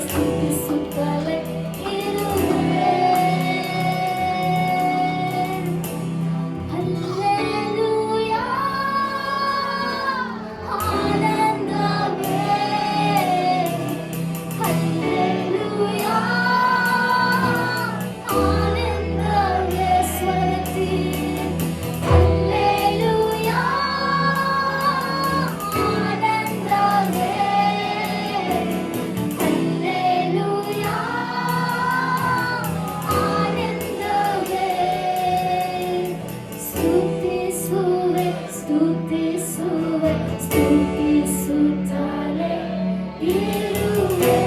ಸ್ತುತಿಸುತ್ತಲೇ ಇರುವೆ. Hallelujah, ಆನಂದವೇ. Hallelujah, ಆನಂದವೇ. ಸ್ವರತಿ hallelujah, ಆನಂದವೇ. Hallelujah, ಆನಂದವೇ. ಸ್ತುತಿಸುವೆ, ಸ್ತುತಿಸುವೆ, ಸ್ತುತಿಸುತ್ತಲೇ ಇರುವೆ.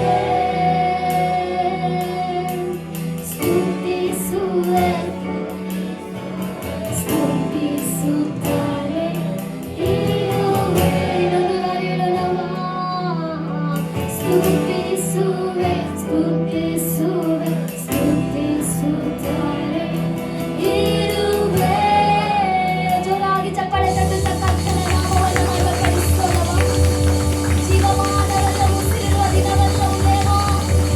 ಸ್ತುತಿಸುವೆ, ಸ್ತುತಿಸುತ್ತಲೇ ಇರುವೆ. ಸ್ತುತಿಸುವೆ, ಸ್ತುತಿಸುವೆ, ಸ್ತುತಿಸುತ್ತಲೇ ಇರುವೆ. ಜೋರಾಗಿ ಚಪ್ಪಾಳೆ ತಟ್ಟುತ್ತಾ ಕರ್ತನ ನಾಮವನ್ನು ಮಹಿಮೆಪಡಿಸೋಣವ. ಜೀವಮಾನವೆಲ್ಲ ಉಸಿರಿರುವ ದಿನವೆಲ್ಲವೂ ದೇವ,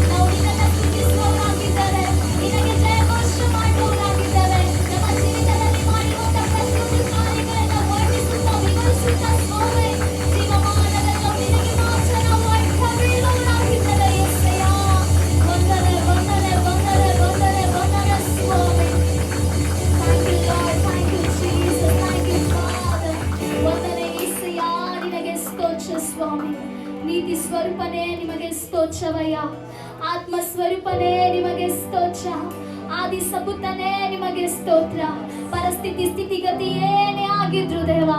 ನಾವು ನಿನ್ನನ್ನು ಸ್ತುತಿಸುವವರಾಗಿದ್ದೇವೆ, ನಿನಗೆ ಜಯಘೋಷ ಮಾಡುವವರಾಗಿದ್ದೇವೆ. ನಮ್ಮ ಜೀವಿತದಲ್ಲಿ ಮಾಡಿರುವಂತ ಪ್ರತಿಯೊಂದು ಕಾರ್ಯಗಳನ್ನು ವರ್ಣಿಸುತ್ತಾ ವಿವರಿಸುತ್ತಾ ಸ್ವಾಮಿ, ಜೀವಮಾನವೆಲ್ಲವೂ ನಿನಗೆ ಮಾತ್ರ ನಾವು ಅರ್ಥವಿರುವವರಾಗಿದ್ದೇವೆ. ಯೆಸ್ಸಯ್ಯ, ವಂದನೆ, ವಂದನೆ, ವಂದನೆ, ವಂದನೆ, ವಂದನೆ ಸ್ವಾಮಿ. Thank you Lord, thank you Jesus, thank you Father. ವಂದನೆ ಯೆಸ್ಸಯ್ಯ, ನಿನಗೆ ಸ್ತೋತ್ರ ಸ್ವಾಮಿ. ನೀತಿ ಸ್ವರೂಪನೇ ನಿಮಗೆ ಸ್ತೋತ್ರವಯ್ಯ. ಆತ್ಮ ಸ್ವರೂಪನೇ ನಿಮಗೆ ಸ್ತೋತ್ರ. ಆದಿ ಸಪುತನೇ ನಿಮಗೆ ಸ್ತೋತ್ರ. ಪರಿಸ್ಥಿತಿ ಸ್ಥಿತಿಗತಿ ಏನೇ ಆಗಿದ್ರು ದೇವ,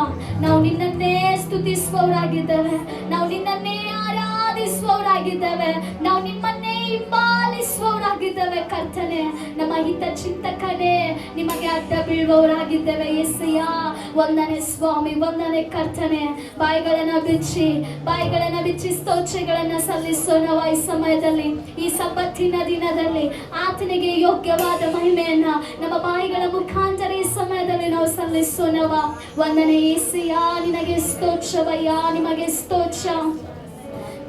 ನಾವು ನಿನ್ನನ್ನೇ ಸ್ತುತಿಸುವವರಾಗಿದ್ದೇವೆ, ನಾವು ನಿನ್ನನ್ನೇ ಆರಾಧಿಸುವವರಾಗಿದ್ದೇವೆ, ನಾವು ನಿಮ್ಮನ್ನೇ ಹಿಂಬಾಲಿಸುವವರಾಗಿದ್ದೇವೆ. ಕರ್ತನೆ, ನಮ್ಮ ಹಿತ ಚಿಂತಕನೇ, ನಿಮಗೆ ಅಡ್ಡ ಬೀಳುವವರಾಗಿದ್ದೇವೆ. ಯೆಸ್ಸಯ್ಯ, ವಂದನೆ ಸ್ವಾಮಿ, ವಂದನೆ ಕರ್ತನೆ. ಬಾಯಿಗಳನ್ನ ಬಿಚ್ಚಿ ಸ್ತೋತ್ರಗಳನ್ನ ಸಲ್ಲಿಸೋಣವ ಈ ಸಮಯದಲ್ಲಿ, ಈ ಸಬ್ಬತ್ತಿನ ದಿನದಲ್ಲಿ. ಆತನಿಗೆ ಯೋಗ್ಯವಾದ ಮಹಿಮೆಯನ್ನ ನಮ್ಮ ಬಾಯಿಗಳ ಮುಖಾಂತರ ಈ ಸಮಯದಲ್ಲಿ ನಾವು ಸಲ್ಲಿಸೋಣವ. ವಂದನೆ ಯೆಸ್ಸಯ್ಯ, ನಿನಗೆ ಸ್ತೋತ್ರವಯ್ಯ, ನಿಮಗೆ ಸ್ತೋತ್ರ.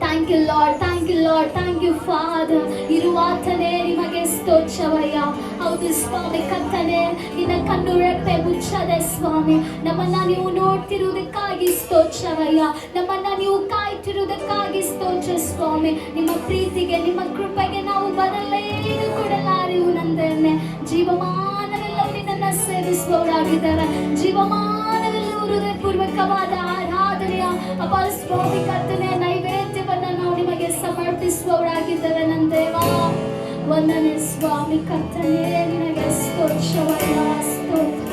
Thank you Lord, thank you Lord, thank you Father. ಇರುವಾತನೇ ನಿಮಗೆ ಸ್ತೋತ್ರವಯ್ಯ. ಹೌದು ಸ್ವಾಮಿ ಕರ್ತನೆ, ನಿನ್ನ ಕಣ್ಣು ರೆಪ್ಪೆ ಮುಚ್ಚದೆ ಸ್ವಾಮಿ, ನಮ್ಮನ್ನ ನೀವು ನೋಡ್ತಿರುವುದಕ್ಕಾಗಿ ಸ್ತೋತ್ರವಯ್ಯ, ನಮ್ಮನ್ನ ನೀವು ಕಾಯ್ತಿರುವುದಕ್ಕಾಗಿ ಸ್ತೋತ್ರ ಸ್ವಾಮಿ. ನಿಮ್ಮ ಪ್ರೀತಿಗೆ, ನಿಮ್ಮ ಕೃಪೆಗೆ ನಾವು ಬದಲೇನು ಕೊಡಲಾರೆವು ನಂದೇನೆ. ಜೀವಮಾನವೆಲ್ಲವೂ ನಿನ್ನನ್ನು ಸೇವಿಸುವವರಾಗಿದ್ದಾರೆ. ಜೀವಮಾನವೆಲ್ಲವೂ ಹೃದಯಪೂರ್ವಕವಾದ ಆರಾಧನೆಯ ಅಪಾರ ಸ್ವಾಮಿ ಕರ್ತನೆ ನೈವೇದ್ಯವನ್ನ ನಾವು ನಿಮಗೆ ಸಮರ್ಪಿಸುವವರಾಗಿದ್ದೇವೆ ನನ್ನ ದೇವ. ವಂದನೆ ಸ್ವಾಮಿ ಕರ್ತನೆ, ನಿನಗೆ ಸ್ತೋತ್ರವಯ್ಯ, ಸ್ತೋತ್ರ.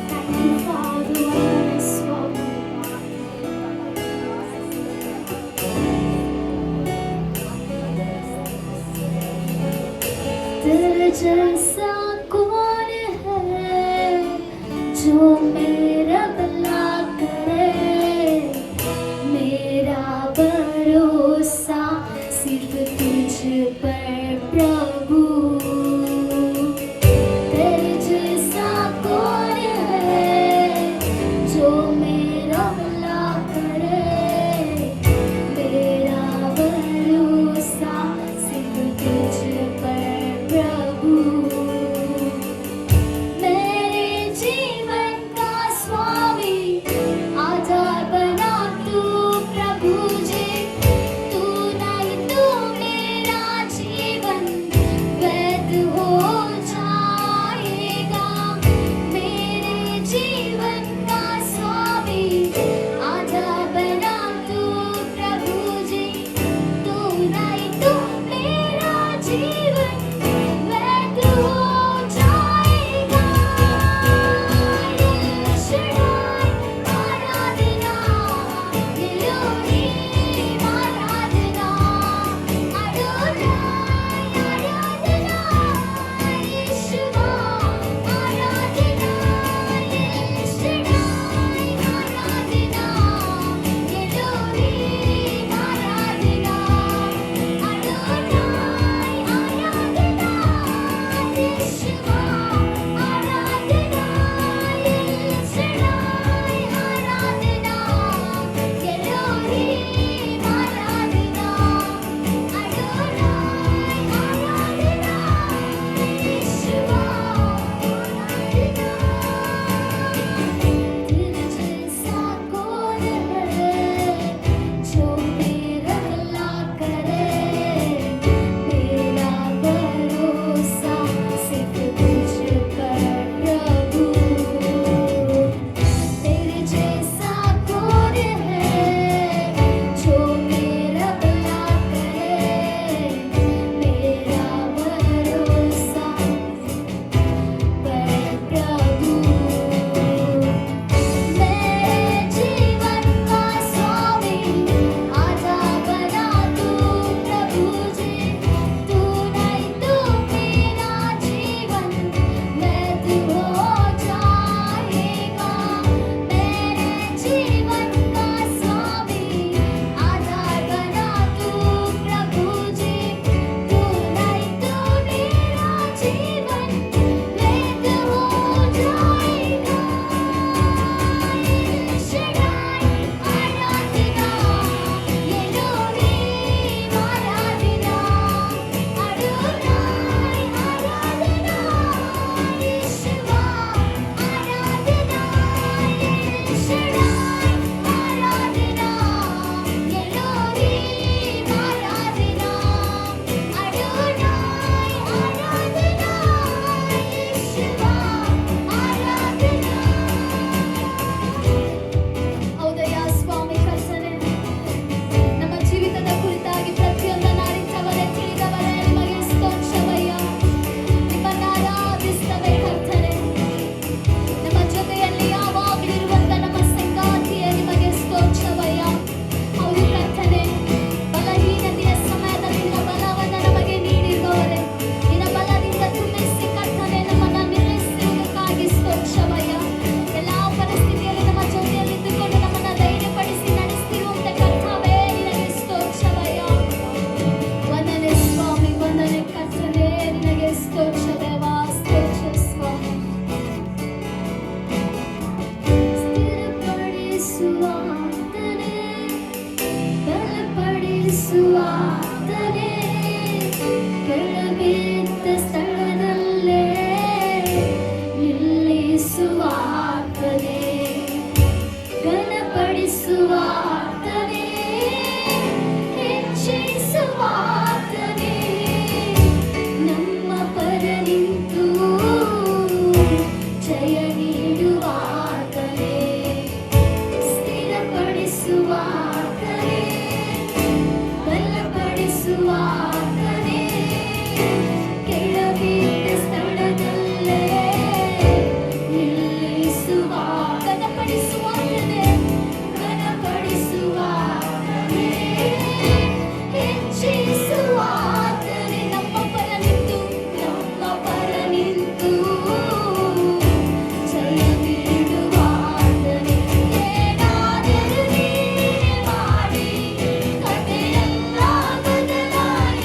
Thank you Father, ವಂದನೆ ಸ್ವಾಮಿ. तेरे जैसा कौन है जो मेरा भला करे, मेरा भरोसा सिर्फ तुझ पर प्रभु। तेरे जैसा कौन है जो मेरा भला करे, मेरा भरोसा सिर्फ तुझ पर प्रभु। मेरे जीवन का स्वामी आधार बना तू प्रभु जी, तू ಆತನೇ ಕೆಳಬಿದ್ದ ಸ್ಥಳದಲ್ಲೇ ನಿಲ್ಲಿಸುವ ಘನಪಡಿಸುವಾತನೇ ಹೆಚ್ಚಿಸುವಾತನೇ ನಮ್ಮ ಪರ ನಿಂತು ಜಯ ನೀಡುವಾತನೇ ಏನಾದರೂ ನೀನೇ ಮಾಡಿ ಕಥೆಯೆಲ್ಲ ಬದಲಾಯಿಸುವಾತನೇ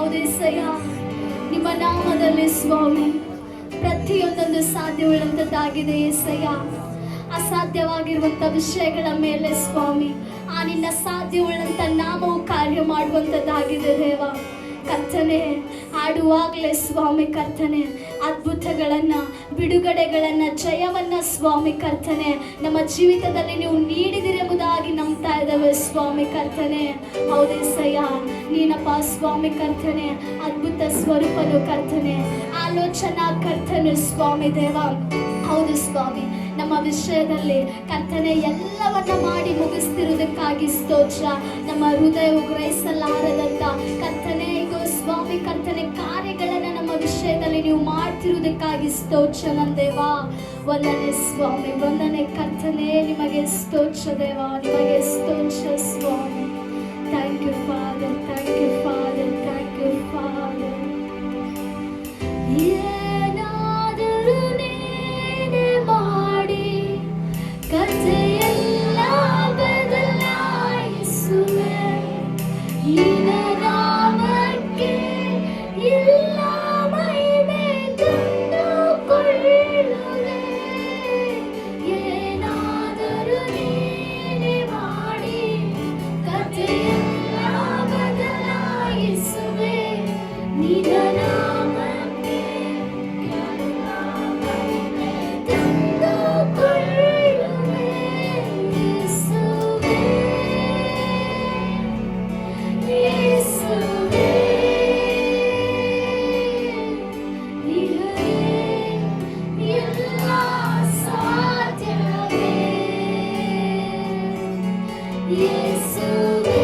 ಹೌದೇಸಯ್ಯ, ನಿಮ್ಮ ನಾಮದಲ್ಲಿ ಸ್ವಾಮಿ ಪ್ರತಿಯೊಂದೊಂದು ಸಾಧ್ಯವುಳ್ಳಂಥದ್ದಾಗಿದೆ ಏಸಯ್ಯ. ಅಸಾಧ್ಯವಾಗಿರುವಂಥ ವಿಷಯಗಳ ಮೇಲೆ ಸ್ವಾಮಿ ಆ ನಿನ್ನ ಸಾಧ್ಯವುಳ್ಳಂಥ ನಾಮವು ಕಾರ್ಯ ಮಾಡುವಂಥದ್ದಾಗಿದೆ ದೇವ. ಕರ್ತನೆ, ಆಡುವಾಗಲೇ ಸ್ವಾಮಿ ಕರ್ತನೆ ಅದ್ಭುತಗಳನ್ನು, ಬಿಡುಗಡೆಗಳನ್ನು, ಜಯವನ್ನು ಸ್ವಾಮಿ ಕರ್ತನೆ ನಮ್ಮ ಜೀವಿತದಲ್ಲಿ ನೀವು ನೀಡಿದಿರೆಂಬುದಾಗಿ ನಂಬ್ತಾ ಇದ್ದೇವೆ ಸ್ವಾಮಿ ಕರ್ತನೆ. ಹೌದೇಸಯ್ಯ, ನೀನಪ್ಪ ಸ್ವಾಮಿ ಕರ್ತನೆ ಅದ್ಭುತ ಸ್ವರೂಪನು ಕರ್ತನೆ, ಆಲೋಚನಾ ಕರ್ತನು ಸ್ವಾಮಿ ದೇವ. ಹೌದು ಸ್ವಾಮಿ, ನಮ್ಮ ವಿಷಯದಲ್ಲಿ ಕರ್ತನೆ ಎಲ್ಲವನ್ನ ಮಾಡಿ ಮುಗಿಸ್ತಿರುವುದಕ್ಕಾಗಿ ಸ್ತೋತ್ರ. ನಮ್ಮ ಹೃದಯವು ಗ್ರಹಿಸಲಾರದಂತ ಕರ್ತನೆ ಈಗ ಸ್ವಾಮಿ ಕರ್ತನೆ ಕಾರ್ಯಗಳನ್ನು ನಮ್ಮ ವಿಷಯದಲ್ಲಿ ನೀವು ಮಾಡ್ತಿರುವುದಕ್ಕಾಗಿ ಸ್ತೋತ್ರ ನನ್ನ ದೇವ. ವಂದನೆ ಸ್ವಾಮಿ, ವಂದನೆ ಕರ್ತನೆ, ನಿಮಗೆ ಸ್ತೋತ್ರ ದೇವ, ನಿಮಗೆ ಸ್ತೋತ್ರ ಸ್ವಾಮಿ. Thank you Father, thank you Father, thank you Father. ಏನಾದರೂ ನೀನೇ ಮಾಡಿ ಕಥೆಯೆಲ್ಲ ಬದಲಾಯಿಸುವೆ, ನಿನ್ನ ನಾಮಕ್ಕೆ ಎಲ್ಲ ಮಹಿಮೆ ತಂದುಕೊಳ್ಳುವೆ. ಏನಾದರೂ ನೀನೇ ಮಾಡಿ ಕಥೆಯೆಲ್ಲ ಬದಲಾಯಿಸುವೆ, ನಿನ್ನ ನಾಮಕ್ಕೆ ಎಲ್ಲ ಮಹಿಮೆ ತಂದುಕೊಳ್ಳುವೆ. ಯೇಸುವೇ, ಯೇಸುವೇ, ನಿನಗೆ ಎಲ್ಲ ಸಾಧ್ಯವೇ. ಯೇಸುವೇ,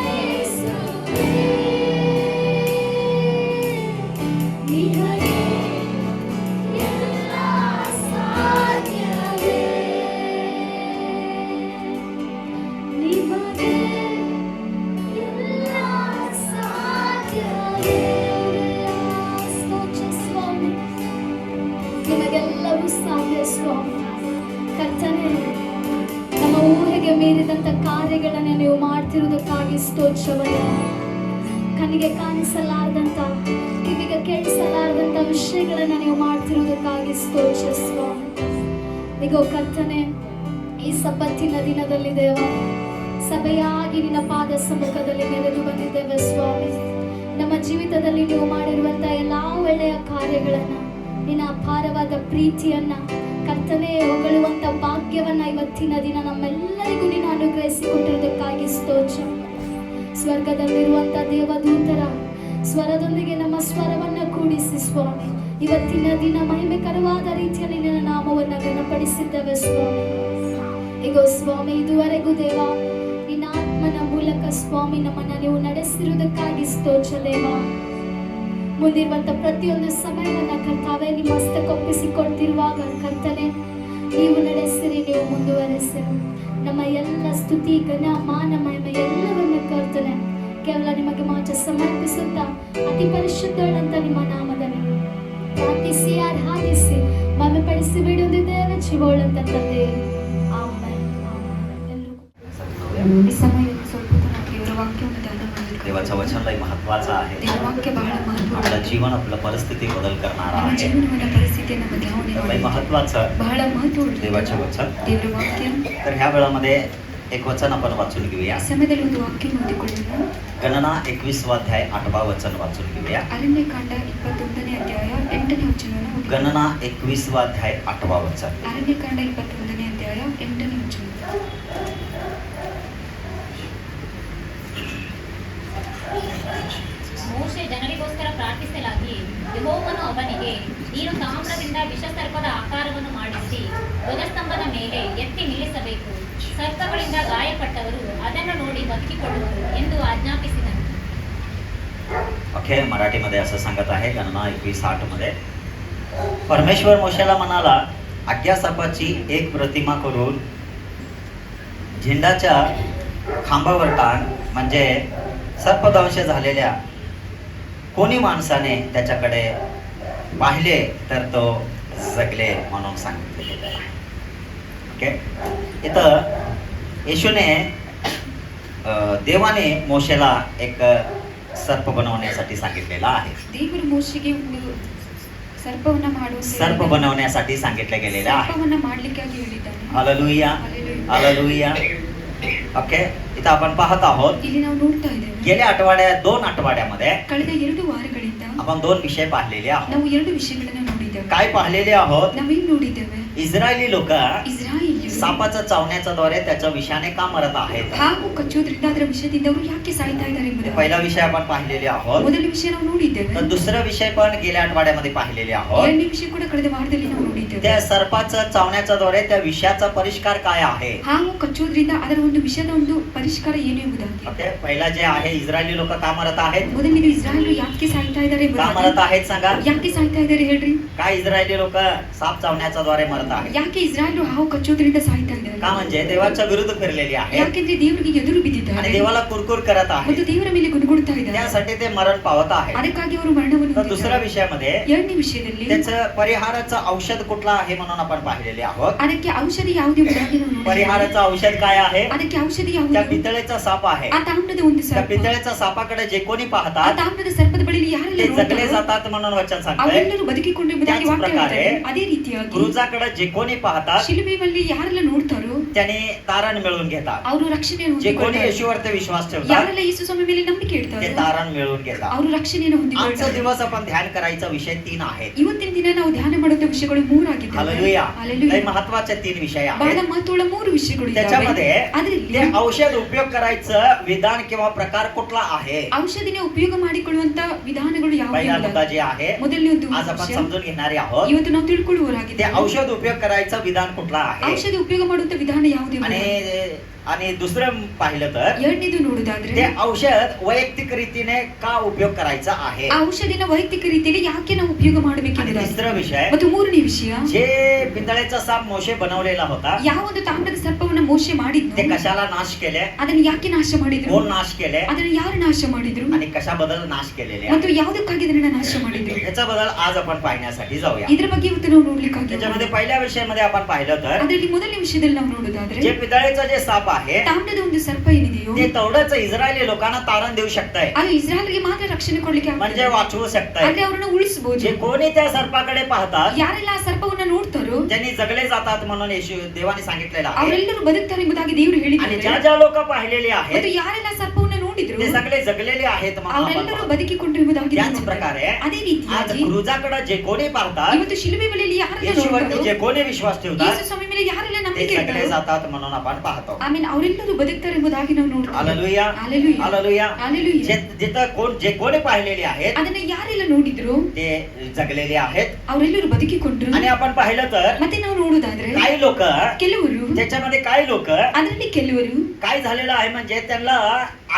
ಯೇಸುವೇ, ನಿನಗೆ ಎಲ್ಲ ಸಾಧ್ಯವೇ. ನಿಮಗೆ ಎಲ್ಲ ಸಾಧ್ಯವೇ. ಸ್ತೋತ್ರ ಸ್ವಾಮಿ, ನಿಮಗೆಲ್ಲವೂ ಸಾಧ್ಯ ಸ್ವಾಮಿ. ಕರ್ತನೆ, ನಮ್ಮ ಊಹೆಗೆ ಮೀರಿದಂಥ ಕಾರ್ಯಗಳನ್ನು ನೀವು ಮಾಡ್ತಿರುವುದಕ್ಕಾಗಿ ಸ್ತೋತ್ರವಲ್ಲ. ಕಣ್ಣಿಗೆ ಕಾಣಿಸಲಾರದಂಥ, ಕಿವಿಗೆ ಕೇಳಿಸಲಾರದಂಥ ವಿಷಯಗಳನ್ನು ನೀವು ಮಾಡ್ತಿರುವುದಕ್ಕಾಗಿ ಸ್ತೋತ್ರ ಸ್ವಾಮಿ. ಈಗ ಕರ್ತನೆ, ಈ ಸಬ್ಬತ್ತಿನ ದಿನದಲ್ಲಿ ದೇವ ಸಭೆಯಾಗಿ ನಿನ್ನ ಪಾದ ಸಮ್ಮುಖದಲ್ಲಿ ನೆರೆದು ಬಂದಿದ್ದೇವೆ ಸ್ವಾಮಿ. ನಮ್ಮ ಜೀವಿತದಲ್ಲಿ ನೀವು ಮಾಡಿರುವಂಥ ಎಲ್ಲ ಒಳ್ಳೆಯ ಕಾರ್ಯಗಳನ್ನು, ನಿನ್ನ ಅಪಾರವಾದ ಪ್ರೀತಿಯನ್ನ ಕರ್ತನೆ ಹೊಗಳುವಂಥ ಭಾಗ್ಯವನ್ನ ಇವತ್ತಿನ ದಿನ ನಮ್ಮೆಲ್ಲರಿಗೂ ನೀನು ಅನುಗ್ರಹಿಸಿಕೊಟ್ಟಿರುವುದಕ್ಕಾಗಿ ಸ್ತೋತ್ರ. ಸ್ವರ್ಗದಲ್ಲಿರುವಂಥ ದೇವದೂತರ ಸ್ವರದೊಂದಿಗೆ ನಮ್ಮ ಸ್ವರವನ್ನು ಕೂಡಿಸಿ ಸ್ವಾಮಿ ಇವತ್ತಿನ ದಿನ ಮಹಿಮೆಕರವಾದ ರೀತಿಯಲ್ಲಿ ನಿನ್ನ ನಾಮವನ್ನು ಘನಪಡಿಸಿದ್ದೇವೆ ಸ್ವಾಮಿ. ಈಗ ಸ್ವಾಮಿ ಇದುವರೆಗೂ ದೇವ ನಿನ್ನ ಆತ್ಮನ ಮೂಲಕ ಸ್ವಾಮಿ ನಮ್ಮನ್ನು ನೀವು ನಡೆಸಿರುವುದಕ್ಕಾಗಿ ಸ್ತೋತ್ರ ದೇವ. ಮುಂದಿರುವಂಥ ಪ್ರತಿಯೊಂದು ಸಮಯವನ್ನು ಕರ್ತಾವೆ ನಿಮ್ಮ ಹಸ್ತಕ್ಕೊಪ್ಪಿಸಿಕೊಡ್ತಿರುವಾಗ ಕರ್ತನೆ ನೀವು ನಡೆಸಿರಿ, ನೀವು ಮುಂದುವರೆಸಿರಿ. ನಮ್ಮ ಎಲ್ಲ ಸ್ತುತಿ ಘನ ಮಾನ ಮಹಿಮೆ ಎಲ್ಲವನ್ನು ಕರ್ತನೆ ಕೇವಲ ನಿಮಗೆ ಮಾತ್ರ ಸಮರ್ಪಿಸುತ್ತಾ ಅತಿ ಪರಿಶುದ್ಧಳಂತ ನಿಮ್ಮ ನಾಮದಲ್ಲಿ ಪ್ರಾರ್ಥಿಸಿ ಆರಾಧಿಸಿ ಮಹಿಮೆಪಡಿಸಿ ಬಿಡುವುದಿದ್ದೇವೆ ಜೀವೋಳಂತ ತಂದೆ. ಈ ಸಮಯ ಸ್ವಲ್ಪ ದೇವರ ವಾಕ್ಯವನ್ನು ಧ್ಯಾನ ಮಾಡಬೇಕು. देवाचं वचन लय महत्वाचं आहे. ದೇವರ वाक्य ಬಹಳ ಮಹತ್ವ. आपलं जीवन आपलं परिस्थिती बदल करणारा ನಮ್ಮ आहे. ಜೀವನದ ಪರಿಸ್ಥಿತಿಯನ್ನು ಬದಲಾವಣೆ लय ಮಾಡಿ महत्वाचं ಬಹಳ ಮಹತ್ವ देवाचे वचन. ದೇವರ ವಾಕ್ಯ. तर ह्या वेळामध्ये एक वचन आपण वाचून घेऊया. ಈ ಸಮಯದಲ್ಲಿ ಒಂದು ವಾಕ್ಯ ಓದಿಕೊಳ್ಳೋಣ. गणना 21 अध्याय 8 वचन वाचून घेऊया. ಅರಣ್ಯಕಾಂಡ 21ನೇ ಅಧ್ಯಾಯ 8ನೇ ವಚನವನ್ನು ಓದಿ. गणना 21 अध्याय 8 वचन. ಅರಣ್ಯಕಾಂಡ 21ನೇ ಅಧ್ಯಾಯ 8ನೇ ವಚನ. ಮೋಶೆ ಜನರಿಗೋಸ್ಕರ ಪ್ರಾರ್ಥಿಸಲಾಗಿ ಯೆಹೋವನು ಅವನಿಗೆ, ನೀನು ತಾಮ್ರದಿಂದ ವಿಷಸರ್ಪದ ಆಕಾರವನ್ನು ಮಾಡಿಸಿ ಧ್ವಜಸ್ತಂಭದ ಮೇಲೆ ಎತ್ತಿ ನಿಲ್ಲಿಸಬೇಕು. ಸರ್ಪಗಳಿಂದ ಗಾಯಪಟ್ಟವರು ಅದನ್ನು ನೋಡಿ ಬದುಕಿಕೊಳ್ಳುವರು ಎಂದು ಆಜ್ಞಾಪಿಸಿದನು. ओके, मराठीमध्ये असं सांगत आहे. गणना 21:8 मध्ये परमेश्वर मोशेला म्हणाला, आज्ञासापाची एक प्रतिमा करून झेंडाच्या खांबावर टांग, म्हणजे सर्पदंश झालेल्या कोणी माणसाने त्याच्याकडे पाहिले तर तो जगले म्हणून सांगितले. ओके, इथं येशूने ದೇವಾನೇ ಮೋಶೆला एक सर्प बनवण्यासाठी सांगितलेला आहे. ದೇವರು ಮೋಶೆಗೆ ಒಂದು ಸರ್ಪವನ್ನ ಮಾಡು ಅಂತ सर्प ಹೇಳಿದ್ದಾನೆ. बनवण्यासाठी सांगितले गेलेले आहे. ಸರ್ಪವನ್ನ ಮಾಡ್ಲಿಕ್ಕಾಗಿ ಹೇಳಿದ್ದಾನೆ. Hallelujah hallelujah. ओके, इथं आपण पाहत आहोत ಇಲ್ಲಿ ನಾವು ನೋಡ್ತಾ ಇದ್ದೇವೆ गेल्या 2 आठवड्यामध्ये ಕಳೆದ 2 ವಾರಗಳಿಂದ आपण 2 ವಿಷಯ पाहिलेले आहोत. ನಾವು 2 ವಿಷಯಗಳನ್ನ ನೋಡಿದ್ದೇವೆ. काय पाहिलेले आहोत? ನಾವೇನ್ ನೋಡಿದ್ದೇವೆ? इस्रायली लोक ಇಸ್ರಾಯೇಲ್ಯರು सापाचं चावण्याच्या द्वारे त्याच्या विषाने का मरत आहेत? ಹಾವು ಕಚ್ಚೋದ್ರಿಂದ ಅದರ ವಿಷದಿಂದ ಅವರು ಯಾಕೆ ಸಾಯ್ತಾ ಇದ್ದಾರೆ ಎಂಬುದು पहिला विषय आपण पाहिलेले आहोत. ಮೊದಲ ವಿಷಯ ನಾವು ನೋಡಿದ್ದೇವೆ. तर दुसरा विषय पण गेल्या आठवड्यामध्ये पाहिलेले आहोत. ಎರಡನೇ ವಿಷಯ ಕೂಡ ಕಳೆದ ವಾರದಲ್ಲಿ ನಾವು ನೋಡಿದ್ದೇವೆ. त्या सर्पाचं चावण्याच्या द्वारे त्या विषाचा परिष्कार काय आहे? ಹಾವು ಕಚ್ಚೋದ್ರಿಂದ ಅದರ ಒಂದು ವಿಷಯದ ಒಂದು ಪರಿಷ್ಕಾರ ಏನು ಎಂಬುದಾಗಿ. ओके, पहिला जे आहे इस्रायली लोक का मरत आहेत? ಮೊದಲಿಗೆ ಇಸ್ರಾಯೇಲ್ರು ಯಾಕೆ ಸಾಯ್ತಾ ಇದ್ದಾರೆ का मरत ಎಂಬುದಾಗಿ. आहेत सांगा? ಯಾಕೆ ಸಾಯ್ತಾ ಇದ್ದಾರೆ ಹೇಳ್ರಿ? काय इस्रायली लोक साप चावण्याच्या द्वारे मरत आहेत? ಯಾಕೆ ಇಸ್ರಾಯೇಲ್ರು ಹಾವು ಕಚ್ಚೋದ್ರಿಂದ ಸಾಯ್ತಾ का ಇದ್ದಾರೆ? म्हणजे देवाच्या विरुद्ध फिरलेली आहे ಯಾಕೆಂದ್ರೆ ದೇವರಿಗೆ ಎದುರು आणि ಬಿದ್ದಿದ್ದಾರೆ देवाला कुरकुर करत ಮತ್ತು आहे, ದೇವರ ಮೇಲೆ ಗುಣಗುಡ್ತಾ ಇದ್ದಾರೆ. त्यासाठी ते मरण पावत आहे. ಅದಕ್ಕಾಗಿ ಅವರು ಮರಣವನ್ನು तर दुसऱ्या ಹೊಂದಿದ್ದಾರೆ. विषयामध्ये ಎರಡನೇ ವಿಷಯದಲ್ಲಿ त्याचं परिहाराचं औषध कुठलं आहे म्हणून आपण पाहिलेले आहोत. ಅದಕ್ಕೆ ಔಷಧಿ ಯಾವುದು ಎಂಬುದಾಗಿ ನಾವು ನೋಡಿದ್ದೇವೆ. परिहाराचं औषध काय आहे? ಅದಕ್ಕೆ ಔಷಧಿ त्या ಯಾವುದು? पितळेचा साप आहे. ಆ ತಾಮ್ರದ ಒಂದು त्या ಸರ್ಪ. पितळेच्या सापाकडे जे कोणी ಆ पाहतात ತಾಮ್ರದ ಸರ್ಪದ ಬಳಿಯಲ್ಲಿ ಯಾರೆಲ್ಲ ते जगले ನೋಡ್ತಾರೋ जातात म्हणून वचन सांगतंय. ಅವರೆಲ್ಲರೂ ಬದುಕಿಕೊಂಡು ಎಂಬುದಾಗಿ त्याच ವಾಕ್ಯ प्रकारे ಹೇಳ್ತಾರೆ. ಅದೇ ರೀತಿಯಾಗಿ क्रूजाकडे जे कोणी पाहतात ಶಿಲುಬೆ ಬಳಿ ಯಾರೆಲ್ಲ ನೋಡ್ತಾರೋ त्याने तारण मिळवून घेतात. ಅವರು ರಕ್ಷಣೆಯನ್ನು जे कोणी ಹೊಂದಿಕೊಳ್ತಾರೆ. येशूवरती विश्वास ठेवतात ಯಾರೆಲ್ಲ ಯೇಸು ಸ್ವಾಮಿ ಮೇಲೆ ನಂಬಿಕೆ ते ಇಡ್ತಾರೋ तारण मिळवून घेतात. ಅವರು ರಕ್ಷಣೆಯನ್ನು आजचा ಹೊಂದಿಕೊಳ್ತಾರೆ. दिवस आपण ध्यान करायचा विषय 3 आहेत. ಇವತ್ತಿನ ದಿನ ನಾವು ಧ್ಯಾನ ಮಾಡುವಂತ ವಿಷಯಗಳು 3 ಆಗಿದ್ದಾವೆ. हालेलुया. हालेलुया. लय महत्त्वाचे 3 विषय ಬಹಳ आहेत. ಮಹತ್ವದ 3 ವಿಷಯಗಳು ಇದ್ದಾವೆ. त्याच्यामध्ये ಅದರಲ್ಲಿ ते औषध उपयोग करायचं विधान किंवा प्रकार कुठला आहे? ಔಷಧಿನ ಉಪಯೋಗ ಮಾಡಿಕೊಳ್ಳುವಂತ ವಿಧಾನಗಳು ಯಾವುವು पहिला ಎಂಬುದಾಗಿ. मुद्दा जे आहे ಮೊದಲನೇ ಒಂದು आज आपण ವಿಷಯ समजून घेणारे आहोत. ಇವತ್ತು ನಾವು ते ತಿಳ್ಕೊಳ್ಳುವರಾಗಿದ್ದೇವೆ. औषध उपयोग करायचं विधान कुठला आहे? ಔಷಧಿ ಉಪಯೋಗ ಮಾಡುವಂತ ವಿಧಾನ ಯಾವುದು आणि ಎಂಬುದಾಗಿ. आणि दुसरं पाहिलं तर ಎರಡನೇದು ನೋಡುವುದಾದ್ರೆ ते औषध वैयक्तिक रीतीने का उपयोग करायचा आहे? ಆ ಔಷಧಿನ ವೈಯಕ್ತಿಕ ರೀತಿಯಲ್ಲಿ ಯಾಕೆ ನಾವು ಉಪಯೋಗ आणि ಮಾಡಬೇಕೆಂಬುದಾಗಿ. तिसरा विषय, ಮತ್ತು ಮೂರನೇ ವಿಷಯ, जे पितळेचा साप मोशे बनवलेला होता ಯಾವ ಒಂದು ತಾಮ್ರದ ಸರ್ಪವನ್ನ ಮೋಶೆ ते ಮಾಡಿದ್ನು कशाला नाश केले? ಅದನ್ನು ಯಾಕೆ ನಾಶ ಮಾಡಿದ್ರು? कोण नाश केले? ಅದನ್ನು ಯಾರು ನಾಶ ಮಾಡಿದ್ರು आणि कशाबद्दल नाश केलेले ಮತ್ತು ಯಾವುದಕ್ಕಾಗಿ ಅದನ್ನ ನಾಶ ಮಾಡಿದ್ರು? याच्याबद्दल आज आपण पाहण्यासाठी जाऊया. ಇದ್ರ ಬಗ್ಗೆ ಇವತ್ತು ನಾವು ನೋಡ್ಲಿಕ್ಕಾಗಿ. त्याच्यामध्ये पहिल्या विषयामध्ये आपण पाहिलं तर ಅದರಲ್ಲಿ ಮೊದಲನೇ ವಿಷಯದಲ್ಲಿ ನಾವು ನೋಡುವುದಾದ್ರೆ जे पितळेचा जे साप आहे ತಾಮ್ರದ ಒಂದು ಸರ್ಪ ಏನಿದೆಯೋ ते तेवढंच इस्रायली लोकांना तारण देऊ शकतंय, ಅದು ಇಸ್ರಾಯಲ್ಗೆ ಮಾತ್ರ ರಕ್ಷಣೆ ಕೊಡ್ಲಿಕ್ಕೆ म्हणजे ಆಗ್ತದೆ. वाचवू शकतंय. ಆದ್ರೆ ಅವರನ್ನ ಉಳಿಸಬಹುದು. जे कोणी त्या सर्पाकडे पाहतात ಯಾರೆಲ್ಲ ಆ ಸರ್ಪವನ್ನ ನೋಡ್ತಾರೋ त्यांनी जगले जातात म्हणून येशू देवाने सांगितलेलं आहे. ಅವರೆಲ್ಲರೂ ಬದುಕ್ತಾರೆ ಎಂಬುದಾಗಿ ದೇವರು आणि ಹೇಳಿದ್ದಾರೆ. ज्या ज्या लोक पाहिलेली ಮತ್ತು आहेत ಯಾರೆಲ್ಲ ಸರ್ಪವನ್ನ ನೋಡಿದ್ರು ते सगळे जगलेले आहेत म्हणून आपण ಅವರೆಲ್ಲರೂ पाहतो. ಬದುಕಿಕೊಂಡ್ರು ಎಂಬುದಾಗಿ त्याच ನೋಡ್ತಾರೆ. प्रकारे ಅದೇ आज ರೀತಿಯಾಗಿ क्रूजाकडे जे कोणी पाहतात ಇವತ್ತು ಶಿಲುಬೆ ಬಳಿಯಲ್ಲಿ ಯಾರೆಲ್ಲ येशूवरती ನೋಡ್ತಾರೋ जे कोणी विश्वास ठेवतात ಯೇಸು ಸ್ವಾಮಿ ಮೇಲೆ ಯಾರೆಲ್ಲ ते ನಂಬಿಕೆ जगले ಇಡ್ತಾರೋ जातात म्हणून आपण पाहतो. ಆಮೇಲೆ ಅವರೆಲ್ಲರೂ ಬದುಕ್ತಾರೆ ಎಂಬುದಾಗಿ ನಾವು ನೋಡ್ತೀವಿ. Hallelujah hallelujah. हालेलुया. हालेलुया. जिथं जे कोणी पाहिलेले आहेत ಅದನ್ನ ಯಾರೆಲ್ಲ ನೋಡಿದ್ರು ते जगलेले आहेत. ಅವರೆಲ್ಲರೂ ಬದುಕಿಕೊಂಡ್ರು. आणि आपण पाहिलं तर ಮತ್ತೆ ನಾವು ನೋಡುವುದಾದ್ರೆ काही लोक ಕೆಲವರು त्याच्यामध्ये काही लोक ಅದರಲ್ಲಿ ಕೆಲವರು काय झालेलं आहे म्हणजे त्यांना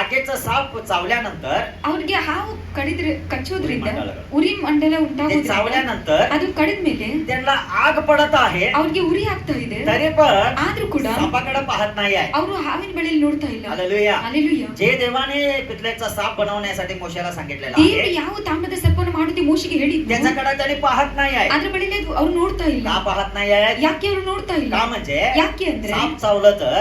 आगेचा साप चावल्यानंतर ಅವ್ರಿಗೆ ಹಾವು ಕಡಿದ್ರೆ ಕಚ್ಚೋದ್ರಿಂದ ಉರಿ ಮಂಡಲ. ಉರಿ ಮಂಡಲ ते ಉಂಟಾಗೋದ್ರಿಂದ चावल्यानंतर ಅದು ಕಡಿದ್ಮೇಲೆ त्यांना आग पडत आहे, ಅವ್ರಿಗೆ ಉರಿ ಆಗ್ತಾ ಇದೆ. तरी पण ಆದ್ರೂ ಕೂಡ सापाकडे पाहत नाही आहे. ಅವರು ಹಾವಿನ ಬಳಿಯಲ್ಲಿ ನೋಡ್ತಾ ಇಲ್ಲ. हालेलुया. हालेलुया. जे देवाने पितळेचा साप बनवण्यासाठी मोशेला सांगितलेला ದೇವರು आहे ಯಾವ ತಾಮ್ರದ ಸರ್ಪವನ್ನು ಮಾಡುತ್ತೆ ಮೋಶೆಗೆ ಹೇಳಿದ್ರು त्याच्याकडे त्यांनी पाहत नाही आहे. ಅದ್ರ ಬಳಿಯಲ್ಲಿ ಅವ್ರು ನೋಡ್ತಾ ಇಲ್ಲ. का पाहत नाही आहे? ಯಾಕೆ ಅವ್ರು ನೋಡ್ತಾ ಇಲ್ಲ? का म्हणजे ಯಾಕೆ ಅಂದ್ರೆ साप चावलं तर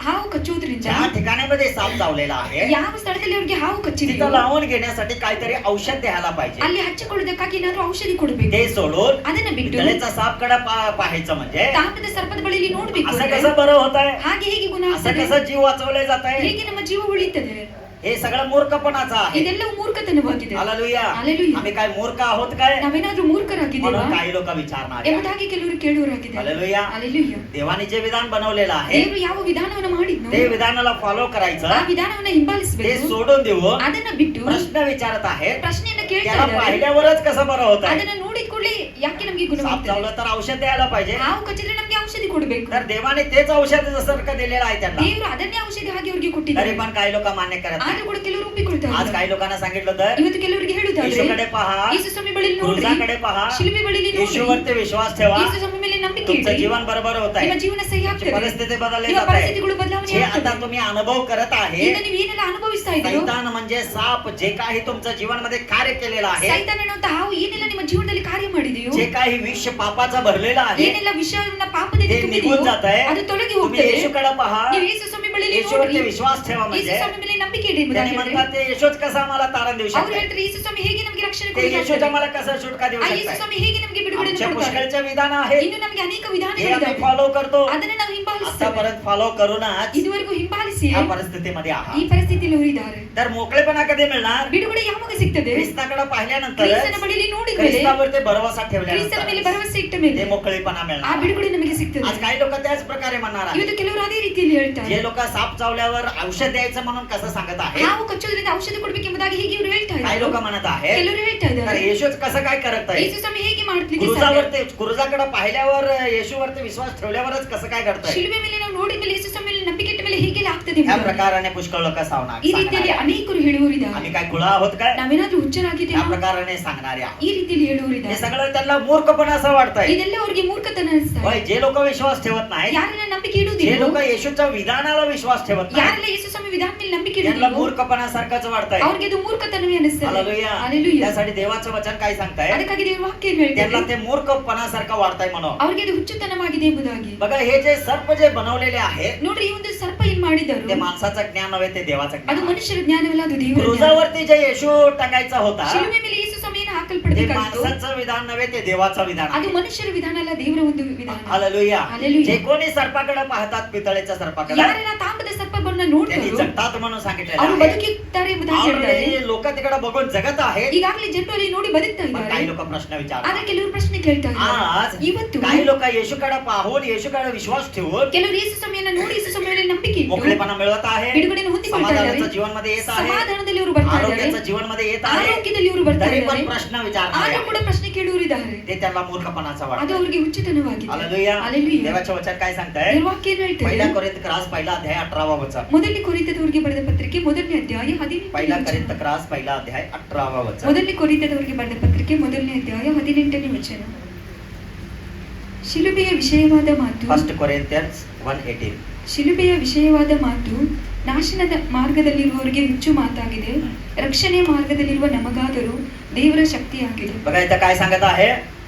ಹಾವು ಕಚ್ಚೋದ್ರಿಂದ ज्या ठिकाणामध्ये साप चावलेला आहे ಯಾವ ಸ್ಥಳದಲ್ಲಿ ಅವ್ರಿಗೆ ಹಾವು ಕಚ್ಚಿದೆಯೋ तिथं लावून घेण्यासाठी काहीतरी औषध द्यायला पाहिजे. ಅಲ್ಲಿ ಹಚ್ಚಿಕೊಳ್ಳುವುದಕ್ಕಾಗಿ ಏನಾದ್ರೂ ಔಷಧಿ ಕೊಡಬೇಕು. ते सोडून ಅದನ್ನ ಬಿಟ್ಟು पितळेचा साप कडे पाहायचं म्हणजे ತಾಮ್ರದ ಸರ್ಪದ ಬಳಿಯಲ್ಲಿ ನೋಡ್ಬೇಕು असं ಅಂದ್ರೆ कसं बरं होत आहे? ಹಾಗೆ ಹೇಗೆ ಗುಣ असं ಆಗ್ತದೆ? कसं जीव वाचवले जात आहे? ಹೇಗೆ ನಮ್ಮ ಜೀವ ಉಳಿತದೆ? हे सगळं मूर्खपणाचं आहे. ಇದೆಲ್ಲವೂ ಮೂರ್ಖತನವಾಗಿದೆ. हालेलुया. हालेलुया. आम्ही काय मूर्ख आहोत काय ನಾವೇನಾದ್ರೂ ಮೂರ್ಖರಾಗಿದ್ದೇವಾ म्हणून काही लोक विचारणार आहे. ಎಂಬುದಾಗಿ ಕೆಲವರು ಕೇಳುವರಾಗಿದ್ದಾರೆ. हालेलुया. हालेलुया. देवाने जे विधान बनवलेलं आहे ದೇವರು ಯಾವ ವಿಧಾನವನ್ನು ಮಾಡಿದ್ನೋ ते विधानाला फॉलो ಆ करायचं, ವಿಧಾನವನ್ನ ते ಹಿಂಬಾಲಿಸಬೇಕು. सोडून देऊन ಅದನ್ನ ಬಿಟ್ಟು प्रश्न विचारत आहेत ಪ್ರಶ್ನೆಯನ್ನ ಕೇಳ್ತಾ त्याला ಇದ್ದಾರೆ. पाहिल्यावरच कसं बरं होत आहे? ಅದನ್ನ ನೋಡಿದ ಕೂಡಲೇ ಯಾಕೆ ನಮ್ಗೆ साप ಗುಣವಾಗ್ತದೆ? चावलं तर औषध द्यायला पाहिजे. ಹಾವು ಕಚ್ಚಿದ್ರೆ ನಮ್ಗೆ ಔಷಧಿ ಕೊಡಬೇಕು. तर देवाने तेच औषध सारखं दिलेलं आहे त्यांना, ದೇವರು ಅದನ್ನೇ ಔಷಧಿ ಹಾಗೆ ಅವ್ರಿಗೆ तरी ಕೊಟ್ಟಿದ್ದಾರೆ. पण काही लोक मान्य करत ಆದ್ರೂ नाही. ಕೂಡ ಕೆಲವರು ಒಪ್ಪಿಕೊಳ್ತಾ आज ಇಲ್ಲ. काही लोकांना सांगितलं तर ಇವತ್ತು ಕೆಲವರಿಗೆ ಹೇಳುತ್ತಾರೆ येशूकडे पहा, ಯೇಸು ಸ್ವಾಮಿ ಬಳಿಯಲ್ಲಿ ನೋಡ್ರಿ, क्रूजाकडे पहा, ಶಿಲುಬೆ ಬಳಿಯಲ್ಲಿ ನೋಡ್ರಿ, येशूवरती विश्वास ठेवा, ಯೇಸು ಸ್ವಾಮಿ ಮೇಲೆ ನಂಬಿಕೆ तुमचं ಇಡಿ, जीवन बरोबर होत आहे. ನಿಮ್ಮ ಜೀವನ ಸರಿ तुमची ಆಗ್ತದೆ, परिस्थिती बदलली ನಿಮ್ಮ जात आहे. ಪರಿಸ್ಥಿತಿಗಳು ಬದಲಾವಣೆ जे ಆಗ್ತದೆ. आता तुम्ही अनुभव करत आहे ಈಗ ನೀವು ಏನೆಲ್ಲ ಅನುಭವಿಸ್ತಾ ಇದ್ದೀರೋ, सैतान म्हणजे साप जे काही तुमच्या जीवनामध्ये कार्य केलेलं आहे ಸೈತಾನ ಅನ್ನುವಂತ ಹಾವು ಏನೆಲ್ಲ ನಿಮ್ಮ ಜೀವನದಲ್ಲಿ ಕಾರ್ಯ ಮಾಡಿದೆಯೋ ತುಂಬಿದೆಯೋ, जे काही विष पापाचा भरलेला आहे ಏನೆಲ್ಲ ವಿಷಯವನ್ನ ಪಾಪದಿಂದ ते ತುಂಬಿದೆಯೋ निघून जात आहे. ಅದು ತೊಲಗಿ तुम्ही ಹೋಗ್ತದೆ. येशूकडे पहा, ನೀವು ಯೇಸು ಸ್ವಾಮಿ ಬಳಿಯಲ್ಲಿ येशूवरती ನೋಡ್ರಿ, विश्वास ठेवा. ಯೇಸು म्हणजे ಸ್ವಾಮಿ ಮೇಲೆ ನಂಬಿಕೆ ಇಡಿ त्यांनी ಎಂಬುದಾಗಿ म्हणतात ते येशूच कसा आम्हाला तारण देऊ ಅವ್ರು शकतो, ಹೇಳ್ತಾರೆ ಯೇಸು ಸ್ವಾಮಿ ಹೇಗೆ ನಮಗೆ ರಕ್ಷಣೆ ते येशूच ಕೊಡ್ತಾರೆ, आम्हाला कसा सुटका देऊ ಆ ಯೇಸು शकतात. ಸ್ವಾಮಿ ಹೇಗೆ ನಮಗೆ ಬಿಡುಗಡೆ आमच्या ಕೊಡ್ತಾರೆ. पुष्कळचे विधान आहे ಇನ್ನು नಮಗೆ ಅನೇಕ हे आम्ही ವಿಧಾನಗಳಿವೆ, फॉलो करतो. ಅದನ್ನ ನಾವು ಹಿಂಬಾಲಿಸ್ತೇವೆ. आतापर्यंत फॉलो करूनच ಇದುವರೆಗೂ ಹಿಂಬಾಲಿಸಿ या परिस्थितीमध्ये ಈ आहात. ಪರಿಸ್ಥಿತಿಯಲ್ಲಿ ಅವರಿದ್ದಾರೆ. तर मोकळेपणा कधी मिळणार? ಬಿಡುಗಡೆ ಯಾವಾಗ ಸಿಗ್ತದೆ? ख्रिस्ताकडे पाहिल्यानंतर ಕ್ರಿಸ್ತನ ಬಳಿಯಲ್ಲಿ ನೋಡಿದ ಮೇಲೆ, ख्रिस्तावरती भरवसा ಕ್ರಿಸ್ತನ ಮೇಲೆ ठेवल्यानंतर ಭರವಸೆ ಇಟ್ಟ ಮೇಲೆ ते मोकळेपणा ಆ मिळणार. ಬಿಡುಗಡೆ ನಮಗೆ ಸಿಗ್ತದೆ. आज काही लोक त्याच प्रकारे म्हणणार आहेत. ಇವತ್ತು ಕೆಲವರು ಅದೇ ರೀತಿಯಲ್ಲಿ ಹೇಳ್ತಾರೆ, जे लोक साप चावल्यावर औषध द्यायचं म्हणून कसं सांगत आहे, ನಾವು ಕಚ್ಚೋದ್ರಿಂದ ಔಷಧ ಕೊಡ್ಬೇಕೆಂಬುದಾಗಿ ಹೀಗೆ ಇವರು ಹೇಳ್ತಾ काही ಇದ್ದಾರೆ. लोक म्हणत आहेत ಕೆಲವರು ಹೇಳ್ತಾ तर ಇದ್ದಾರೆ, येशूच कसं काय करत आहे. ಯೇಸು ಸ್ವಾಮಿ ಹೇಗೆ ಮಾಡ್ಲಿಕ್ಕೆ ಸಾಧ್ಯ? क्रुजावरती क्रुजाकडे पाहिल्यावर येशूवरती विश्वास ठेवल्यावरच कसं काय करताय. ಶಿಲುಬೆ ಮೇಲೆ ನಾವು ನೋಡಿದ ಮೇಲೆ ಯೇಸು ಸ್ವಾಮಿ ಮೇಲೆ ನಂಬಿಕೆ ಇಟ್ಟ ಮೇಲೆ ಹೇಗೆ ಆಗ್ತದೆ या ಎಂಬುದಾಗಿ. प्रकाराने पुष्कळ लोक सांगणार ಈ ರೀತಿಯಲ್ಲಿ ಅನೇಕರು ಹೇಳುವರಿದ್ದಾರೆ. आम्ही काय खुळा आहोत काय, ನಾವೇನಾದ್ರೂ ಹುಚ್ಚರಾಗಿದ್ದೇವೆ या प्रकाराने सांगणारे आहोत. ಈ ರೀತಿಯಲ್ಲಿ हे ಹೇಳುವರಿದ್ದಾರೆ. सगळं त्यांना मूर्खपणा असं वाटतंय. ಇದೆಲ್ಲ ಅವರಿಗೆ ಮೂರ್ಖತನ ಅನಿಸ್ತಾರೆ. होय, जे लोक विश्वास ठेवत नाही, ಯಾರೆಲ್ಲ ನಂಬಿಕೆ जे ಇಡುವುದಿಲ್ಲ, लोक येशूच्या विधानाला विश्वास ठेवत नाही, ಯಾರೆಲ್ಲ ಯೇಸು ಸ್ವಾಮಿ ವಿಧಾನ ಮೇಲೆ ನಂಬಿಕೆ त्यांना ಇಡುವುದಿಲ್ಲ, ಮೂರ್ಖपणासारखंच वाटतंय. ಅವ್ರಿಗೆ ಅದು ಮೂರ್ಖತನವೇ ಅನಿಸ್ತದೆ. हालेलुया. हालेलुया. त्यासाठी देवाचं वचन काय सांगताय, ಅದಕ್ಕಾಗಿ ದೇವರ ವಾಕ್ಯ ಏನ್ त्यांना ಹೇಳ್ತಾರೆ, ते मूर्खपणासारखं वाटतंय म्हणून. ಅವ್ರಿಗೆ ಅದು ಹುಚ್ಚುತನವಾಗಿದೆ ಎಂಬುದಾಗಿ. बघा, हे जे सर्प जे बनवलेले आहे ನೋಡ್ರಿ, ಈ ಒಂದು ಸರ್ಪ ಏನ್ ಮಾಡಿದರು, ते माणसाचं ज्ञान नव्हे, ते देवाचं ಅದು ज्ञान आहे. ಮನುಷ್ಯರ ಜ್ಞಾನವಲ್ಲ, ಅದು ದೇವರ ಜ್ಞಾನ. क्रुजावरती जे येशू टाकायचा होता ಶಿಲುಬೆ ಮೇಲೆ ಯೇಸು ಸ್ವಾಮಿಯನ್ನು ते ಹಾಕಲ್ಪಡಬೇಕಾಗಿತ್ತು. माणसाचं विधान नव्हे, ते देवाचं विधान ಅದು आहे. ಮನುಷ್ಯರ ವಿಧಾನ ಅಲ್ಲ, ದೇವರ ಒಂದು ವಿಧಾನ. हालेलुया. हालेलुया. जे कोणी सर्पाकडे पाहतात, पितळेच्या सर्पाकडे, ಯಾರೆಲ್ಲ ತಾಮ್ರದ ಸರ್ಪವನ್ನು त्यांनी ನೋಡ್ತಾರೋ जगतात म्हणून सांगितलेलं ಅವರು आहे. ಬದುಕಿದ್ದಾರೆ ಎಂಬುದಾಗಿ ಹೇಳ್ತಾರೆ. Already लोक तिकडे बघून जगत आहेत. ಈಗಾಗಲೇ ಜನರು ಅಲ್ಲಿ ನೋಡಿ ಬದುಕ್ತಾ पण ಇದ್ದಾರೆ. काही लोक प्रश्न ಆದ್ರೆ विचारतात. ಕೆಲವರು ಪ್ರಶ್ನೆ ಕೇಳ್ತಾ ಇದ್ದಾರೆ. आज ಇವತ್ತು काही लोक येशूकडे पाहून, येशूकडे विश्वास ठेवून ಕೆಲವರು ಯೇಸು ಸ್ವಾಮಿಯನ್ನು ನೋಡಿ ಯೇಸು ಸ್ವಾಮಿ ಮೇಲೆ ನಂಬಿಕೆ ಇಟ್ಟು मोकळेपणा मिळवत आहे, ಬಿಡುಗಡೆಯನ್ನು ಹೊಂದಿಕೊಳ್ತಾ ಇದ್ದಾರೆ. समाधानाचं जीवन मध्ये येत आहे, ಸಮಾಧಾನದಲ್ಲಿ ಅವರು ಬರ್ತಾ ಇದ್ದಾರೆ, आरोग्याचं जीवन मध्ये येत आहे. ಆರೋಗ್ಯದಲ್ಲಿ ಅವರು ಬರ್ತಾ तरी ಇದ್ದಾರೆ. पण प्रश्न विचारणारे ಆದ್ರೂ ಕೂಡ आहेत. ಪ್ರಶ್ನೆ ಕೇಳುವರಿದ್ದಾರೆ. ते त्यांना मूर्खपणाचा ಅದು वाटतं. ಅವರಿಗೆ ಹುಚ್ಚುತನವಾಗಿದೆ. हालेलुया. हालेलुया. देवाचे वचन काय सांगताय, ದೇವರ ವಾಕ್ಯ ಏನ್ ಹೇಳ್ತಾರೆ, पहिला कोरिंथ क्रास पहिला अध्याय 18वा वचन. ಮೊದಲನೇ ಕೊರಿಂಥದವರಿಗೆ ಬರೆದ ಪತ್ರಿಕೆ ಮೊದಲನೇ ಅಧ್ಯಾಯ 18ನೇ पहिला ವಚನ. कोरिंथ क्रास पहिला अध्याय 18वा वचन. ಮೊದಲನೇ ಕೊರಿಂಥದವರಿಗೆ ಬರೆದ ಪತ್ರಿಕೆ ಮೊದಲನೇ ಅಧ್ಯಾಯ 18ನೇ ವಚನ. ಶಿಲುಬೆಯ ವಿಷಯವಾದ ಮಾತು, फर्स्ट कोरिंथियन्स 1:18. ಶಿಲುಬೆಯ ವಿಷಯವಾದ ಮಾತು ನಾಶನದ ಮಾರ್ಗದಲ್ಲಿರುವವರಿಗೆ ಹುಚ್ಚು ಮಾತಾಗಿದೆ, ರಕ್ಷಣೆಯ ಮಾರ್ಗದಲ್ಲಿರುವ ನಮಗಾದರೂ ದೇವರ ಶಕ್ತಿಯಾಗಿದೆ. बघा इथं काय सांगत आहे,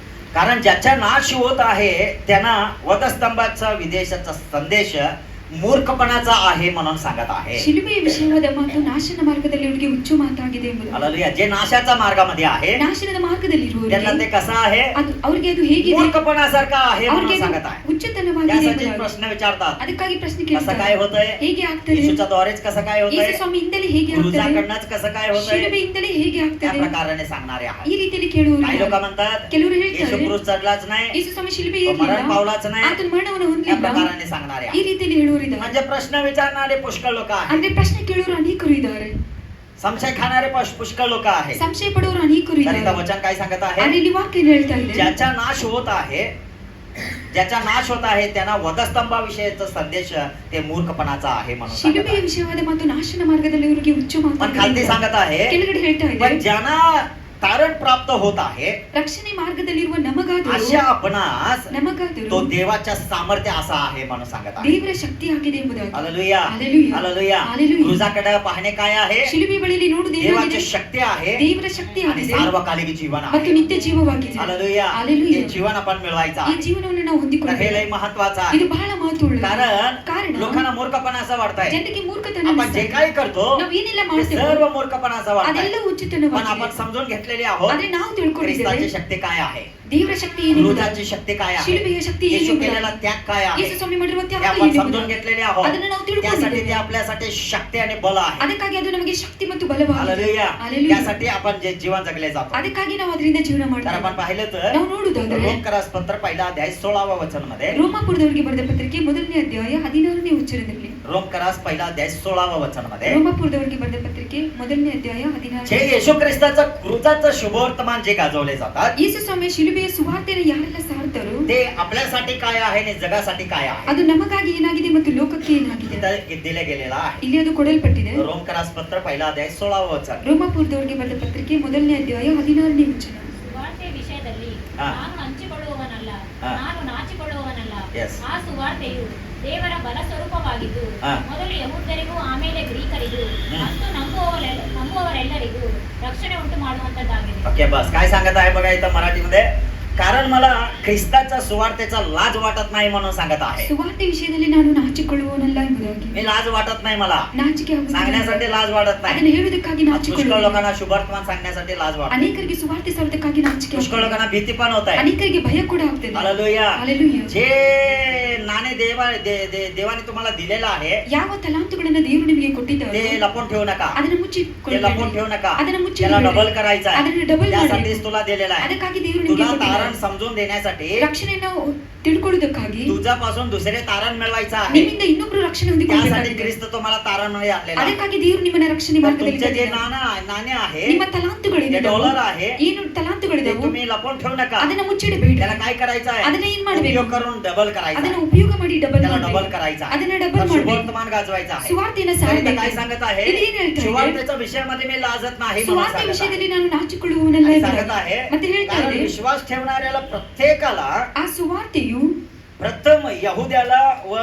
कारण ज्याचा नाश होत आहे त्यांना वधस्तंभाचा विदेशाचा संदेश मूर्खपणाचा आहे म्हणून सांगत आहे. ಶಿಲುಬೆಯ ವಿಷಯವಾದ ಮಾತು ನಾಶನ ಮಾರ್ಗದಲ್ಲಿರುವವರಿಗೆ ಹುಚ್ಚು ಮಾತಾಗಿದೆ ಎಂಬುದು. हालेलुया. जे नाशाच्या मार्गामध्ये आहे ನಾಶನದ ಮಾರ್ಗದಲ್ಲಿರುವವರಿಗೆ त्यांना ते कसं आहे, ಅದು ಅವರಿಗೆ ಅದು ಹೇಗಿದೆ, मूर्खपणासारखा आहे ಅವರಿಗೆ म्हणून ಅದು सांगत आहे. ಹುಚ್ಚುತನವಾಗಿದೆ त्यासाठी ಎಂಬುದಾಗಿ. प्रश्न विचारतात, ಅದಕ್ಕಾಗಿ ಪ್ರಶ್ನೆ कसं ಕೇಳ್ತಾರೆ, काय होतंय, ಹೇಗೆ ಆಗ್ತದೆ, येशूच्या द्वारेच कसं काय ಯೇಸು होतंय, ಸ್ವಾಮಿಯಿಂದಲೇ ಹೇಗೆ ಆಗ್ತದೆ, गुरुजाकडनंच कसं काय होतंय, ಶಿಲುಬೆಯಿಂದಲೇ ಹೇಗೆ त्या ಆಗ್ತದೆ, प्रकाराने सांगणारे ಈ आहेत. ರೀತಿಯಲ್ಲಿ ಕೇಳುವವರು काही लोक ಇದ್ದಾರೆ. म्हणतात ಕೆಲವರು येशू ಹೇಳ್ತಾರೆ, क्रूस चढलाच नाही, ಯೇಸು ಸ್ವಾಮಿ ಶಿಲುಬೆ तो ಏರಿಲ್ಲ, मरण पावलाच नाही, ಆತನ ಮರಣವನ್ನು या ಹೊಂದಲಿಲ್ಲ, प्रकाराने सांगणारे ಈ आहेत. ರೀತಿಯಲ್ಲಿ ಹೇಳುವವರು ಇದ್ದಾರೆ. म्हणजे प्रश्न विचारणारे पुष्कळ लोक आहेत, ಅಂದ್ರೆ ಪ್ರಶ್ನೆ ಕೇಳುವವರು ಅನೇಕರು ಇದ್ದಾರೆ, संशय खाणारे पुष्कळ लोक आहेत. ಸಂಶಯ ಪಡುವವರು ಅನೇಕರು तर इथं ಇದ್ದಾರೆ. वचन काय सांगत ಆದ್ರೆ आहे, ಇಲ್ಲಿ ವಾಕ್ಯ ಏನ್ ಹೇಳ್ತಾ ಇದೆ, ज्याचा नाश होत आहे, ज्याचा नाश होत आहे त्यांना वधस्तंभाविषयीचा संदेश ते मूर्खपणाचा आहे म्हणून सांगत ಶಿಲುಬೆಯ आहे. ವಿಷಯವಾದ ಮಾತು ನಾಶನ ಮಾರ್ಗದಲ್ಲಿ ಇವರಿಗೆ ಹುಚ್ಚು पण खालती ಮಾತಾಗಿದೆ. सांगत आहे, ಕೆಳಗಡೆ ಹೇಳ್ತಾ पण ಇದೆ, ज्यांना तारण प्राप्त होत आहे ರಕ್ಷಣೆ ಮಾರ್ಗದಲ್ಲಿರುವ ನಮಗಾದರೂ अशा आपणास ನಮಗಾದರೂ तो देवाच्या सामर्थ्य असा आहे म्हणून सांगत आहे. ದೇವರ ಶಕ್ತಿ ಆಗಿದೆ ಎಂಬುದಾಗಿ. हालेलुया. हालेलुया. हालेलुया. हालेलुया. क्रुजाकडे पाहणे काय आहे, ಶಿಲುಬೆ ಬಳಿಯಲ್ಲಿ ನೋಡುವುದು देवाची ಏನಾಗಿದೆ, शक्ती आहे ದೇವರ ಶಕ್ತಿ आणि ಆಗಿದೆ सार्वकालिक जीवन ಮತ್ತು आहे. ನಿತ್ಯ ಜೀವವಾಗಿದೆ. हालेलुया. हालेलुया. हे जीवन आपण मिळवायचं ಈ आहे. ಜೀವನವನ್ನು ನಾವು तर हे ಹೊಂದಿಕೊಳ್ಳಬೇಕು. लय महत्वाचं ಇದು आहे. ಬಹಳ ಮಹತ್ವವುಳ್ಳದು. कारण लोकांना मूर्खपणा असं वाटतंय, ಜನರಿಗೆ ಮೂರ್ಖತನ आपण जे ಅನಿಸ್ತದೆ. काही करतो ನಾವು ಏನೆಲ್ಲ ते ಮಾಡ್ತೇವೆ सर्व मूर्खपणा असं वाटतंय. ಅದೆಲ್ಲ पण ಹುಚ್ಚುತನವಾಗಿದೆ. आपण समजून घेतलेले आहोत ಆದ್ರೆ ನಾವು ತಿಳ್ಕೊಂಡಿದ್ದೇವೆ ख्रिस्ताची शक्ती काय आहे, ದೇವರ ಶಕ್ತಿ ಏನು, क्रुजाची शक्ती काय आहे, ಶಿಲುಬೆಯ ಶಕ್ತಿ ಏನು, येशू केलेला त्याग काय आहे, ಯೇಸು ಸ್ವಾಮಿ ಮಾಡಿರುವ हे ತ್ಯಾಗ आपण ಏನು समजून घेतलेले आहोत. ಅದನ್ನು ನಾವು त्यासाठी ತಿಳ್ಕೊಂಡಿದ್ದೇವೆ. ते आपल्यासाठी शक्ती आणि बल आहे. ಅದಕ್ಕಾಗಿ ಅದು ನಮಗೆ ಶಕ್ತಿ ಮತ್ತು ಬಲವಾಗಿದೆ. हालेलुया. हालेलुया. त्यासाठी आपण जे जीवन जगले जातो. ಅದಕ್ಕಾಗಿ ನಾವು ಅದರಿಂದ ಜೀವನ तर ಮಾಡ್ತೇವೆ. आपण पाहिलं तर ನಾವು ನೋಡುವುದಾದ್ರೆ रोमकरास पत्र पहिला अध्याय 16वा वचन मध्ये, ರೋಮಾಪುರದವರಿಗೆ ಬರೆದ ಪತ್ರಿಕೆ ಮೊದಲನೇ ಅಧ್ಯಾಯ 16ನೇ ವಚನದಲ್ಲಿ, रोमकरास पहिला अध्याय 16वा वचन मध्ये, ರೋಮಾಪುರದವರಿಗೆ ಬರೆದ ಪತ್ರಿಕೆ ಮೊದಲನೇ ಅಧ್ಯಾಯ 16ನೇ जे येशू ख्रिस्ताचं क्रुजाचं शुभवर्तमान जे गाजवले जातात ಯೇಸು ಸ್ವಾಮಿಯ ಶಿಲುಬೆಯ ಸುವಾರ್ತೆಯನ್ನು ಯಾರೆಲ್ಲ ಸಾರುತ್ತಾರೋ ते आपल्यासाठी काय आहे आणि जगासाठी काय आहे ಅದು ನಮಗಾಗಿ ಏನಾಗಿದೆ ಮತ್ತು ಲೋಕಕ್ಕೆ ಏನಾಗಿದೆ इथं दिले गेलेला आहे. ಇಲ್ಲಿ ಅದು ಕೊಡಲ್ಪಟ್ಟಿದೆ. रोमकरास पत्र पहिला अध्याय 16वा वचन. ರೋಮಾಪುರದವರಿಗೆ ಬರೆದ ಪತ್ರಿಕೆ ಮೊದಲನೇ ಅಧ್ಯಾಯ 16ನೇ ವಚನ. ಸುವಾರ್ತೆಯ ವಿಷಯದಲ್ಲಿ ಹಾ. ನಾನು ಹಂಚಿಕೊಳ್ಳುವವನಲ್ಲ, ಹಾ. ನಾನು ನಾಚಿಕೊಳ್ಳುವವನಲ್ಲ. Yes. ಆ ಸುವಾರ್ತೆಯು ದೇವರ ಬಲ ಸ್ವರೂಪವಾಗಿದ್ದು ಹಾ. ಮೊದಲು ಯಹೂದ್ಯರಿಗೂ ಆಮೇಲೆ ಗ್ರೀಕರಿಗೂ ಹ್ಮ್. ಮತ್ತು ನಂಬುವವರೆಲ್ಲರಿಗೂ ರಕ್ಷಣೆ ಉಂಟು ಮಾಡುವಂತದ್ದಾಗಿದೆ. ओके बस काय सांगत आहे बघा इथं मराठीमध्ये, कारण मला ख्रिस्ताच्या सुवार्तेचा लाज वाटत नाही म्हणून सांगत आहे. ಸುವಾರ್ತೆ ವಿಷಯದಲ್ಲಿ ನಾನು ನಾಚಿಕೊಳ್ಳುವವನಲ್ಲ ಎಂಬುದಾಗಿ. मी लाज वाटत नाही मला ನಾಚಿಕೆ ಆಗುವುದಿಲ್ಲ. सांगण्यासाठी लाज वाटत नाही. ಅದನ್ನು ಹೇಳುವುದಕ್ಕಾಗಿ पुष्कळ ನಾಚಿಕೊಳ್ಳುವುದಿಲ್ಲ. लोकांना शुभार्थमान सांगण्यासाठी लाज वाटते. ಅನೇಕರಿಗೆ ಸುವಾರ್ತೆ ಸಾರುವುದಕ್ಕಾಗಿ ನಾಚಿಕೆ पुष्कळ ಆಗುತ್ತದೆ. लोकांना भीती पण होत आहे. ಅನೇಕರಿಗೆ ಭಯ ಕೂಡ ಆಗ್ತದೆ. हालेलुया. हालेलुया. जे नाणे देवाने तुम्हाला दिलेलं आहे ಯಾವ ತಲಾಂತುಗಳನ್ನ ದೇವರು ನಿಮಗೆ ಕೊಟ್ಟಿದ್ದಾರೆ ते लपून ठेवू नका. ಅದನ್ನು ते ಮುಚ್ಚಿಕೊಳ್ಳಬೇಡಿ. लपून ठेवू नका. ಅದನ್ನು त्याला ಮುಚ್ಚಿಕೊಳ್ಳಬೇಡಿ. डबल करायचं आहे. ಅದನ್ನು ಡಬಲ್ ಮಾಡಿ. त्यासाठीच तुला दिलेला आहे. ಅದಕ್ಕಾಗಿ ದೇವರು ನಿಮಗೆ तुला तारण ಕೊಟ್ಟಿದ್ದಾರೆ. समजून देण्यासाठी ರಕ್ಷಣೆಯನ್ನು ತಿಳ್ಕೊಳ್ಳುವುದಕ್ಕಾಗಿ तुझ्यापासून दुसरे तारण मिळवायचं आहे. ನಿಮ್ಮಿಂದ ಇನ್ನೊಬ್ರು ರಕ್ಷಣೆ त्यासाठी ಹೊಂದಿಕೊಳ್ಳಬೇಕಾಗಿದೆ. ख्रिस्त तुम्हाला तारण मध्ये आणलेला आहे. ಅದಕ್ಕಾಗಿ ದೇವರು ನಿಮ್ಮನ್ನ ರಕ್ಷಣೆ पण ಮಾರ್ಗದಲ್ಲಿ तुमचे जे ತಂದಿದ್ದಾನೆ. नाणे आहे ನಿಮ್ಮ ತಲಾಂತುಗಳಿವೆ ते डॉलर आहे ಏನು ते ತಲಾಂತುಗಳಿದಾವು तुम्ही लपून ठेवू नका. ಅದನ್ನ ಮುಚ್ಚಿಡಬೇಡಿ. त्याला काय करायचं ಅದನ್ನ आहे ಏನ್ ಮಾಡ್ಬೇಕು? उपयोग करून डबल करायचं ಅದನ್ನ आहे. ಉಪಯೋಗ ಮಾಡಿ ಡಬಲ್ त्याला डबल ಮಾಡಬೇಕು. करायचं आहे. ಅದನ್ನ ಡಬಲ್ तर ಮಾಡಬೇಕು. शुभवर्तमान गाजवायचं आहे. ಸುವಾರ್ತೆಯನ್ನು तर इथं काय ಸಾರಬೇಕು. सांगत आहे ಇದು ಏನ್ ಹೇಳ್ತಾ ಇದೆ? सुवार्तेच्या विषयामध्ये मी लाजत नाही म्हणून ಸುವಾರ್ತೆ सांगत आहे. ವಿಷಯದಲ್ಲಿ ನಾನು ನಾಚಿಕೊಳ್ಳುವವನಲ್ಲ आणि ಎಂಬುದಾಗಿ. सांगत आहे ಮತ್ತೆ ಹೇಳ್ತಾ कारण ಇದೆ विश्वास ठेवणाऱ्याला प्रत्येकाला ಆ ಸುವಾರ್ತೆಯು प्रथम यहुद्याला व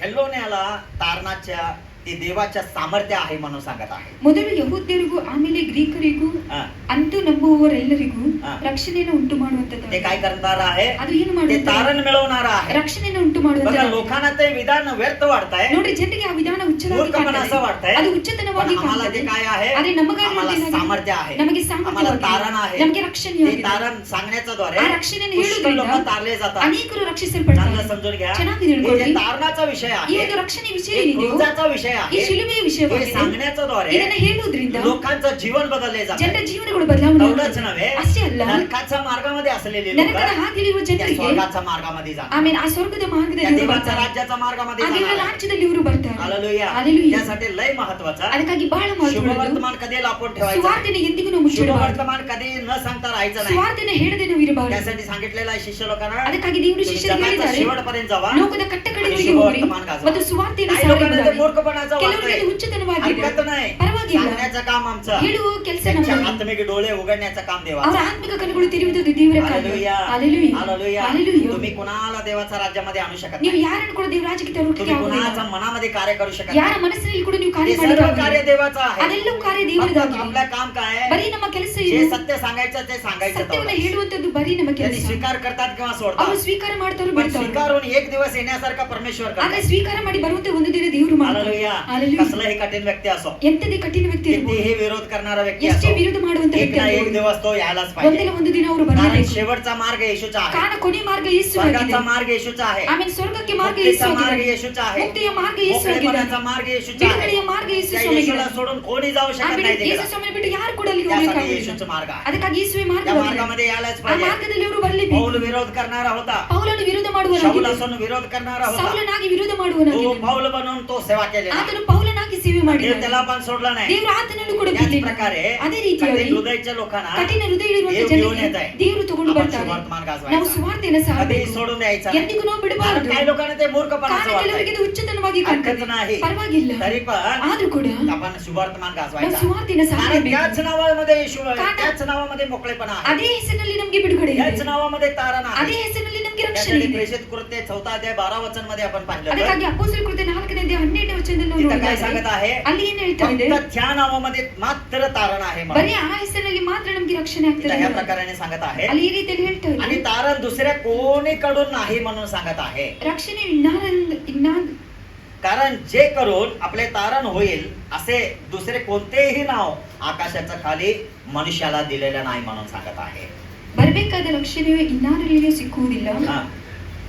हेलोन्याला तारणाच्या ते देवाच्या सामर्थ्य आहे म्हणून सांगत आहे. ಮೊದಲು ಯಹೂದ್ಯರಿಗೂ ಆಮೇಲೆ ಗ್ರೀಕರಿಗೂ हा. ಅಂತೂ ನಂಬುವವರೆಲ್ಲರಿಗೂ ಹಾ. ರಕ್ಷಣೆಯನ್ನು ಉಂಟು ಮಾಡುವಂತದ್ದು. ते काय करणार आहे ಅದು ಏನು ते ಮಾಡುತ್ತೆ? तारण मिळवणार आहे. ರಕ್ಷಣೆಯನ್ನು ಉಂಟು बघा ಮಾಡುವಂತದ್ದು. लोकांना ते विधान व्यर्थ वाटतंय. ನೋಡ್ರಿ, ಜನರಿಗೆ ಆ ವಿಧಾನ ಹುಚ್ಚಲಾಗಿ मूर्खपणा ಕಾಣ್ತದೆ. असं वाटतंय. ಅದು पण ಹುಚ್ಚತನವಾಗಿ आम्हाला ಕಾಣ್ತದೆ. ते काय आहे ಆದ್ರೆ ನಮಗಾಗಿ आम्हाला ಅದೇನಾಗಿದೆ? सामर्थ्य आहे. ನಮಗೆ आम्हाला तारण ಸಾಮರ್ಥ್ಯ आहे. ನಮಗೆ ते ರಕ್ಷಣೆಯಾಗಿದೆ. तारण सांगण्याच्या द्वारे ಆ ರಕ್ಷಣೆಯನ್ನು पुष्कळ लोक ಹೇಳುವುದರಿಂದ तारले जातात. ಅನೇಕರು चांगलं ರಕ್ಷಿಸಲ್ಪಡ್ತಾರೆ. समजून घ्या ಚೆನ್ನಾಗಿ हे ತಿಳ್ಕೊಳ್ಳಿ. जे तारणाचा विषय ಈ आहे ಒಂದು ರಕ್ಷಣೆ ವಿಷಯ हे ಏನಿದೆಯೋ, क्रूजाचा विषय ಈ आहे ಶಿಲುಬೆಯ हे ವಿಷಯವಾಗಿದೆ. सांगण्याच्या द्वारे ಇದನ್ನ ಹೇಳುವುದರಿಂದ लोकांचं जीवन बदलले जाते. ಜನರ ಜೀವನಗಳು ಬದಲಾವಣೆ एवढंच ಆಗುತ್ತದೆ. नव्हे ಅಷ್ಟೇ ಅಲ್ಲ, नरकाच्या मार्गामध्ये असलेले लोक ನರಕದ ಹಾದಿಯಲ್ಲಿರುವ त्या ಜನರಿಗೆ स्वर्गाच्या मार्गामध्ये जातात. ಆಮೇಲೆ ಆ ಸ್ವರ್ಗದ त्या ಮಾರ್ಗದಲ್ಲಿ ಇವರು देवाच्या ಬರ್ತಾರೆ. राज्याच्या मार्गामध्ये ಆ ದೇವರ जाणार. ರಾಜ್ಯದಲ್ಲಿ ಇವರು ಬರ್ತಾರೆ. हालेलुया. हालेलुया. त्यासाठी लय महत्वाचा ಅದಕ್ಕಾಗಿ ಬಹಳ ಮಹತ್ವದ್ದು शुभवर्तमान कधी लापून ठेवायचं ಸುವಾರ್ತೆನ ಎಂದಿಗೂ ನಾವು ಮುಚ್ಚಿಡಬಾರದು. शुभवर्तमान कधी न सांगता राहायचं नाही. ಸುವಾರ್ತೆನ ಹೇಳದೆ ನಾವು ಇರಬಾರದು. त्यासाठी सांगितलेलं आहे शिष्य लोकांना ಅದಕ್ಕಾಗಿ ದೇವರು तुम्ही ಶಿಷ್ಯರಿಗೆ जगाच्या ಹೇಳಿದ್ದಾರೆ, शेवटपर्यंत जावा ಲೋಕದ ಕಟ್ಟಕಡೆಯವರೆಗೆ आणि ಹೋಗ್ರಿ शुभवर्तमान गाजवा. ಮತ್ತು ಸುವಾರ್ತೆಯನ್ನು काही लोकांना ते ಸಾರಬೇಡಿ. मूर्खपणाचं ಕೆಲವರಿಗೆ वाटतंय. ಇದು ಹುಚ್ಚತನವಾಗಿದೆ. हरकत नाही. ಪರವಾಗಿಲ್ಲ. सांगण्याचं काम आमचं ಹೇಳುವ ಕೆಲಸ त्यांच्या ನಮ್ಮದು. आत्मिक डोळे उघडण्याचं काम ಅವರ देवाचं. ಆತ್ಮಿಕ ಕಣ್ಣುಗಳು ತೆರೆಯುವುದು ದೇವರ ಕಾರ್ಯ. हालेलुया. हालेलुया. हालेलुया. हालेलुया. तुम्ही कुणाला देवाच्या राज्यामध्ये आणू शकत ನೀವು नाही. ಯಾರನ್ನು ಕೂಡ ದೇವರ ರಾಜ್ಯಕ್ಕೆ ತರೋಕೆ तुम्ही ಆಗುವುದಿಲ್ಲ. कुणाच्या मनामध्ये कार्य करू शकत ಯಾರ नाही. ಮನಸ್ಸಿನಲ್ಲಿ ಕೂಡ ನೀವು ಕಾರ್ಯ हे सर्व कार्य ಮಾಡಲಾಗುವುದಿಲ್ಲ. देवाचं आहे. ಅದೆಲ್ಲವೂ ಕಾರ್ಯ फक्त ದೇವರದಾಗಿದೆ. आपलं काम काय ಬರೀ ನಮ್ಮ ಕೆಲಸ जे ಏನು? सत्य सांगायचं ते सांगायचं ಸತ್ಯವನ್ನು तेवढंच. ಹೇಳುವಂತದ್ದು ಬರೀ ನಮ್ಮ त्यांनी ಕೆಲಸ. स्वीकार करतात किंवा ಅವರು सोडतात ಸ್ವೀಕಾರ ಮಾಡ್ತಾರೋ पण ಬಿಡ್ತಾರೋ. स्वीकारून एक दिवस येण्यासारखा परमेश्वर ಆದ್ರೆ करतात. ಸ್ವೀಕಾರ ಮಾಡಿ ಬರುವಂತೆ ಒಂದು ದಿನ ದೇವರು ಮಾಡ್ತಾರೆ. हालेलुया. हालेलुया. कसलाही कठीण व्यक्ती असो ಎಂತದೇ ಕಠಿಣ ವ್ಯಕ್ತಿ ಇರಬಹುದು, कितीही विरोध करणारा व्यक्ती ಎಷ್ಟೇ असो ವಿರೋಧ ಮಾಡುವಂತ एक ವ್ಯಕ್ತಿ ना एक ಇರಬಹುದು, दिवस तो यायलाच ಒಂದಿನ पाहिजे. ಒಂದು ದಿನ ಅವರು कारण ಬರಬೇಕು. शेवटचा मार्ग येशूचा आहे. ಕಾರಣ ಕೊನೆ ಮಾರ್ಗ ಯೇಸುವಾಗಿದೆ. स्वर्गाचा मार्ग येशूचा आहे. ಆಮೇಲೆ ಸ್ವರ್ಗಕ್ಕೆ ಮಾರ್ಗ मुक्तीचा मार्ग ಯೇಸುವಾಗಿದೆ. येशूचा आहे. ಮುಕ್ತಿಯ ಮಾರ್ಗ ಯೇಸುವಾಗಿದೆ. मोकळेपणाचा मार्ग येशूचा आहे. ಬಿಡುಗಡೆಯ ಮಾರ್ಗ त्या ಯೇಸುವಾಗಿದೆ. येशूला सोडून कोणी जाऊ शकत ಆಮೇಲೆ नाही ಯೇಸು तिकडे. ಸ್ವಾಮಿ ಬಿಟ್ಟು ಯಾರು ಕೂಡ ಅಲ್ಲಿ त्यासाठी ಹೋಗಬೇಕಾಗಿಲ್ಲ. येशूचा मार्ग आहे. ಅದಕ್ಕಾಗಿ ಯೇಸುವೆ त्या ಮಾರ್ಗವಾಗಿದೆ. मार्गामध्ये यायलाच ಆ पाहिजे. ಮಾರ್ಗದಲ್ಲಿ ಅವರು ಬರಲೇಬೇಕು. पौल विरोध करणारा होता. ಪೌಲನು ವಿರೋಧ शाऊल ಮಾಡುವವನಾಗಿದ್ದ. असून विरोध करणारा होता. ಸೌಲನಾಗಿ ವಿರೋಧ तो ಮಾಡುವವನಾಗಿದ್ದ. पौल बनून तो सेवा केलेला. ಆತನು ಪೌಲನಾಗಿ ಸೇವೆ देव ಮಾಡಿದ. त्याला पण सोडला नाही. ದೇವರು ಆತನನ್ನು ಕೂಡ त्याच ಬಿಡಲಿಲ್ಲ. प्रकारे ಅದೇ ರೀತಿಯಾಗಿ कठीण हृदयाच्या लोकांना ಕಠಿಣ ಹೃದಯ ಇರುವಂತ ದೇವ್ घेऊन येत ಜನರಿಗೆ आहे. ದೇವರು ತಗೊಂಡು आपण ಬರ್ತಾರೆ. सुवर्तमान ನಾವು गाजवायचा. ಸುವಾರ್ತೆಯನ್ನು कधी ಸಾರಬೇಕು. सोडून द्यायचा नाही. ಎಂದಿಗೂ ನಾವು कारण ಬಿಡಬಾರದು. काही लोकांना ते मूर्खपणाचं ಕಾರಣ ಕೆಲವರಿಗೆ वाटतंय. ಇದು ಹುಚ್ಚತನವಾಗಿ हरकत ಕಾಣ್ತದೆ. नाही. ಪರವಾಗಿಲ್ಲ. तरी पण ಆದ್ರೂ ಕೂಡ आपण सुवर्तमान ನಾವು गाजवायचा. ಸುವಾರ್ತೆಯನ್ನು कारण ಸಾರಬೇಕು. त्याच नावामध्ये येशू आहे. कारण- त्याच नावामध्ये मोकळेपणा आहे. ಅದೇ ಹೆಸರಿನಲ್ಲಿ ನಮಗೆ ಬಿಡುಗಡೆ त्याच ಇದೆ. नावामध्ये तारण ಅದೇ आहे. ಹೆಸರಿನಲ್ಲಿ ನಮಗೆ ರಕ್ಷಣೆ त्यासाठी ಇದೆ. प्रेषित कृत्य 4 अध्याय 12 वचन मध्ये आपण पाहिलं. ಅದಕ್ಕಾಗಿ ಅಪೊಸ್ತಲರ ಕೃತ್ಯ 4ನೇ ಅಧ್ಯಾಯ 12ನೇ ವಚನದಲ್ಲಿ ನಾವು इथं काय ನೋಡಿದಾಗ सांगत आहे ಅಲ್ಲಿ ಏನು ಹೇಳ್ತಾ ಇದೆ? फक्त त्या नावामध्ये मात्र तारण आहे म्हणून. ಬರೀ ಆ ಹೆಸರಿನಲ್ಲಿ ಮಾತ್ರ ನಮಗೆ ರಕ್ಷಣೆ इथं ಆಗ್ತದೆ. ह्या प्रकाराने सांगत आहे. ಅಲ್ಲಿ ಈ ರೀತಿಯಲ್ಲಿ ಹೇಳ್ತಾ आणि ಇದೆ. तारण दुसऱ्या कोणीकडून नाही म्हणून सांगत आहे. ರಕ್ಷಣೆ ಇನ್ನಾರು कारण जे करून आपले तारण होईल असे दुसरे कोणतेही नाव आकाशाच्या खाली मनुष्याला दिलेलं नाही म्हणून सांगत आहे. ಬರಬೇಕಾದ ರಕ್ಷಣೆಯು ಇನ್ನಾರಲ್ಲಿಯೂ ಸಿಕ್ಕುವುದಿಲ್ಲ. हा.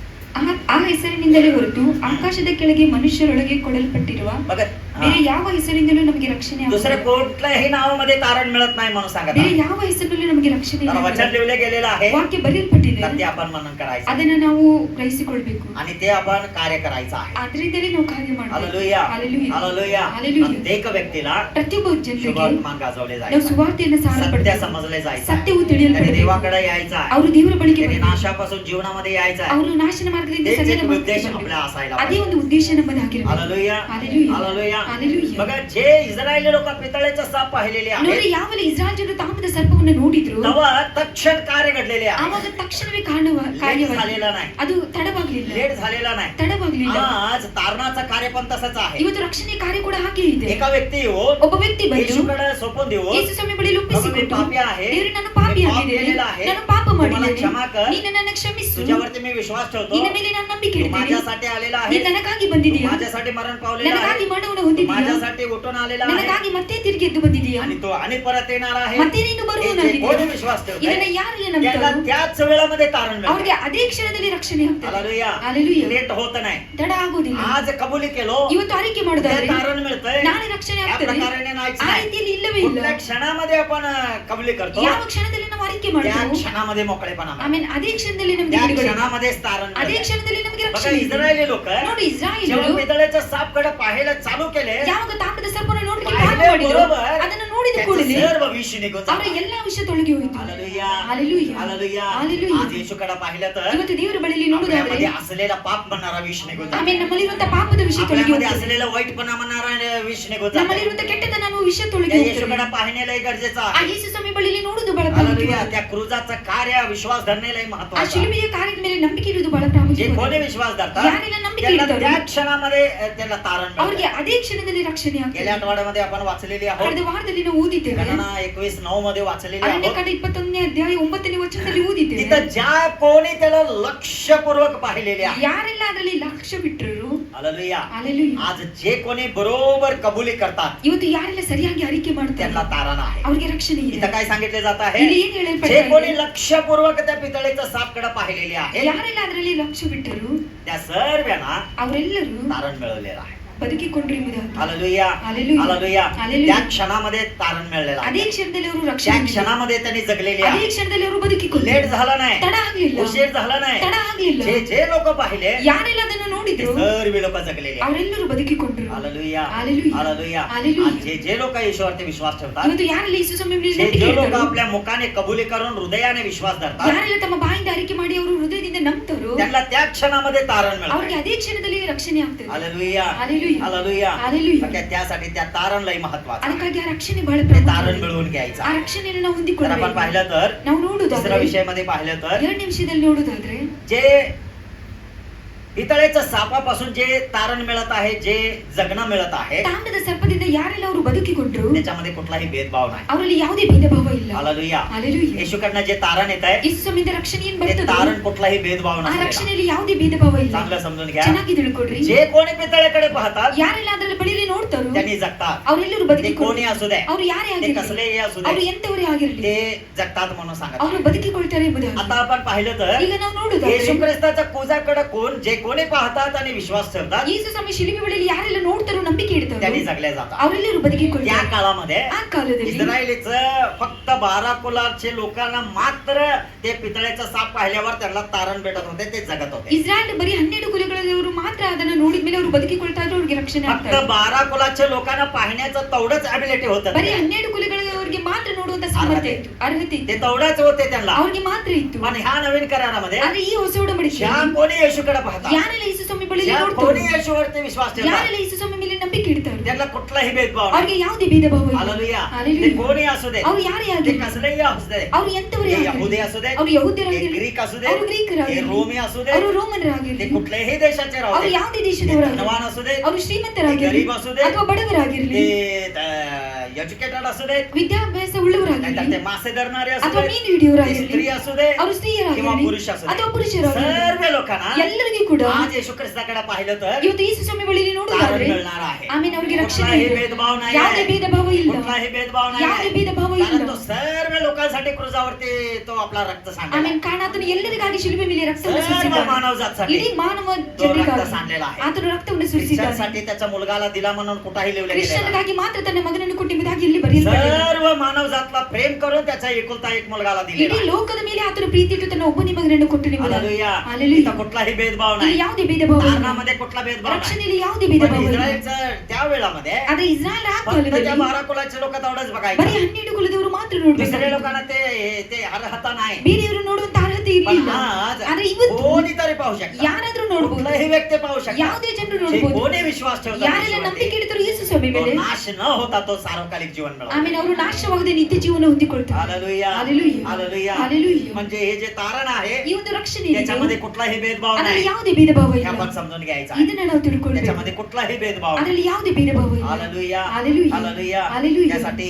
ಆ ಹೆಸರಿನಿಂದಲೇ ಹೊರತು ಆಕಾಶದ ಕೆಳಗೆ ಮನುಷ್ಯರೊಳಗೆ ಕೊಡಲ್ಪಟ್ಟಿರುವ बघा हा. ಬೇರೆ ಯಾವ ಹೆಸರಿನಿಂದಲೂ ನಮಗೆ ರಕ್ಷಣೆ दुसऱ्या ಆಗುವುದಿಲ್ಲ. कोणत्याही नावामध्ये तारण मिळत नाही म्हणून सांगत ಬೇರೆ आहे. ಯಾವ ಹೆಸರಿನಲ್ಲೂ ನಮಗೆ ರಕ್ಷಣೆ तर वचन ಇಲ್ಲ. लिहिले गेलेलं आहे. ವಾಕ್ಯ ಬರೆಯಲ್ಪಟ್ಟಿದೆ. तर ते आपण मनन करायचं ಅದನ್ನ ನಾವು ಗ್ರಹಿಸಿಕೊಳ್ಬೇಕು. आणि ते आपण कार्य करायचं आहे. ಅದರಿಂದಲೇ ನಾವು ಕಾರ್ಯ ಮಾಡಬೇಕು. हालेलुया. हालेलुया. हालेलुया. हालेलुया. प्रत्येक व्यक्तीला ಪ್ರತಿಯೊಬ್ಬ ಜನರಿಗೆ शुभवर्तमान गाजवले ನಾವು जायचं. ಸುವಾರ್ತೆಯನ್ನು सत्य ಸಾರಪಡಬೇಕು. समजले जायचं. ಸತ್ಯವು त्यांनी ತಿಳಿಯಲ್ಪಡಬೇಕು. देवाकडे यायचं आहे. ಅವರು ದೇವರ ಬಳಿಗೆ त्यांनी ಬರಬೇಕು. नाशापासून जीवनामध्ये यायचं आहे. ಅವರು ನಾಶನ ಮಾರ್ಗದಿಂದ तेच ಸರಿಯಾದ एक ಮಾರ್ಗಕ್ಕೆ उद्देश ಬರಬೇಕು. आपला असायला ಅದೇ पाहिजे. ಒಂದು ಉದ್ದೇಶ ನಮ್ಮದಾಗಿರಬೇಕು. हालेलुया. हालेलुया. हालेलुया. हालेलुया. बघा जे इस्रायली लोक पितळेचा साप पाहिलेले ನೋಡಿ, आहेत ಯಾವಲ್ಲಿ ಇಸ್ರಾಯೇಲ್ ಜನರು ತಾಮ್ರದ ಸರ್ಪವನ್ನು ನೋಡಿದ್ರು तेव्हा तत्क्षण कार्य घडलेले आहे. ಆವಾಗ ತಕ್ಷಣವೇ लेट ಕಾರ್ಯವಾಗಿದೆ. झालेला नाही. ಅದು ತಡವಾಗ್ಲಿಲ್ಲ. लेट झालेला नाही. ತಡವಾಗ್ಲಿಲ್ಲ. आज तारणाचा कार्य पण तसंच आहे. ಇವತ್ತು ರಕ್ಷಣೆ ಕಾರ್ಯ ಕೂಡ ಹಾಗೆ ಇದೆ. एका व्यक्ती येऊन ಒಬ್ಬ ವ್ಯಕ್ತಿ ಬಂದು येशूकडे सोपवून देऊन ಯೇಸು ಸ್ವಾಮಿ ಬಳಿ बाबा, मी ಒಪ್ಪಿಸಿಕೊಟ್ಟು, पापी आहे. ದೇವರು ನಾನು ಪಾಪಿ मी पाप ಆಗಿದ್ದೇನೆ, केलेलं आहे. ನಾನು ಪಾಪ ಮಾಡಿದ್ದೇನೆ, क्षमा कर. ನೀನು ನನ್ನ ಕ್ಷಮಿಸು, तुझ्यावरती मी विश्वास ठेवतो. ನಿನ್ನ ಮೇಲೆ ನಾನು ನಂಬಿಕೆ तू ಇಡ್ತೇನೆ, माझ्यासाठी आलेला ನೀನು आहे, ನನಗಾಗಿ तू ಬಂದಿದೀಯಾ, माझ्यासाठी मरण पावलेला ನನಗಾಗಿ आहे, ಮರಣವನ್ನು तू ಹೊಂದಿದೀಯಾ, माझ्यासाठी उठून आलेला आहे ನನಗಾಗಿ ಮತ್ತೆ ತಿರುಗಿ ಎದ್ದು ಬಂದಿದೀಯಾ, आणि तो आणि परत येणार आहे. ಮತ್ತೆ ನೀನು हे जे ಬರುವವನಾಗಿದ್ದೀಯಾ. कोणी विश्वास ठेवतंय, ಇದನ್ನ ಯಾರು त्याला ನಂಬ್ತಾರೋ त्याच वेळामध्ये तारण मिळतं. ಅವ್ರಿಗೆ ಅದೇ ಕ್ಷಣದಲ್ಲಿ ರಕ್ಷಣೆ ಆಗ್ತದೆ. हालेलुया. हालेलुया. लेट होत नाही. ತಡ ಆಗೋದಿಲ್ಲ. आज कबुली केलो, ಇವತ್ತು ಅರಿಕೆ ಮಾಡೋದಾದ್ರೆ तारण मिळतंय. ನಾಳೆ ರಕ್ಷಣೆ या ಆಗ್ತದೆ. प्रकाराने नाहीच ಆ नाही. ರೀತಿಯಲ್ಲಿ ಇಲ್ಲವೇ ಇಲ್ಲ. कुठल्या क्षणामध्ये आपण कबुली करतो, ಯಾವ ಕ್ಷಣದಲ್ಲಿ ನಾವು ಅರಿಕೆ त्या ಮಾಡ್ತೇವೆ, क्षणामध्ये मोकळेपणा मिळतो. ಆಮೇಲೆ ಅದೇ ಕ್ಷಣದಲ್ಲಿ ನಮಗೆ त्या ಬಿಡುಗಡೆ, क्षणामध्येच तारण ಅದೇ मिळतं. ಕ್ಷಣದಲ್ಲಿ ನಮಗೆ बघा, ರಕ್ಷಣೆ ಇದೆ. इस्रायली लोक ನೋಡಿ, जेव्हा ಇಸ್ರಾಯೇಲರು पितळेच्या सापकडे पाहायला चालू केले, ಯಾವಾಗ ತಾಮ್ರದ ಸರ್ಪವನ್ನು ನೋಡ್ಲಿಕ್ಕೆ पाहिले ಪ್ರಾರಂಭ ಮಾಡಿದ್ರು, बरोबर, ಅದನ್ನು ನೋಡಿದ त्याचे ಕೂಡಲೇ सर्व विष निघून ಅವರ जातात. ಎಲ್ಲಾ ವಿಷಯ ತೊಲಗಿ ಹೋಯಿತು. हालेलुया. हालेलुया. हालेलुया. हालेलुया. आज येशूकडे पाहिलं तर ಇವತ್ತು ದೇವರ ಬಳಿಯಲ್ಲಿ ನೋಡುವುದಾದ್ರೆ आपल्यामध्ये असलेला पाप म्हणणारा विष निघून जातो. ಆಮೇಲೆ ನಮ್ಮಲ್ಲಿರುವಂತಹ ಪಾಪದ ವಿಷಯ ತೊಲಗಿ आपल्यामध्ये ಹೋಗ್ತದೆ. असलेला वाईटपणा म्हणणारा विष निघून जातो. ನಮ್ಮಲ್ಲಿರುವಂತಹ ಕೆಟ್ಟತನ ಅನ್ನುವ ವಿಷಯ ತೊಲಗಿ त्या ಹೋಗ್ತದೆ. येशूकडे पाहण्यालाही गरजेचं ಆ आहे. ಯೇಸು ಸ್ವಾಮಿ ಬಳಿಯಲ್ಲಿ ನೋಡುವುದು ಬಹಳ हालेलुया. ಪ್ರಾಮುಖ್ಯ. त्या क्रूजाचं कार्य विश्वास धरण्यालाही ಆ महत्वाचं आहे. ಶಿಲುಬೆಯ ಕಾರ್ಯದ ಮೇಲೆ ನಂಬಿಕೆ ಇರುವುದು ಬಹಳ जे ಪ್ರಾಮುಖ್ಯ. कोणी विश्वास धरतात ಯಾರೆಲ್ಲ ನಂಬಿಕೆ त्यांना ಇಡ್ತಾರೋ त्या क्षणामध्ये त्याला तारण ಅವರಿಗೆ मिळतं. ಅದೇ ಕ್ಷಣದಲ್ಲಿ ರಕ್ಷಣೆ ಆಗ್ತದೆ. गेल्या आठवड्यामध्ये आपण वाचलेली ಕಳೆದ आहोत. ವಾರದಲ್ಲಿ ನಾವು ಓದಿದ್ದೇವೆ. गणना 21:9 मध्ये वाचलेली ಅರಣ್ಯ आहोत. ಕಾಂಡ 21ನೇ ಅಧ್ಯಾಯ 9ನೇ ವಚನದಲ್ಲಿ ಓದಿದ್ದೇವೆ. तिथं ज्या कोणी त्याला लक्षपूर्वक पाहिलेले आहे, ಯಾರೆಲ್ಲ ಅದರಲ್ಲಿ ಲಕ್ಷ್ಯ ಬಿಟ್ಟರು, हालेलुया, हालेलुया. आज जे कोणी बरोबर कबुली करतात ಇವತ್ತು ಯಾರೆಲ್ಲ ಸರಿಯಾಗಿ ಅರಿಕೆ ಮಾಡ್ತಾರೆ त्यांना तारण आहे. ಅವರಿಗೆ ರಕ್ಷಣೆ ಇದೆ. इथं काय सांगितले जात आहे, ಇಲ್ಲಿ ಏನ್ जे ಹೇಳಲ್ಪಡ್ತಾ कोणी ಇದೆ? लक्षपूर्वक त्या पितळेच्या सापकडे पाहिलेले आहे ಯಾರೆಲ್ಲ ಅದರಲ್ಲಿ ಲಕ್ಷ್ಯ ಬಿಟ್ಟರು त्या सर्वांना ಅವರೆಲ್ಲರೂ तारण मिळवलेलं आहे. ಬದುಕಿಕೊಂಡ್ರು ಎಂಬುದಾಗಿ. हालेलुया. हालेलुया. हालेलुया. हालेलुया. त्या क्षणामध्ये तारण मिळलेलं ಅದೇ आहे. ಕ್ಷಣದಲ್ಲಿ ಅವರು त्या ರಕ್ಷಣೆ ಹೊಂದಿದ್ರು. क्षणामध्ये त्यांनी जगलेली ಅದೇ आहे. ಕ್ಷಣದಲ್ಲಿ ಅವರು ಬದುಕಿಕೊಂಡ್ರು. लेट झाला नाही, ತಡ ಆಗ್ಲಿಲ್ಲ, उशीर झाला नाही. ತಡ ಆಗ್ಲಿಲ್ಲ. जे जे लोक पाहिले ಯಾರೆಲ್ಲ ಅದನ್ನು ते ನೋಡಿದ್ರು सर्व लोक जगलेले आहे. ಅವರೆಲ್ಲರೂ ಬದುಕಿಕೊಂಡ್ರು. हालेलुया. हालेलुया. हालेलुया. हालेलुया. आणि जे जे लोक येशूवरती विश्वास ठेवतात, ಇವತ್ತು ಯಾರೆಲ್ಲ ಯೇಸು ಸ್ವಾಮಿ ಮೇಲೆ जे ನಂಬಿಕೆ जे लोक ಇಡ್ತಾರೋ, आपल्या मुखाने कबुली करून हृदयाने विश्वास धरतात, ಯಾರೆಲ್ಲ ತಮ್ಮ ಬಾಯಿಂದ ಅರಿಕೆ ಮಾಡಿ ಅವರು ಹೃದಯದಿಂದ ನಂಬ್ತಾರೋ त्यांना त्या क्षणामध्ये तारण ಅವರಿಗೆ मिळतं. ಅದೇ ಕ್ಷಣದಲ್ಲಿ ರಕ್ಷಣೆ ಆಗ್ತದೆ. हालेलुया. हालेलुया. हालेलुया. हालेलुया. मग त्यासाठी त्या तारणलाही महत्वाचं आहे. ಅದಕ್ಕಾಗಿ ಆ ರಕ್ಷಣೆ ಬಹಳ ते ಪ್ರಾಮುಖ್ಯ. तारण मिळवून घ्यायचं ಆ आहे. ರಕ್ಷಣೆಯನ್ನು ನಾವು तर आपण ಹೊಂದಿಕೊಳ್ಳಬೇಕು. पाहिलं तर ನಾವು तिसऱ्या ನೋಡುವುದಾದ್ರೆ विषयामध्ये पाहिलं तर 2 ನಿಮಿಷದಲ್ಲಿ ನೋಡುವುದಾದ್ರೆ जे पितळेच्या सापापासून जे तारण मिळत आहे, जे जगणं मिळत आहे, ತಾಮ್ರದ ಸರ್ಪದಿಂದ ಯಾರೆಲ್ಲ ಅವರು ಬದುಕಿಕೊಂಡ್ರು त्याच्यामध्ये कुठलाही भेदभाव नाही. ಅವರಲ್ಲಿ ಯಾವುದೇ ಭೇದ ಭಾವ ಇಲ್ಲ. हालेलुया. हालेलुया. येशूकडनं जे तारण येत आहे ಯೇಸು ಸ್ವಾಮಿಯಿಂದ ರಕ್ಷಣೆ ಏನ್ ते ಬರ್ತದೆ तारण कुठलाही भेदभाव ಆ नसलेला. ರಕ್ಷಣೆಯಲ್ಲಿ ಯಾವುದೇ ಭೇದ ಭಾವ ಇಲ್ಲ. चांगलं समजून घ्या. ಚೆನ್ನಾಗಿ ತಿಳ್ಕೊಡ್ರಿ. जे कोणी पितळेकडे पाहतात ಯಾರೆಲ್ಲ ಅದರ ಬಳಿಯಲ್ಲಿ ನೋಡ್ತಾರೋ त्यांनी जगतात. ಅವರೆಲ್ಲರೂ ते ಬದುಕಿಕೊಂಡ್ರು. कोणी असू दे, ಅವರು ಯಾರೇ ते ಆಗಿರಲಿ, कसलेही असू ಅವರು दे, ಎಂತವರೇ ಆಗಿರಲಿ, ते जगतात म्हणून सांगत ಅವರು आहे. ಬದುಕಿಕೊಳ್ತಾರೆ ಎಂಬುದಾಗಿ. आता आपण पाहिलं तर ಈಗ ನಾವು ನೋಡುವುದಾದ್ರೆ येशू ख्रिस्ताच्या कुजाकडे कोण जे कोणी पाहतात आणि विश्वास ठेवतात ಯೇಸು ಸ್ವಾಮಿ ಶಿಲುಬೆ ಬಳಿಯಲ್ಲಿ ಯಾರೆಲ್ಲ ನೋಡ್ತಾರೋ ನಂಬಿಕೆ ಇಡ್ತಾರೋ त्यांनी जगल्या जातात. ಅವರೆಲ್ಲರೂ त्या ಬದುಕಿಕೊಳ್ತಾರೆ. काळामध्ये ಆ ಕಾಲದಲ್ಲಿ इस्रायलीचं फक्त 12 कुलाचे लोकांना मात्र ते पितळेचा साप पाहिल्यावर त्यांना तारण भेटत होते, ते जगत होते. ಇಸ್ರಾಯೇಲ್ ಬರೀ 12 ಕುಲಗಳವರು ಮಾತ್ರ ಅದನ್ನ ನೋಡಿದ ಮೇಲೆ ಅವರು ಬದುಕಿಕೊಳ್ತಾ ಇದ್ರು, ಅವ್ರಿಗೆ ರಕ್ಷಣೆ फक्त ಆಗ್ತಾರೆ. 12 कुलाच्या लोकांना पाहण्याचं तेवढंच अबिलिटी होतं. ಬರೀ 12 ಕುಲಗಳವರಿಗೆ ಮಾತ್ರ ನೋಡುವಂತ ಸಾಮರ್ಥ್ಯ ಇತ್ತು, ಅರ್ಹತೆ ಇತ್ತು, ते तेवढंच होते त्यांना. ಅವ್ರಿಗೆ ಮಾತ್ರ ಇತ್ತು. पण ह्या नवीन करारामध्ये ಆದ್ರೆ ಈ ಹೊಸ ಒಡಂಬಡಿಕೆ ज्या कोणी येशूकडे पाहतात, ಯಾರೆಲ್ಲ ಯೇಸು ಸ್ವಾಮಿ ಬಳಿಯಲ್ಲಿ ज्या ನೋಡ್ತಾರೋ, कोणी येशूवरती विश्वास ठेवतात, ಯಾರೆಲ್ಲ ಯೇಸು ಸ್ವಾಮಿ ಮೇಲೆ ನಂಬಿಕೆ ಇಡ್ತಾರೋ त्यांना कुठलाही भेदभाव नाही. ಅವ್ರಿಗೆ ಯಾವುದೇ ಭೇದ ಭಾವ ಇಲ್ಲ. हालेलुया. हालेलुया. ते कोणी असू दे, ಅವ್ರು ಯಾರೇ ते ಆಗಿರಲಿ, कसलेही असू दे, ಅವ್ರು ಎಂತವರೇ ते ಆಗಿರಲಿ, यहुदी असू दे, ಅವ್ರು ते ಯಹೂದ್ಯರಾಗಿರಲಿ, ग्रीक असू दे, ಅವರು ते ಗ್ರೀಕರಾಗಿರಲಿ, रोमी असू दे, ಅವರು ते ರೋಮನರಾಗಿರಲಿ, कुठल्याही देशाचे राहू ಅವರು दे, ಯಾವುದೇ ते ದೇಶದವರಾಗಿರಲಿ, धनवान असू दे, ಅವರು ते ಶ್ರೀಮಂತರಾಗಿರಲಿ गरीब असू दे, ಅಥವಾ ಬಡವರಾಗಿರಲಿ, ते एज्युकेटेड असू दे, ವಿದ್ಯಾಭ್ಯಾಸ नाहीतर ಉಳ್ಳವರಾಗಿರಲಿ ते मासे धरणारे असू ಅಥವಾ दे, ಮೀನು ते ಹಿಡಿಯೋರಾಗಿರಲಿ, स्त्री असू दे ಅವರು किंवा ಸ್ತ್ರೀಯರಾಗಿರಲಿ पुरुष असू दे, ಅಥವಾ ಪುರುಷರಾಗಿರಲಿ, सर्व लोकांना ಎಲ್ಲರಿಗೂ ಕೂಡ आज येशू ख्रिस्ताकडे पाहिलं तर ಇವತ್ತು ಯೇಸು ಸ್ವಾಮಿ ಬಳಿಯಲ್ಲಿ तारण ನೋಡುವುದಾದ್ರೆ मिळणार आहे. ಆಮೇಲೆ ಅವರಿಗೆ ರಕ್ಷಣೆ कुठलाही ಇದೆ. भेदभाव नाही ಯಾವುದೇ आहे. ಭೇದ ಭಾವ ಇಲ್ಲ, कुठलाही भेदभाव नाही ಯಾವುದೇ आहे. ಭೇದ ಭಾವ कारण ಇಲ್ಲ. तो सर्व लोकांसाठी क्रुजावरती तो आपला रक्त सांडलेला ಆಮೇಲೆ आहे. ಕಾರಣ ಆತನು ಎಲ್ಲರಿಗಾಗಿ ಶಿಲುಬೆ ಮೇಲೆ ರಕ್ತವನ್ನು सर्व ಸುರಿಸಿದ್ದಾನೆ. मानव जातसाठी ಇಡೀ ಮಾನವ तो रक्त ಜನರಿಗಾಗಿ सांडलेला आहे. ಆತನು ರಕ್ತವನ್ನು ಸುರಿಸಿದ್ದಾನೆ. ख्रिश्चनसाठी त्याच्या मुलगाला दिला म्हणून कुठेही लिहिलेलं नाही. ಕ್ರಿಶ್ಚಿಯನ್ಗಾಗಿ ಮಾತ್ರ ತನ್ನ ಮಗನನ್ನು ಕೊಟ್ಟಿರುವುದಾಗಿ ಇಲ್ಲಿ ಬರೆಯಲ್ಪಟ್ಟಿದೆ. सर्व मानव जातला प्रेम करून त्याचा एकुलता एक मुलगाला दिलेला ಇಡೀ आहे. ಲೋಕದ ಮೇಲೆ ಆತನು ಪ್ರೀತಿ ಇಟ್ಟು ತನ್ನ ಒಬ್ಬನೇ ಮಗನನ್ನು ಕೊಟ್ಟು हालेलुया. ಹಾಲೆಲೂಯಾ. इथं कुठलाही भेदभाव ಇಲ್ಲಿ नाही. ಯಾವುದೇ ಭೇದ ಭಾವ ಇಲ್ಲ. तारणामध्ये कुठला भेदभाव नाही. ರಕ್ಷಣೆಯಲ್ಲಿ ಯಾವುದೇ ಭೇದ पण ಭಾವ ಇಲ್ಲ. इस्रायलचं त्या वेळामध्ये ಆದ್ರೆ ಇಸ್ರಾಯೇಲ್ ಆ फक्त त्या ಕಾಲದಲ್ಲಿ 12 कुलाचे लोक तेवढंच ಬರೀ बघायचे. 12 ಕುಲದವರು ಮಾತ್ರ दुसऱ्या ನೋಡ್ಬೇಕು. लोकांना ते ते अर्हता नाही. ಬೇರೆಯವರು ನೋಡುವಂತ ಅರ್ಹತೆ पण ಇರಲಿಲ್ಲ. आज ಆದ್ರೆ ಇವತ್ತು कोणीतरी पाहू शकतात. ಯಾರಾದ್ರೂ ನೋಡಬಹುದು, कुठलाही व्यक्ती पाहू शकतात. ಯಾವುದೇ ಜನರು जे ನೋಡಬಹುದು. कोणी विश्वास ठेवतात ಯಾರೆಲ್ಲ येशूवरती, ನಂಬಿಕೆ ಇಡ್ತಾರೋ ಯೇಸು ಸ್ವಾಮಿ तो ಮೇಲೆ नाश न होता तो सार्वकालिक जीवन मिळवतो. ಆಮೇಲೆ ಅವರು ನಾಶ ನಾಶವಾಗದೆ ನಿತ್ಯ ಜೀವನ ಹೊಂದಿಕೊಳ್ತಾರೆ. Hallelujah hallelujah. हालेलुया. हालेलुया. म्हणजे हे जे तारण आहे ಈ ಒಂದು ರಕ್ಷಣೆ ಏನಿದೆ, त्याच्यामध्ये कुठलाही भेदभाव ಅದರಲ್ಲಿ नाही ಯಾವುದೇ ಭೇದ ಭಾವ हे ಇಲ್ಲ. आपण समजून घ्यायचं आहे. ಇದನ್ನ ನಾವು ತಿಳ್ಕೊಳ್ಬೇಕು. त्याच्यामध्ये कुठलाही भेदभाव नाही. ಅದರಲ್ಲಿ ಯಾವುದೇ ಭೇದ ಭಾವ ಇಲ್ಲ. Hallelujah hallelujah. हालेलुया. हालेलुया. त्यासाठी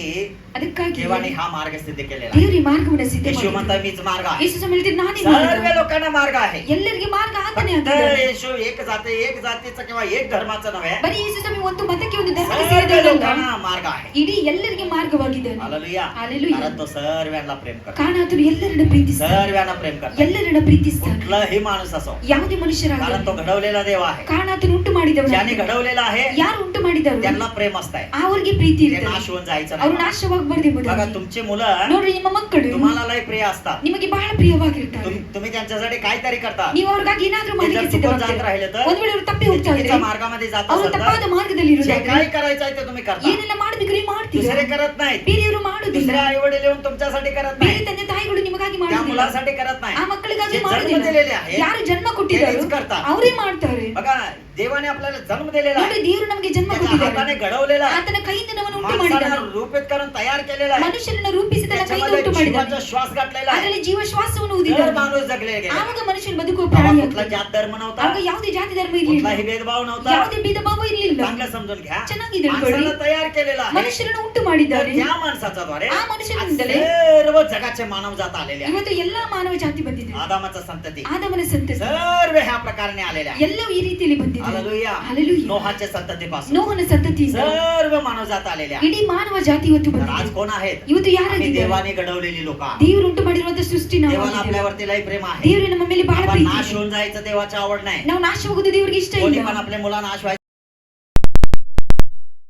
ಅದಕ್ಕಾಗಿ देवाने हा मार्ग सिद्ध केलेला आहे. ದೇವರು ಈ ಮಾರ್ಗವನ್ನು ಸಿದ್ಧ येशू ಮಾಡಿದ್ದಾನೆ. म्हणता मीच मार्ग आहे. ಯೇಸು ಸ್ವಾಮಿ ಹೇಳ್ತಾರೆ, ನಾನೇ सर्व ಮಾರ್ಗ. लोकांना मार्ग आहे. ಎಲ್ಲರಿಗೆ ಮಾರ್ಗ ಆತನೇ फक्त ಆಗಿದ್ದಾನೆ. येशू एक जातीचं किंवा एक धर्माचं नव्हे, ಬರೀ ಯೇಸು ಸ್ವಾಮಿ ಒಂದು ಮತಕ್ಕೆ ಒಂದು ಧರ್ಮಕ್ಕೆ सर्व ಸೇರಿದವರಲ್ಲ, लोकांना मार्ग आहे. ಇಡೀ ಎಲ್ಲರಿಗೆ ಮಾರ್ಗವಾಗಿದ್ದಾನೆ. हालेलुया. हालेलुया. कारण तो सर्वांना प्रेम करतो, ಕಾರಣ ಆತನು ಎಲ್ಲರನ್ನ ಪ್ರೀತಿಸ್ತಾನೆ, सर्वांना प्रेम करतो. ಎಲ್ಲರನ್ನ ಪ್ರೀತಿಸ್ತಾನೆ. कुठलाही माणूस असो, ಯಾವುದೇ ಮನುಷ್ಯರಾಗಲಿ, कारण तो घडवलेला देव आहे. ಕಾರಣ ಆತನು ಉಂಟು ಮಾಡಿದವನು. ज्याने घडवलेला आहे ಯಾರು ಉಂಟು ಮಾಡಿದವರು त्यांना प्रेम असतंय. ಅವರಿಗೆ ಪ್ರೀತಿ ते ಇರ್ತದೆ. नाश होऊन जायचं ಅವರು नाही. ನಾಶವಾಗಬಾರದು बघा ಎಂಬುದಾಗಿ. तुमची मुलं ನೋಡ್ರಿ, ನಿಮ್ಮ ಮಕ್ಕಳು तुम्हाला लय प्रिय असतात. ನಿಮಗೆ ಬಹಳ ಪ್ರಿಯವಾಗಿರ್ತಾರೆ. तुम्ही त्यांच्यासाठी काहीतरी करता. ನೀವು ಅವ್ರಿಗಾಗಿ ಏನಾದ್ರೂ ते ಮಾಡಲಿಕ್ಕೆ जर चुकून जात ಸಿದ್ಧವಾಗ್ತೀರಾ. राहिले तर ಒಂದ್ ವೇಳೆ ಅವರು ತಪ್ಪಿ ಹೋಗ್ತಾ ಇದ್ರೆ, चुकीच्या मार्गामध्ये जात ಅವರು असेल ತಪ್ಪಾದ तर ಮಾರ್ಗದಲ್ಲಿ जे ಇರುವುದಾದ್ರೆ काय करायचं आहे ते तुम्ही करता. ಏನೆಲ್ಲ ಮಾಡ್ಬೇಕು ನೀವು ಮಾಡ್ತೀರಾ. दुसरे करत नाहीत. ಬೇರೆಯವರು ಮಾಡುದಿಲ್ಲ. दुसरे आई वडील येऊन तुमच्यासाठी करत ಬೇರೆ नाही, ತಂದೆ ತಾಯಿಗಳು ನಿಮಗಾಗಿ त्या ಮಾಡುದಿಲ್ಲ. मुलासाठी करत नाही. ಆ ಮಕ್ಕಳಿಗಾಗಿ जे जन्म ಮಾಡುದಿಲ್ಲ. दिलेले आहे ಯಾರು ಜನ್ಮ ಕೊಟ್ಟಿದ್ದಾರೋ तेच करतात. ಅವರೇ ಮಾಡ್ತಾರೆ. बघा देवाने आपल्याला जन्म दिलेला ನೋಡಿ, आहे, ದೇವರು ನಮಗೆ ಜನ್ಮ त्याच्या ಕೊಟ್ಟಿದ್ದಾರೆ. हाताने घडवलेला आहे, ಆತನ ಕೈಯಿಂದ ನಮ್ಮನ್ನು ಉಂಟು माणसाला ಮಾಡಿದ್ದಾನೆ. रूपित करून तयार केलेला आहे, ಮನುಷ್ಯನನ್ನ ರೂಪಿಸಿ ತನ್ನ ಕೈಯಿಂದ त्याच्यामध्ये ಉಂಟು ಮಾಡಿದ್ದಾನೆ. जीवाचा श्वास घातलेला आहे. ಅದರಲ್ಲಿ ಜೀವ ಶ್ವಾಸವನ್ನು तर ಊದಿದ್ದಾನೆ. माणूस जगले गेला. ಆವಾಗ ಮನುಷ್ಯನು ಬದುಕುವ तेव्हा ಪ್ರಾಣಿ कुठला ಆಗ್ತಾನೆ. जात धर्म नव्हता, ಆಗ ಯಾವುದೇ ಜಾತಿ ಧರ್ಮ ಇರಲಿಲ್ಲ, कुठलाही भेदभाव नव्हता. ಯಾವುದೇ ಭೇದ ಭಾವ ಇರಲಿಲ್ಲ. चांगलं समजून घ्या, ಚೆನ್ನಾಗಿ ತಿಳ್ಕೊಳ್ಳಿ. माणसाला तयार केलेला आहे. ಮನುಷ್ಯರನ್ನು ಉಂಟು तर ಮಾಡಿದ್ದಾನೆ. त्या माणसाच्या द्वारे ಆ ಮನುಷ್ಯನಿಂದಲೇ सर्व जगाचे मानव जात आलेले आहे. ಇವತ್ತು ಎಲ್ಲಾ ಮಾನವ ಜಾತಿ ಬಂದಿದೆ. आदामाचा संतती ಆದಮನ ಸಂತತಿ सर्व ह्या प्रकारे आलेले आहे. ಎಲ್ಲವೂ ಈ ರೀತಿಯಲ್ಲಿ ಬಂದಿದೆ. हालेलुया. हालेलुया. नोहाच्या संततीपासून ನೋಹನ ಸಂತತಿಯಿಂದ सर्व मानव जात आलेले आहे. ಇಡೀ ಮಾನವ ಜಾತಿ ಇವತ್ತು तर आज ಬಂದಿದೆ. कोण आहेत? ಇವತ್ತು आम्ही ಯಾರಾಗಿದ್ದಾರೆ? देवाने घडवलेली लोक आहोत. ದೇವರು ಉಂಟು ಮಾಡಿರುವಂತ ಸೃಷ್ಟಿ ನಾವು देवाला ಆಗಿದ್ದೇವೆ. आपल्यावरती लई प्रेम आहे. ದೇವರು ನಮ್ಮ ಮೇಲೆ ಬಹಳ आपण ಪ್ರೀತಿ नाश ಇದೆ. होऊन जायचं देवाची आवड नाही. ನಾವು ನಾಶವಾಗುವುದು ದೇವರಿಗೆ ಇಷ್ಟ कोणी ಇಲ್ಲ. पण आपल्या मुला नाश व्हायचं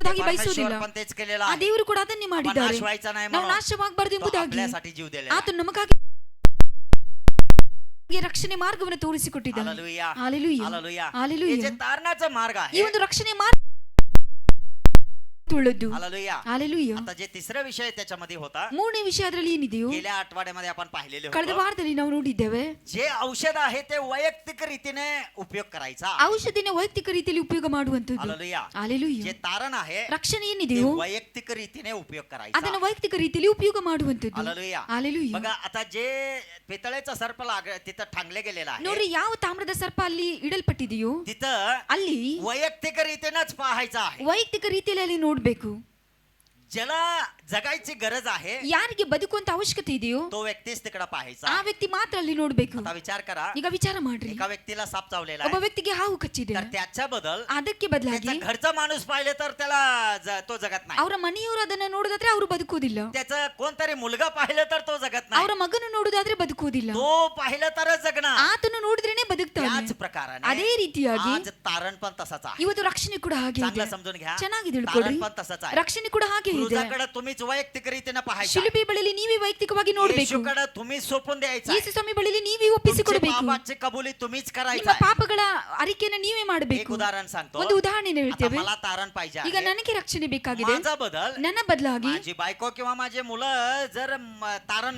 ಹಾಗೆ ಬಯಸೋದಿಲ್ಲ. परमेश्वर पण तेच केलेलं ಆ आहे. ದೇವರು ಕೂಡ ಅದನ್ನೇ आपण ಮಾಡಿದ್ದಾರೆ. नाश व्हायचा नाही ನಾವು म्हणून ನಾಶವಾಗಬಾರದು तो ಎಂಬುದಾಗಿ आपल्यासाठी जीव दिलेला आहे. ಆತನು ನಮಗಾಗಿ ರಕ್ಷಣೆ ಮಾರ್ಗವನ್ನು ತೋರಿಸಿಕೊಟ್ಟಿದ್ದಾನೆ. हालेलुया. ಹಾಲೆಲೂಯಾ. हालेलुया. हालेलुया. हे जे तारणाचा मार्ग ಈ आहे, ಒಂದು ರಕ್ಷಣೆ ಮಾರ್ಗ ತುಳಿದು. हालेलुया. ಹಾಲೆಲೂಯಾ. आता जे तिसरा विषय त्याच्यामध्ये होता, ಮೂರನೇ ವಿಷಯ ಅದರಲ್ಲಿ ಏನಿದೆಯೋ गेल्या आठवड्यामध्ये आपण पाहिलेले ಕಳೆದ होते, ವಾರದಲ್ಲಿ ನಾವು ನೋಡಿದ್ದೇವೆ. जे औषध आहे ते वैयक्तिक रीतीने उपयोग करायचा. ಔಷಧಿನ ವೈಯಕ್ತಿಕ ರೀತಿಯಲ್ಲಿ ಉಪಯೋಗ ಮಾಡುವಂತದ್ದು. हालेलुया. ಹಾಲೆಲೂಯಾ. जे तारण आहे ರಕ್ಷಣೆ ते ಏನಿದೆಯೋ वैयक्तिक रीतीने उपयोग ಅದನ್ನು करायचा. ವೈಯಕ್ತಿಕ ರೀತಿಯಲ್ಲಿ ಉಪಯೋಗ ಮಾಡುವಂತದ್ದು. हालेलुया. ಹಾಲೆಲೂಯಾ. बघा आता जे पितळेचा सर्प तिथं ठांगले गेलेला आहे, ನೋಡ್ರಿ, ಯಾವ ತಾಮ್ರದ ಸರ್ಪ ಅಲ್ಲಿ ಇಡಲ್ಪಟ್ಟಿದೆಯೋ तिथं ಅಲ್ಲಿ वैयक्तिक रीतीनेच पाहायचं आहे. ವೈಯಕ್ತಿಕ ರೀತಿಯಲ್ಲಿ ಅಲ್ಲಿ ನೋಡ್ಬೇಕು. ज्याला जगायची गरज आहे ಯಾರಿಗೆ ಬದುಕುವಂತ ಅವಶ್ಯಕತೆ ಇದೆಯೋ तो व्यक्तीच तिकडे पाहायचा. ಆ ವ್ಯಕ್ತಿ ಮಾತ್ರ ಅಲ್ಲಿ ನೋಡ್ಬೇಕು. आता विचार करा, ಈಗ ವಿಚಾರ ಮಾಡ್ರಿ, एका व्यक्तीला साप चावलेला ಒಬ್ಬ आहे, ವ್ಯಕ್ತಿಗೆ ಹಾವು ಕಚ್ಚಿದೆ. तर त्याच्या बदल ಅದಕ್ಕೆ ಬದಲಾಗಿ त्याचा घरचा माणूस पाहिले तर त्याला तो जगत नाही. ಅವರ ಮನೆಯವರು ಅದನ್ನ ನೋಡಿದ್ರೆ ಅವರು ಬದುಕುವುದಿಲ್ಲ. त्याचा कोणतरी मुलगा पाहिलं तर तो जगत नाही. ಅವರ ಮಗನು ನೋಡುದಾದ್ರೆ ಬದುಕುವುದಿಲ್ಲ. तो पाहिलं तरच जगणार. ಆತನು ನೋಡಿದ್ರೇನೆ ಬದುಕ್ತಾನೆ. याच प्रकाराने ಅದೇ ರೀತಿಯಾಗಿ आज तारण पण तसाच आहे. ಇವತ್ತು ರಕ್ಷಣೆ ಕೂಡ ಹಾಗೆ ಇದೆ. चांगलं समजून घ्या, ಚೆನ್ನಾಗಿ तारण ತಿಳ್ಕೊಳ್ರಿ, पण तसाच आहे. ರಕ್ಷಣೆ ಕೂಡ ಹಾಗೆ ಇದೆ. क्रूजाकडे तुम्हीच वैयक्तिक रीतीने पाहायचं, ಶಿಲುಬೆ ಬಳಿಯಲ್ಲಿ ನೀವೇ ವೈಯಕ್ತಿಕವಾಗಿ ನೋಡ್ಬೇಕು. येशूकडे तुम्हीच सोपून द्यायचं, ಯೇಸು ಸ್ವಾಮಿ ಬಳಿಯಲ್ಲಿ ನೀವೇ ಒಪ್ಪಿಸಿಕೊಡಬೇಕು. पापाची कबुली तुम्हीच ನಿಮ್ಮ करायचं. ಪಾಪಗಳ ಅರಿಕೆಯನ್ನು ನೀವೇ एक ಮಾಡಬೇಕು. उदाहरण सांगतो. ಒಂದು ಉದಾಹರಣೆ आता ಹೇಳ್ತೇವೆ. मला तारण पाहिजे ಈಗ आहे. ನನಗೆ ರಕ್ಷಣೆ ಬೇಕಾಗಿದೆ. माझा बदल ನನ್ನ ಬದಲಾಗಿ माझी बायको किंवा माझे मुलं जर तारण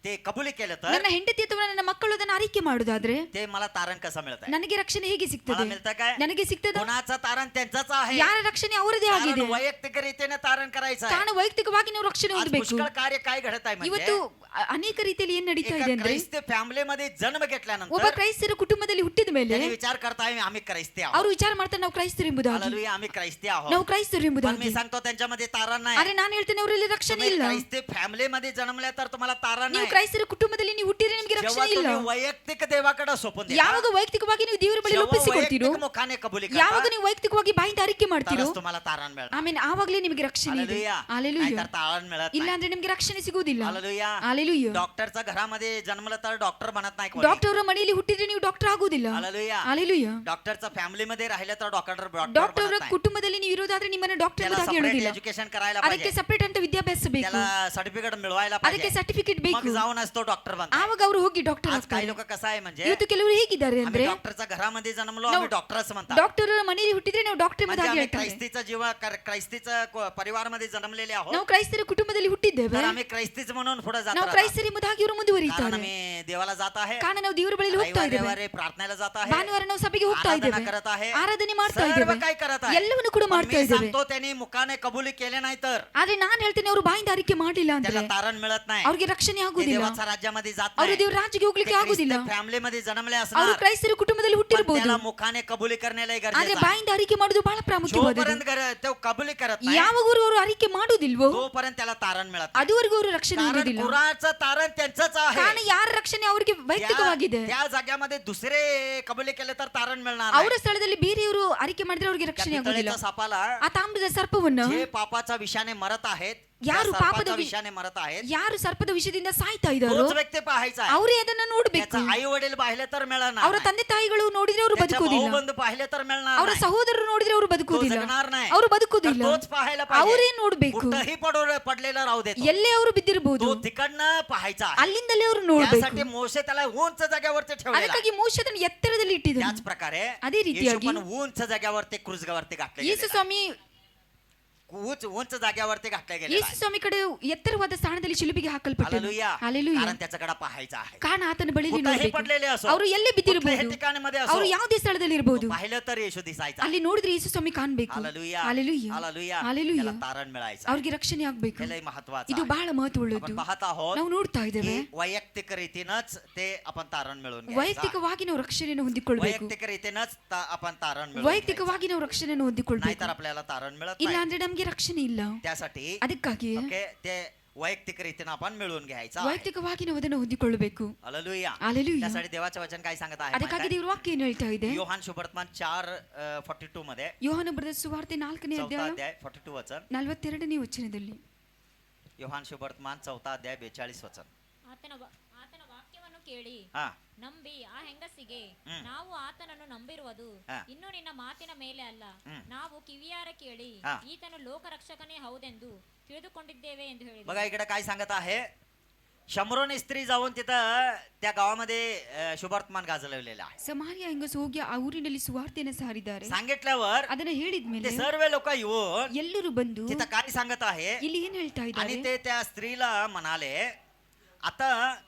ते कबुली केलं तर ನನ್ನ ಹೆಂಡತಿ ಅಥವಾ ನನ್ನ ಮಕ್ಕಳು ಅದನ್ನು ಅರಿಕೆ ಮಾಡುದಾದ್ರೆ ते मला तारण कसं मिळतंय? ನನಗೆ ರಕ್ಷಣೆ ಹೇಗೆ मला ಸಿಗ್ತದೆ? मिळतं काय? ನನಗೆ ಸಿಗ್ತದ. कोणाचं तारण त्यांचंच आहे. ಯಾರ रक्षಣೆ ಅವರದೇ कारण ಆಗಿದೆ. वैयक्तिक रीतीने तारण करायचं आहे. ಕಾರಣ ವೈಯಕ್ತಿಕವಾಗಿ ನಾವು ರಕ್ಷಣೆ आज ಹೊಂದಬೇಕು. पुष्कळ कार्य काय घडत आहे ಇವತ್ತು म्हणजे ಅನೇಕ ರೀತಿಯಲ್ಲಿ ಏನ್ ನಡೀತಾ एका ಇದೆ ಅಂದ್ರೆ, ख्रिस्ती फॅमिलीमध्ये जन्म ಒಬ್ಬ घेतल्यानंतर ಕ್ರೈಸ್ತರ ಕುಟುಂಬದಲ್ಲಿ ಹುಟ್ಟಿದ ಮೇಲೆ त्यांनी विचार करताय आम्ही ख्रिस्ती ಅವರು आहोत. ವಿಚಾರ ಮಾಡ್ತಾರೆ ನಾವು ಕ್ರೈಸ್ತರು ಎಂಬುದಾಗಿ. हालेलुया, आम्ही ख्रिस्ती ನಾವು आहोत. ಕ್ರೈಸ್ತರು पण ಎಂಬುದಾಗಿ. मी सांगतो त्यांच्यामध्ये तारण ಆದ್ರೆ नाही. ನಾನು ಹೇಳ್ತೇನೆ ಅವರಲ್ಲಿ ರಕ್ಷಣೆ तुम्ही ಇಲ್ಲ. ख्रिस्ती फॅमिलीमध्ये जन्मल्या तर तुम्हाला तारण ನೀವು नाही. ಕ್ರೈಸ್ತರ ಕುಟುಂಬದಲ್ಲಿ ನೀವು ಹುಟ್ಟಿದ್ರೆ ನಿಮಗೆ जेव्हा ರಕ್ಷಣೆ ಇಲ್ಲ. तुम्ही वैयक्तिक देवाकडे सोपून देता, ಯಾವಾಗ ವೈಯಕ್ತಿಕವಾಗಿ ನೀವು ದೇವರ ಬಳಿ जेव्हा ಒಪ್ಪಿಸಿಕೊಡ್ತೀರೋ, वैयक्तिक मुखाने कबुली ಯಾವಾಗ करता, ನೀವು ವೈಯಕ್ತಿಕವಾಗಿ ಬಾಯಿಂದ ಅರಿಕೆ ಮಾಡ್ತೀರೋ, तरच तुम्हाला तारण मिळणार. ಆಮೇಲೆ ಆವಾಗಲೇ ನಿಮಗೆ ರಕ್ಷಣೆ ಇದೆ. हालेलुया. ಹಾಲೆಲೂಯಾ. नाहीतर तारण मिळत ಇಲ್ಲ नाही. ಅಂದ್ರೆ ನಿಮಗೆ ರಕ್ಷಣೆ ಸಿಗುವುದಿಲ್ಲ. हालेलुया. ಹಾಲೆಲೂಯಾ. डॉक्टरच्या घरामध्ये जन्मलं तर डॉक्टर बनत नाही कोणी. ಡಾಕ್ಟರ್ ಮನೆಯಲ್ಲಿ ಹುಟ್ಟಿದ್ರೆ ನೀವು ಡಾಕ್ಟರ್ ಆಗುವುದಿಲ್ಲ. हालेलुया. ಹಾಲೆಲೂಯಾ. डॉक्टरच्या फॅमिलीमध्ये राहिलं तर डॉक्टर ಡಾಕ್ಟರ್ बनत नाही. ಕುಟುಂಬದಲ್ಲಿ ನೀವು ಇರೋದಾದ್ರೆ ನಿಮ್ಮನ್ನ ಡಾಕ್ಟರ್ त्याला ಎಂಬುದಾಗಿ separate ಹೇಳುವುದಿಲ್ಲ. एज्युकेशन करायला ಅದಕ್ಕೆ पाहिजे. ಸಪರೇಟ್ ಅಂತ ವಿದ್ಯಾಭ್ಯಾಸ ಬೇಕು. त्याला सर्टिफिकेट मिळवायला ಅದಕ್ಕೆ पाहिजे. ಸರ್ಟಿಫಿಕೇಟ್ मग ಬೇಕು. जाऊनच तो डॉक्टर बनतो. ಆವಾಗ ಅವರು ಹೋಗಿ ಡಾಕ್ಟರ್ आज काही ಆಗ್ತಾರೆ. लोक कसं आहे म्हणजे ಇವತ್ತು ಕೆಲವರು ಹೇಗಿದ್ದಾರೆ आम्ही ಅಂದ್ರೆ, डॉक्टरच्या घरामध्ये जन्मलो, ನಾವು आम्ही डॉक्टरच म्हणतात. ಡಾಕ್ಟರ್ ಮನೆಯಲ್ಲಿ ಹುಟ್ಟಿದ್ರೆ ನಾವು ಡಾಕ್ಟರ್ म्हणजे ಎಂಬುದಾಗಿ आम्ही ಹೇಳ್ತಾರೆ. ख्रिस्तीचा ख्रिस्तीचा परिवारामध्ये जन्मलेले आहोत, ನಾವು ಕ್ರೈಸ್ತರ ಕುಟುಂಬದಲ್ಲಿ ಹುಟ್ಟಿದ್ದೇವೆ. तर आम्ही ख्रिस्तीच म्हणून पुढे जात ನಾವು राहतो. ಕ್ರೈಸ್ತರ ಎಂಬುದಾಗಿ ಇವರು कारण ಮುಂದುವರಿತಾರೆ. आम्ही देवाला जात आहे, ಕಾರಣ ನಾವು ದೇವರ ಬಳಿಯಲ್ಲಿ ಹೋಗ್ತಾ ಇದ್ದೇವೆ. रविवारी प्रार्थनेला जात आहे, ಭಾನುವಾರ ನಾವು ಸಭೆಗೆ ಹೋಗ್ತಾ आराधना ಇದ್ದೇವೆ, करत आहे, ಆರಾಧನೆ ಮಾಡ್ತಾ सर्व ಇದ್ದೇವೆ, काय करत आहे. ಎಲ್ಲವನ್ನು ಕೂಡ पण ಮಾಡ್ತಾ मी ಇದ್ದೇವೆ. सांगतो त्यांनी मुखाने कबुली केले नाही तर ಆದ್ರೆ ನಾನು ಹೇಳ್ತೇನೆ ಅವರು ಬಾಯಿಂದ ಬಾಯಿಂದ ಮಾಡಿಲ್ಲ ಅಂದ್ರೆ त्याला तारण मिळत नाही, ಅವ್ರಿಗೆ ರಕ್ಷಣೆ ते ಆಗುದಿಲ್ಲ, देवाच्या राज्यामध्ये जात ಅವರು नाही, ದೇವರ ರಾಜ್ಯಕ್ಕೆ ಹೋಗ್ಲಿಕ್ಕೆ ಆಗುದಿಲ್ಲ. फॅमिलीमध्ये जन्मले ಅವರು असणार, ಕ್ರೈಸ್ತರ ಕುಟುಂಬದಲ್ಲಿ पण ಹುಟ್ಟಿರಬಹುದು, त्याला मुखाने कबुली करण्याला ಆದ್ರೆ गरजेचं आहे. ಬಾಯಿಂದ ಅರಿಕೆ ಮಾಡುದು ಬಹಳ ಪ್ರಾಮುಖ್ಯವಾದದ್ದು. जोपर्यंत तो कबुली करत नाही ಯಾವಾಗಲೂ ಅವರು ಅರಿಕೆ ಮಾಡುದಿಲ್ವೋ तोपर्यंत त्याला तारण मिळत नाही. ಅದುವರೆಗೂ ಅವರು ರಕ್ಷಣೆ कारण ಹೊಂದುದಿಲ್ಲ. गुराचं तारण त्यांचंच आहे. ಕಾರಣ ಯಾರ ರಕ್ಷಣೆ ಅವರಿಗೆ ವೈಯಕ್ತಿಕವಾಗಿದೆ. त्या जाग्यामध्ये दुसरे कबुली केले तर तारण मिळणार नाही. ಅವರ ಸ್ಥಳದಲ್ಲಿ ಬೇರೆಯವರು ಅರಿಕೆ ಮಾಡಿದ್ರೆ ಅವರಿಗೆ त्या ರಕ್ಷಣೆ ಆಗುದಿಲ್ಲ. पितळेच्या सापाला ಆ ತಾಮ್ರದ ಸರ್ಪವನ್ನು जे पापाच्या विषाने मरत आहेत, ಯಾರು त्या ಪಾಪದ सर्पाच्या विषाने मरत आहेत, ಯಾರು ಸರ್ಪದ ವಿಷಯದಿಂದ ಸಾಯ್ತಾ ಇದ್ದಾರೋ तोच व्यक्ती पाहायचा आहे. ಅವರೇ ಅದನ್ನ ನೋಡ್ಬೇಕು. त्याचा आई वडील पाहिले तर मिळणार ಅವರ नाही. ತಂದೆ ತಾಯಿಗಳು ನೋಡಿದ್ರೆ ಅವರು त्याचे ಬದುಕುವುದಿಲ್ಲ, भाऊ बंधू पाहिले तर मिळणार ಅವರ नाही. ಸಹೋದರರು ನೋಡಿದ್ರೆ ಅವರು तो ಬದುಕುವುದಿಲ್ಲ, जगणार नाही. ಅವರು तर ಬದುಕುವುದಿಲ್ಲ. तोच पाहायला पाहिजे. ಅವರೇ ನೋಡ್ಬೇಕು, कुठंही पडलेला राहू देतो, ಎಲ್ಲೇ ಅವರು ಬಿದ್ದಿರಬಹುದು, तो तिकडनं पाहायचा आहे. ಅಲ್ಲಿಂದಲೇ ಅವರು ನೋಡ್ಬೇಕು. त्यासाठी मोशे त्याला उंच जाग्यावरती ठेवलेला आहे. ಅದಕ್ಕಾಗಿ ಮೋಶೆಯನ್ನು ಎತ್ತರದಲ್ಲಿ ಇಟ್ಟಿದ್ದಾನೆ. त्याच प्रकारे ಅದೇ ರೀತಿಯಾಗಿ येशू पण उंच जाग्यावरती क्रुजगावरती घातले ಯೇಸು गेलेला ಸ್ವಾಮಿ आहे. उंच जाग्यावरती घातले गेलेला ಯೇಸು आहे. ಸ್ವಾಮಿ ಕಡೆ ಎತ್ತರವಾದ ಸ್ಥಾನದಲ್ಲಿ ಶಿಲುಬೆಗೆ ಹಾಕಲ್ಪಟ್ಟರು. हालेलुया. ಹಾಲೆಲೂಯಾ. कारण त्याच्याकडे पाहायचा आहे. ಕಾರಣ ಆತನ ಬಳಿಯಲ್ಲಿ कुठेही ನೋಡ್ಬೇಕು. पडलेले असो, ಅವರು ಎಲ್ಲೇ कुठल्याही ಬಿದ್ದಿರಬಹುದು, ठिकाणामध्ये असो, ಅವರು ಯಾವುದೇ ಸ್ಥಳದಲ್ಲಿ ಇರಬಹುದು, पाहिलं तर येशू दिसायचा. ಅಲ್ಲಿ ನೋಡಿದ್ರೆ ಯೇಸು ಸ್ವಾಮಿ ಕಾಣ್ಬೇಕು. हालेलुया. ಹಾಲೆಲೂಯಾ. हालेलुया. ಹಾಲೆಲೂಯಾ. त्याला तारण मिळायचं. ಅವ್ರಿಗೆ ರಕ್ಷಣೆ ಆಗ್ಬೇಕು. हे लय महत्वाचं ಇದು आहे. ಬಹಳ ಮಹತ್ವವುಳ್ಳದ್ದು. आपण पाहत आहोत ನಾವು ನೋಡ್ತಾ ಇದ್ದೇವೆ, की वैयक्तिक रीतीनंच ते आपण तारण मिळवून घ्यायचं. ವೈಯಕ್ತಿಕವಾಗಿ ನಾವು ರಕ್ಷಣೆಯನ್ನು ಹೊಂದಿಕೊಳ್ಬೇಕು. वैयक्तिक रीतीनंच आपण तारण मिळवून ವೈಯಕ್ತಿಕವಾಗಿ ನಾವು ರಕ್ಷಣೆಯನ್ನು ಹೊಂದಿಕೊಳ್ಬೇಕು. नाहीतर आपल्याला तारण मिळत ಇಲ್ಲ नाही. ಅಂದ್ರೆ ನಮ್ಗೆ ರಕ್ಷಣೆ ಇಲ್ಲ. त्यासाठी ಅದಕ್ಕಾಗಿ ओके ते वैयक्तिक रीतीने आपण मिळवून घ्यायचं आहे. ವೈಯಕ್ತಿಕವಾಗಿ ನಾವು ಅದನ್ನು ಹೊಂದಿಕೊಳ್ಳಬೇಕು. हालेलुया. हालेलुया. त्यासाठी देवाचं वचन काय सांगत आहे ಅದಕ್ಕಾಗಿ माहिती ದೇವರ ವಾಕ್ಯ ಏನು ಹೇಳ್ತಾ ಇದೆ? आहे? ಯೋಹಾನ್ ಶುಭವರ್ತಮಾನ್ 4:42 मध्ये ಯೋಹಾನ ಬರೆದ ಸುವಾರ್ತೆ 4ನೇ चौथा ಅಧ್ಯಾಯ अध्याय 42 वचन. 42ನೇ ವಚನದಲ್ಲಿ ಯೋಹಾನ್ ಶುಭವರ್ತಮಾನ್ 4th अध्याय 42 वचन. ಆತನ ವಾಕ್ಯವನ್ನು ಕೇಳಿ हा ನಂಬಿ ಆ ಹೆಂಗಸಿಗೆ, ಹ್ಮ್. ನಾವು ಆತನನ್ನು ನಂಬಿರುವುದು ಹಾ. ಇನ್ನು ನಿನ್ನ ಮಾತಿನ ಮೇಲೆ ಅಲ್ಲ, ಹ್ಮ್. ನಾವು ಕಿವಿಯಾರ ಕೇಳಿ ಹಾ. ಈತನು ಲೋಕರಕ್ಷಕನೇ ಹೌದೆಂದು ತಿಳಿದುಕೊಂಡಿದ್ದೇವೆ ಎಂದು ಹೇಳಿದರು. बघा इकडे काय सांगत आहे, शंभरोनी स्त्री जाऊन तिथं त्या गावामध्ये शुभवर्तमान गाजवलेलं आहे. ಸಮಾರ್ಯ ಹೆಂಗಸು ಹೋಗಿ ಆ ಊರಿನಲ್ಲಿ ಸುವಾರ್ತೆಯನ್ನು ಸಾರಿದ್ದಾರೆ. सांगितल्यावर ಅದನ್ನ ಹೇಳಿದ್ಮೇಲೆ ते सर्व लोक येऊन ಎಲ್ಲರೂ ಬಂದು तिथं काय सांगत आहे, ಇಲ್ಲಿ ಏನ್ ಹೇಳ್ತಾ ಇದ್ದಾರೆ? आणि ते त्या स्त्रीला म्हणाले, आता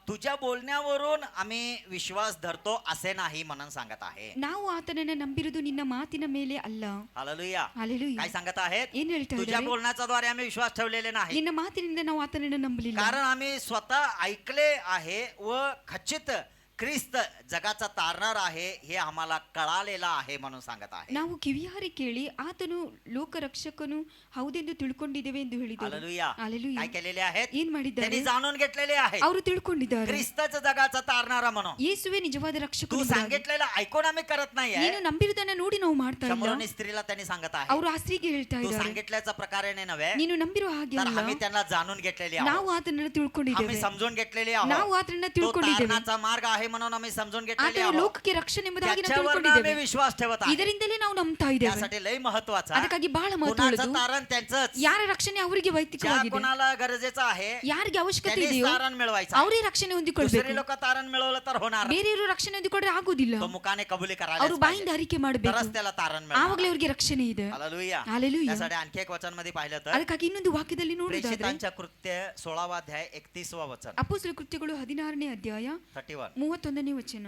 तुझ्या बोलण्यावरून आम्ही विश्वास धरतो असे नाही म्हणून सांगत आहे. ನಾವು ಆತನನ್ನ ನಂಬಿರುವುದು ನಿನ್ನ ಮಾತಿನ ಮೇಲೆ ಅಲ್ಲ. हालेलुया. ಹಾಲೆಲೂಯಾ. काय सांगत आहेत, ಏನ್ ಹೇಳ್ತಾ तुझ्या ಇದ್ದಾರೆ? बोलण्याच्या द्वारे आम्ही विश्वास ठेवलेले नाही, ನಿನ್ನ ಮಾತಿನಿಂದ ನಾವು ಆತನನ್ನ ನಂಬಲಿಲ್ಲ. कारण आम्ही स्वतः ऐकले आहे व खचित ख्रिस्त जगाचा तारणार आहे हे आम्हाला कळालेला आहे म्हणून सांगत आहे. ನಾವು ಕಿವಿಯಾರಿ ಕೇಳಿ ಆತನು ಲೋಕರಕ್ಷಕನು ಹೌದೆಂದು ತಿಳ್ಕೊಂಡಿದ್ದೇವೆ ಎಂದು ಹೇಳಿದರು. हालेलुया. ಹಾಲೆಲೂಯಾ. काय केलेले आहेत, ಏನ್ ಮಾಡಿದ್ದಾರೆ? त्यांनी जाणून घेतलेले आहे ಅವರು ತಿಳ್ಕೊಂಡಿದ್ದಾರೆ ख्रिस्तच जगाचा तारणारा म्हणून. ಯೇಸುವೆ ನಿಜವಾದ तू ರಕ್ಷಕನು. सांगितलेलं ऐकून आम्ही करत नाहीये. ನೀನು ನಂಬಿರುವುದನ್ನ ನೋಡಿ ನಾವು ಮಾಡ್ತಾ ಇಲ್ಲ. शंभरोनी स्त्रीला त्यांनी सांगत आहे, ಅವರು ಆ ಸ್ತ್ರೀಗೆ ಹೇಳ್ತಾ तू ಇದ್ದಾರೆ, सांगितल्याच्या प्रकारेने नव्हे, ನೀನು ನಂಬಿರೋ ಹಾಗೆ तर ಅಲ್ಲ, आम्ही त्यांना जाणून घेतलेली ನಾವು आहोत, ಆತನನ್ನ आम्ही ತಿಳ್ಕೊಂಡಿದ್ದೇವೆ, समजून घेतलेली ನಾವು आहोत. ಆತನನ್ನ तो ತಿಳ್ಕೊಂಡಿದ್ದೇವೆ, तारणाचा मार्ग आहे म्हणून आम्ही समजून घेतलेली ಆತನು आहोत. ಲೋಕಕ್ಕೆ ರಕ್ಷಣೆ ಎಂಬುದಾಗಿ ನಾವು त्याच्यावर ತಿಳ್ಕೊಂಡಿದ್ದೇವೆ. आम्ही विश्वास ठेवत आहे. ಇದರಿಂದಲೇ ನಾವು ನಂಬ್ತಾ ಇದ್ದೇವೆ. त्यासाठी लय महत्वाचा, ಅದಕ್ಕಾಗಿ ಬಹಳ कुणाचं ಮಹತ್ವವುಳ್ಳದು तारण त्यांचंच. ಯಾರ ರಕ್ಷಣೆ ಅವರಿಗೆ ज्या ವೈಯಕ್ತಿಕವಾಗಿದೆ. कोणाला गरजेचं आहे ಯಾರಿಗೆ ಅವಶ್ಯಕತೆ त्यांनीच ಇದೆಯೋ तारण मिळवायचं. ಅವರೇ ರಕ್ಷಣೆ ಹೊಂದಿಕೊಳ್ಬೇಕು. दुसरी लोक तारण मिळवलं तर होणार नाही. ಬೇರೆಯವರು ರಕ್ಷಣೆ ಹೊಂದಿಕೊಂಡ್ರೆ ಆಗುದಿಲ್ಲ. तो मुखाने कबुली करायला ಅವರು ಬಾಯಿಂದ ಅರಿಕೆ ಮಾಡಬೇಕು, तरच त्याला तारण ಆವಾಗಲೇ मिळणार. ಅವರಿಗೆ ರಕ್ಷಣೆ ಇದೆ. हालेलुया. हालेलुया. त्यासाठी आणखी एक वचन मध्ये पाहिलं तर ಅದಕ್ಕಾಗಿ ಇನ್ನೊಂದು ವಾಕ್ಯದಲ್ಲಿ ನೋಡಿದ್ರೆ प्रेषितांच्या कृत्य 16वा अध्याय 31वा वचन. ಅಪೊಸ್ತಲ ಕೃತ್ಯಗಳು 16ನೇ ಅಧ್ಯಾಯ 31. 31ನೇ ವಚನ.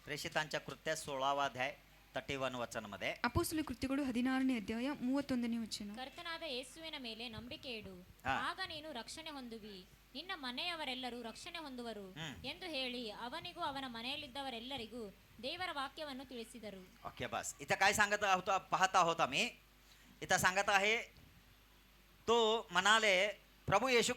प्रेषितांच्या कृत्य 16वा अध्याय 31 वचन मध्ये ಅಪೊಸ್ತಲ ಕೃತ್ಯಗಳು 16ನೇ ಅಧ್ಯಾಯ 31ನೇ ವಚನ. ಕರ್ತನಾದ ಯೇಸುವಿನ ಮೇಲೆ ನಂಬಿಕೆ ಇಡು, ಹಾ. ಆಗ ನೀನು ರಕ್ಷಣೆ ಹೊಂದುವಿ, ನಿನ್ನ ಮನೆಯವರೆಲ್ಲರೂ ರಕ್ಷಣೆ ಹೊಂದುವರು ಎಂದು ಹೇಳಿ ಅವನಿಗೂ ಅವನ ಮನೆಯಲ್ಲಿದ್ದವರೆಲ್ಲರಿಗೂ ದೇವರ ವಾಕ್ಯವನ್ನು ತಿಳಿಸಿದರು. ओके बस इथं काय सांगत आहोत, पाहत आहोत आम्ही. इथं सांगत आहे, तो म्हणाले प्रभू येशू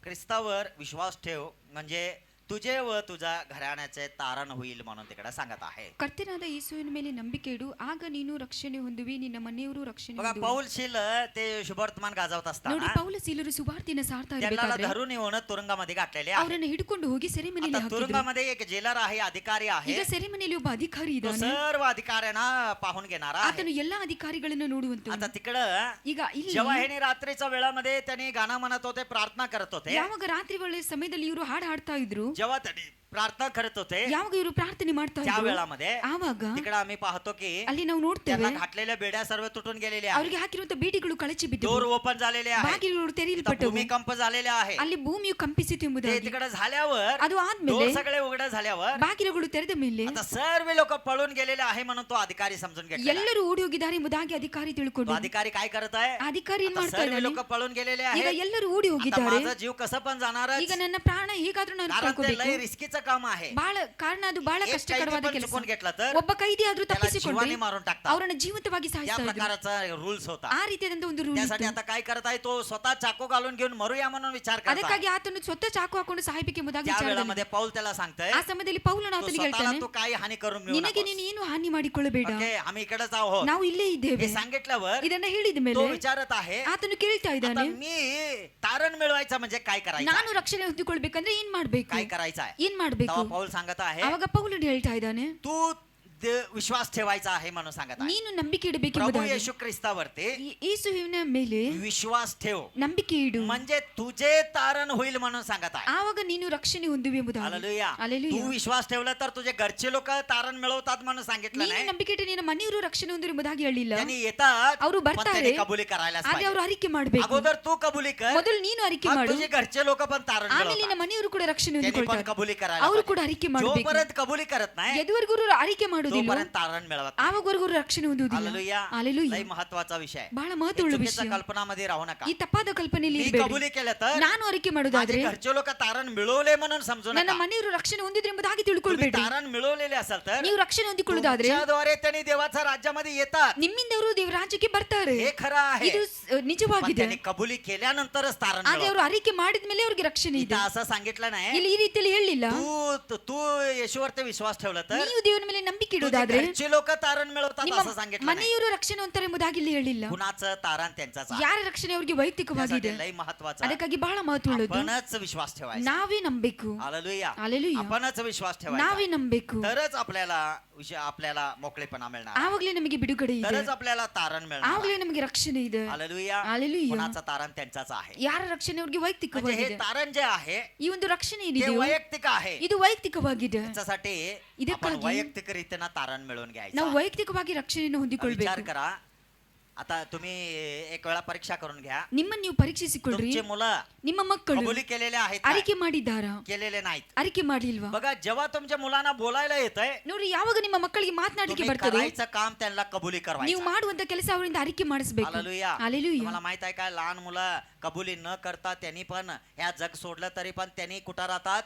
ख्रिस्तावर विश्वास ठेव म्हणजे तुझे व तुझ्या घराण्याचे तारण होईल म्हणून तिकडे सांगत आहे. ಕರ್ತನಾದ ಯೇಸುವಿನ ಮೇಲೆ ನಂಬಿಕೆ ಇಡು, ಆಗ ನೀನು ರಕ್ಷಣೆ ಹೊಂದುವಿ, ನಿನ್ನ ಮನೆಯವರು ರಕ್ಷಣೆ बघा ಹೊಂದುವರು. पौल शील ते शुभवर्तमान गाजवत ನೋಡಿ, असताना ಪೌಲ ಸೀಲರು ಸುವಾರ್ತೆಯನ್ನು ಸಾರ್ತಾ त्यांना ಇರಬೇಕಾದ್ರೆ धरून येऊन तुरुंगामध्ये घातलेले आहे. ಅವರನ್ನು ಹಿಡ್ಕೊಂಡು ಹೋಗಿ ಸೆರೆಮನೆಯಲ್ಲಿ आता ಹಾಕಿದ್ರು. तुरुंगामध्ये एक जेलर आहे, अधिकारी आहे. ಈಗ ಸೆರೆಮನೆಯಲ್ಲಿ ಒಬ್ಬ ಅಧಿಕಾರಿ तो ಇದ್ದಾನೆ. सर्व अधिकाऱ्यांना पाहून घेणारा आहे. ಆತನು ಎಲ್ಲಾ ಅಧಿಕಾರಿಗಳನ್ನು ನೋಡುವಂತ. आता तिकडं ಈಗ ಇಲ್ಲಿ जेव्हा ह्याने रात्रीच्या वेळामध्ये त्यांनी गाणं म्हणत होते, प्रार्थना करत होते, ಯಾವಾಗ ರಾತ್ರಿ ವೇಳೆ ಸಮಯದಲ್ಲಿ ಇವರು ಹಾಡು ಹಾಡ್ತಾ ಇದ್ರು, जेव्हा त्यांनी प्रार्थना करत होते ಯಾವಾಗ ಇವರು ಪ್ರಾರ್ಥನೆ ಮಾಡ್ತಾ त्या ಇದ್ರು वेळामध्ये ಆವಾಗ तिकडे आम्ही पाहतो की ಅಲ್ಲಿ ನಾವು ನೋಡ್ತೇವೆ त्यांना घातलेल्या बेड्या सर्व तुटून गेलेल्या आहेत. ಅವರಿಗೆ ಹಾಕಿರುವಂತ ಬೇಡಿಗಳು ಕಳಚಿ ಬಿದ್ದವು, डोर ओपन झालेले आहेत, ಬಾಗಿಲುಗಳು तिथं ತೆರೆಯಲ್ಪಟ್ಟವು, भूमिकंप झालेले आहे. ಅಲ್ಲಿ ಭೂಮಿಯು ಕಂಪಿಸಿತು ते ಎಂಬುದಾಗಿ. तिकडे झाल्यावर ಅದು ಆದ್ಮೇಲೆ डोर सगळे उघड झाल्यावर ಬಾಗಿಲುಗಳು ತೆರೆದ ಮೇಲೆ आता सर्व लोक पळून गेलेले आहे म्हणून तो अधिकारी समजून घेतला. ಎಲ್ಲರೂ ಓಡಿ ಹೋಗಿದ್ದಾರೆ ಎಂಬುದಾಗಿ ಅಧಿಕಾರಿ तो ತಿಳ್ಕೊಂಡು अधिकारी काय करत आहे? ಆ ಅಧಿಕಾರಿ ಏನ್ आता ಮಾಡ್ತಾ सर्व ಇದ್ದಾನೆ, लोक पळून गेलेले ಈಗ आहेत. ಎಲ್ಲರೂ ಓಡಿ आता ಹೋಗಿದ್ದಾರೆ, माझा जीव कसं पण जाणार, ಈಗ ನನ್ನ ಪ್ರಾಣ ಹೇಗಾದ್ರೂ ನಾನು कारण ते ಕಳ್ಕೋಬೇಕು. लय रिस्कीचं काम आहे. ಬಹಳ ಕಾರಣ ಅದು ಬಹಳ एक कैदी ಕಷ್ಟಕರವಾದ पण ಕೆಲಸ. चुकून घेतला तर ಒಬ್ಬ ಕೈದಿ ಆದ್ರೂ त्याला ತಪ್ಪಿಸಿಕೊಂಡ್ರೆ जीवानी मारून टाकतात. ಅವರನ್ನ ಜೀವಂತವಾಗಿ त्या ಸಾಯಿಸ್ತಾ ಇದ್ರು. प्रकारचा रूल्स होता. ಆ ರೀತಿಯಾದಂತ ಒಂದು ರೂಲ್ त्यासाठी आता काय करत आहे, तो स्वतः चाकू घालून घेऊन मरूया म्हणून विचार करत ಅದಕ್ಕಾಗಿ ಆತನು ಸ್ವತಃ ಚಾಕು ಹಾಕೊಂಡು ಸಾಯ್ಬೇಕು ಎಂಬುದಾಗಿ त्या ವಿಚಾರ वेळामध्ये पाऊल त्याला सांगतोय, ಆ ಸಮಯದಲ್ಲಿ ಪೌಲನು तो ಆತನಿಗೆ स्वतःला ಹೇಳ್ತಾನೆ, तू काही हानी करून घेऊ ನಿನಗೆ नकोस. ನೀನು ಏನು ಹಾನಿ ಮಾಡಿಕೊಳ್ಳಬೇಡ, ओके, आम्ही इकडेच आहोत. ನಾವು ಇಲ್ಲೇ ಇದ್ದೇವೆ. हे सांगितल्यावर ಇದನ್ನ ಹೇಳಿದ ಮೇಲೆ तो विचारत आहे, ಆತನು ಕೇಳ್ತಾ आता ಇದ್ದಾನೆ, मी तारण मिळवायचं म्हणजे काय करायचं ನಾನು आहे? ರಕ್ಷಣೆ ಹೊಂದಿಕೊಳ್ಬೇಕಂದ್ರೆ ಏನ್ ಮಾಡ್ಬೇಕು, काय करायचं आहे? ಏನ್ ಮಾಡ್ಬೇಕು? तेव्हा पाऊल सांगत आहे, ಅವಾಗ ಪೌಲನು ಹೇಳ್ತಾ ಇದ್ದಾನೆ, तू विश्वास ठेवायचा आहे म्हणून सांगत आहे. ನೀನು ನಂಬಿಕೆ प्रभू ಇಡಬೇಕೆಂಬುದಾಗಿ. येशू ख्रिस्तावरती ಯೇಸುವಿನ ಮೇಲೆ विश्वास ठेव, ನಂಬಿಕೆ ಇಡು, म्हणजे तुझे तारण होईल म्हणून सांगत आहे. ಆವಾಗ ನೀನು ರಕ್ಷಣೆ ಹೊಂದುವೆ ಎಂಬುದಾಗಿ. हालेलुया. हालेलुया. तू विश्वास ठेवला तर तुझे घरचे लोक तारण मिळवतात म्हणून सांगितलं ನೀನು नाही. ನಂಬಿಕೆ ಇಟ್ಟು ನಿನ್ನ ಮನೆಯವರು ರಕ್ಷಣೆ ಹೊಂದಿರು ಎಂಬುದಾಗಿ ಹೇಳಿಲ್ಲ. त्यांनी येतात ಅವರು पण ಬರ್ತಾರೆ, त्यांनी कबुली करायलाच ಆದ್ರೆ ಅವರು पाहिजे. ಅರಿಕೆ ಮಾಡ್ಬೇಕು. अगोदर तू कबुली कर, ಮೊದಲು ನೀನು ಅರಿಕೆ मग ಮಾಡು, तुझे घरचे लोक पण तारण ಆಮೇಲೆ ನಿನ್ನ मिळवतात. ಮನೆಯವರು ಕೂಡ ರಕ್ಷಣೆ त्यांनी पण ಹೊಂದಿಕೊಳ್ತಾರೆ. कबुली करायला ಅವರು ಕೂಡ पाहिजे. ಅರಿಕೆ ಮಾಡಬೇಕು. जोपर्यंत कबुली करत नाही ಎದುವರೆಗೂ ಅರಿಕೆ ಮಾಡುವುದಿಲ್ಲ, तोपर्यंत तारण मिळवत नाही. ಆವಾಗವರೆಗೂ ರಕ್ಷಣೆ ಹೊಂದುವುದಿಲ್ಲ. हालेलुया. हालेलुया. लय महत्वाचा विषय आहे. ಬಹಳ हे ಮಹತ್ವವುಳ್ಳ चुकीच्या ವಿಷಯ. कल्पनामध्ये राहू नका. ಈ ತಪ್ಪಾದ ಕಲ್ಪನೆಯಲ್ಲಿ मी ಇರಬೇಡಿ. कबुली केलं तर ನಾನು ಅರಿಕೆ ಮಾಡುವುದಾದ್ರೆ माझे घरचे लोक तारण मिळवले म्हणून समजू ನನ್ನ नका. ಮನೆಯವರು ರಕ್ಷಣೆ ಹೊಂದಿದ್ರು ಎಂಬುದಾಗಿ तुम्ही ತಿಳ್ಕೊಳ್ಬೇಡಿ. तारण मिळवलेले असाल तर ನೀವು ರಕ್ಷಣೆ ಹೊಂದಿಕೊಳ್ಳುವುದಾದ್ರೆ तुमच्याद्वारे त्यांनी देवाच्या राज्यामध्ये येतात, ನಿಮ್ಮಿಂದ ಅವರು ದೇವರ ರಾಜ್ಯಕ್ಕೆ ಬರ್ತಾರೆ. हे खरं आहे. ಇದು पण ನಿಜವಾಗಿದೆ. त्यांनी कबुली केल्यानंतरच तारण ಆದ್ರೆ मिळवतात. ಅವರು ಅರಿಕೆ ಮಾಡಿದ ಮೇಲೆ ಅವ್ರಿಗೆ ರಕ್ಷಣೆ ಇದೆ. इथं असं सांगितलं नाही, ಇಲ್ಲಿ ಈ ರೀತಿಯಲ್ಲಿ ಹೇಳಿಲ್ಲ. तू येशूवरती विश्वास ठेवला तर ನೀವು ದೇವರ ಮೇಲೆ ನಂಬಿಕೆ तुझे ಇಡುವುದಾದ್ರೆ घरचे लोक तारण मिळवतात ನಿಮ್ಮ असं सांगितलं नाही. ಮನೆಯವರು ರಕ್ಷಣೆ ಹೊಂತಾರೆ ಎಂಬುದಾಗಿ ಇಲ್ಲಿ ಹೇಳಿಲ್ಲ. कुणाचं तारण त्यांचाच आहे. ಯಾರ ರಕ್ಷಣೆ ಅವರಿಗೆ ವೈಯಕ್ತಿಕವಾಗಿದೆ. त्यासाठी लय महत्वाचं आहे. ಅದಕ್ಕಾಗಿ ಬಹಳ ಮಹತ್ವವುಳ್ಳದ್ದು. आपणच विश्वास ठेवायचा. ನಾವೇ ನಂಬಬೇಕು. हालेलुया. हालेलुया. आपणच विश्वास ठेवायचा. ನಾವೇ ನಂಬಬೇಕು. तरच आपल्याला मोकळेपणा मिळणार, ಆವಾಗಲೇ ನಮಗೆ ಬಿಡುಗಡೆ ಇದೆ, तरच आपल्याला तारण मिळणार. ಆವಾಗಲೇ ನಮಗೆ ರಕ್ಷಣೆ ಇದೆ. हालेलुया. हालेलुया. कुणाचं तारण त्यांचाच आहे. ಯಾರ ರಕ್ಷಣೆ ಅವ್ರಿಗೆ म्हणजे हे ವೈಯಕ್ತಿಕವಾಗಿದೆ. तारण जे आहे ಈ ಒಂದು ರಕ್ಷಣೆ ते ಏನಿದೆಯೋ वैयक्तिक आहे. ಇದು ವೈಯಕ್ತಿಕವಾಗಿದೆ. त्याच्यासाठी ಇದಕ್ಕಾಗಿ आपण वैयक्तिक रीतीने तारण मिळवून घ्यायचं. ನಾವು ವೈಯಕ್ತಿಕವಾಗಿ ರಕ್ಷಣೆಯನ್ನು विचार ಹೊಂದಿಕೊಳ್ಬೇಕು. करा, आता तुम्ही एक वेळा परीक्षा करून घ्या. ನಿಮ್ಮನ್ನು ನೀವು ಪರೀಕ್ಷಿಸಿಕೊಳ್ಳ್ರಿ. तुमची मुलं ನಿಮ್ಮ ಮಕ್ಕಳು कबुली केलेले आहेत काय? ಅರಿಕೆ ಮಾಡಿದ್ದಾರಾ, केलेले नाहीत. ಅರಿಕೆ ಮಾಡಿಲ್ವಾ? बघा, जेव्हा तुमच्या मुलांना बोलायला येतंय, ನೋಡಿ, ಯಾವಾಗ ನಿಮ್ಮ ಮಕ್ಕಳಿಗೆ ಮಾತನಾಡಲಿಕ್ಕೆ तुम्ही ಬರ್ತದೆ, करायचं काम त्यांना कबुली ನೀವು करवायचं. ಮಾಡುವಂತ ಕೆಲಸ ಅವರಿಂದ ಅರಿಕೆ ಮಾಡಿಸಬೇಕು. हालेलुया. हालेलुया. तुम्हाला माहित आहे का, लहान मुलं कबुली न करता त्यांनी पण ह्या जग सोडलं तरी पण त्यांनी कुठं राहतात?